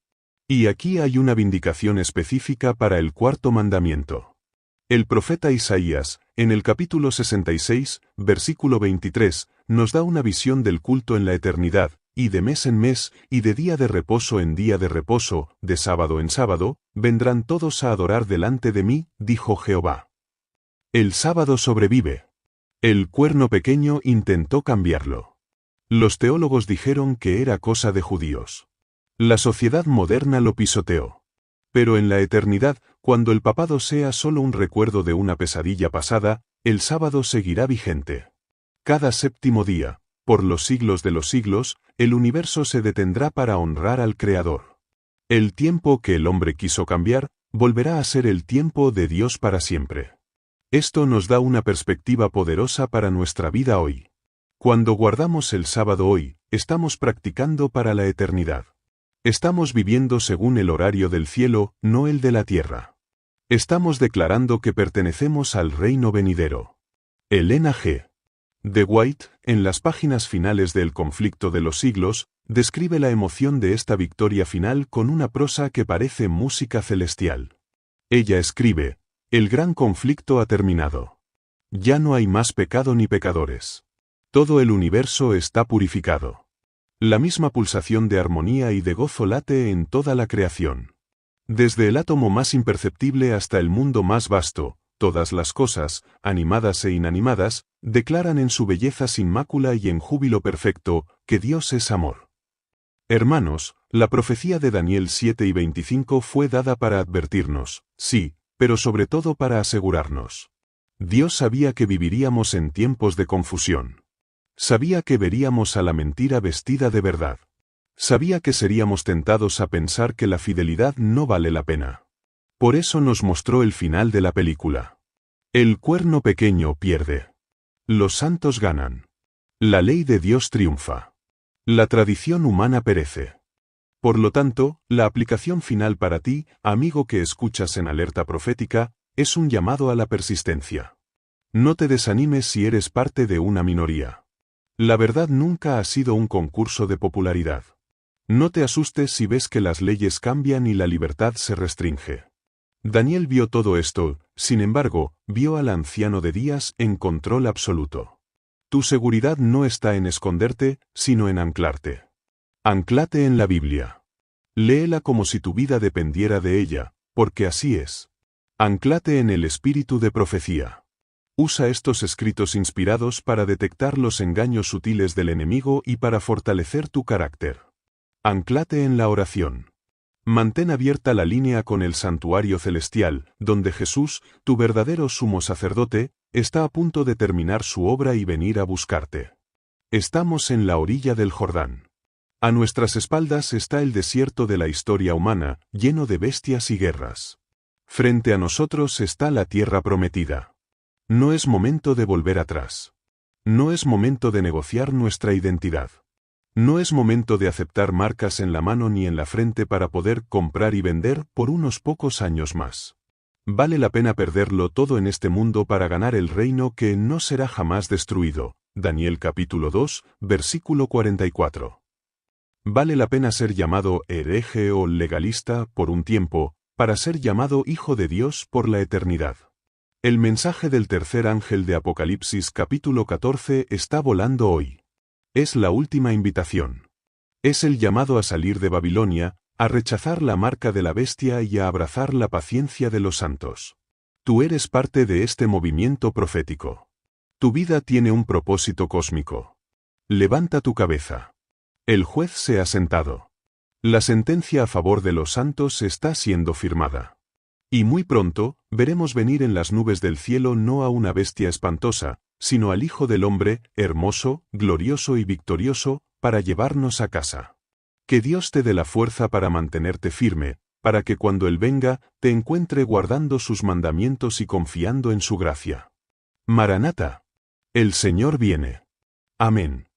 B: Y aquí hay una vindicación específica para el cuarto mandamiento. El profeta Isaías, en el capítulo 66, versículo 23, nos da una visión del culto en la eternidad, y de mes en mes, y de día de reposo en día de reposo, de sábado en sábado, vendrán todos a adorar delante de mí, dijo Jehová. El sábado sobrevive. El cuerno pequeño intentó cambiarlo. Los teólogos dijeron que era cosa de judíos. La sociedad moderna lo pisoteó. Pero en la eternidad, cuando el papado sea solo un recuerdo de una pesadilla pasada, el sábado seguirá vigente. Cada séptimo día, por los siglos de los siglos, el universo se detendrá para honrar al Creador. El tiempo que el hombre quiso cambiar, volverá a ser el tiempo de Dios para siempre. Esto nos da una perspectiva poderosa para nuestra vida hoy. Cuando guardamos el sábado hoy, estamos practicando para la eternidad. Estamos viviendo según el horario del cielo, no el de la tierra. Estamos declarando que pertenecemos al reino venidero. Elena G. de White, en las páginas finales de El conflicto de los siglos, describe la emoción de esta victoria final con una prosa que parece música celestial. Ella escribe: el gran conflicto ha terminado. Ya no hay más pecado ni pecadores. Todo el universo está purificado. La misma pulsación de armonía y de gozo late en toda la creación. Desde el átomo más imperceptible hasta el mundo más vasto, todas las cosas, animadas e inanimadas, declaran en su belleza sin mácula y en júbilo perfecto, que Dios es amor. Hermanos, la profecía de Daniel 7 y 25 fue dada para advertirnos, sí, pero sobre todo para asegurarnos. Dios sabía que viviríamos en tiempos de confusión. Sabía que veríamos a la mentira vestida de verdad. Sabía que seríamos tentados a pensar que la fidelidad no vale la pena. Por eso nos mostró el final de la película. El cuerno pequeño pierde. Los santos ganan. La ley de Dios triunfa. La tradición humana perece. Por lo tanto, la aplicación final para ti, amigo que escuchas en Alerta Profética, es un llamado a la persistencia. No te desanimes si eres parte de una minoría. La verdad nunca ha sido un concurso de popularidad. No te asustes si ves que las leyes cambian y la libertad se restringe. Daniel vio todo esto, sin embargo, vio al anciano de días en control absoluto. Tu seguridad no está en esconderte, sino en anclarte. Anclate en la Biblia. Léela como si tu vida dependiera de ella, porque así es. Anclate en el espíritu de profecía. Usa estos escritos inspirados para detectar los engaños sutiles del enemigo y para fortalecer tu carácter. Anclate en la oración. Mantén abierta la línea con el santuario celestial, donde Jesús, tu verdadero sumo sacerdote, está a punto de terminar su obra y venir a buscarte. Estamos en la orilla del Jordán. A nuestras espaldas está el desierto de la historia humana, lleno de bestias y guerras. Frente a nosotros está la tierra prometida. No es momento de volver atrás. No es momento de negociar nuestra identidad. No es momento de aceptar marcas en la mano ni en la frente para poder comprar y vender por unos pocos años más. Vale la pena perderlo todo en este mundo para ganar el reino que no será jamás destruido. Daniel capítulo 2, versículo 44. Vale la pena ser llamado hereje o legalista por un tiempo, para ser llamado hijo de Dios por la eternidad. El mensaje del tercer ángel de Apocalipsis capítulo 14 está volando hoy. Es la última invitación. Es el llamado a salir de Babilonia, a rechazar la marca de la bestia y a abrazar la paciencia de los santos. Tú eres parte de este movimiento profético. Tu vida tiene un propósito cósmico. Levanta tu cabeza. El juez se ha sentado. La sentencia a favor de los santos está siendo firmada. Y muy pronto, veremos venir en las nubes del cielo no a una bestia espantosa, sino al Hijo del Hombre, hermoso, glorioso y victorioso, para llevarnos a casa. Que Dios te dé la fuerza para mantenerte firme, para que cuando Él venga, te encuentre guardando sus mandamientos y confiando en su gracia. Maranata. El Señor viene. Amén.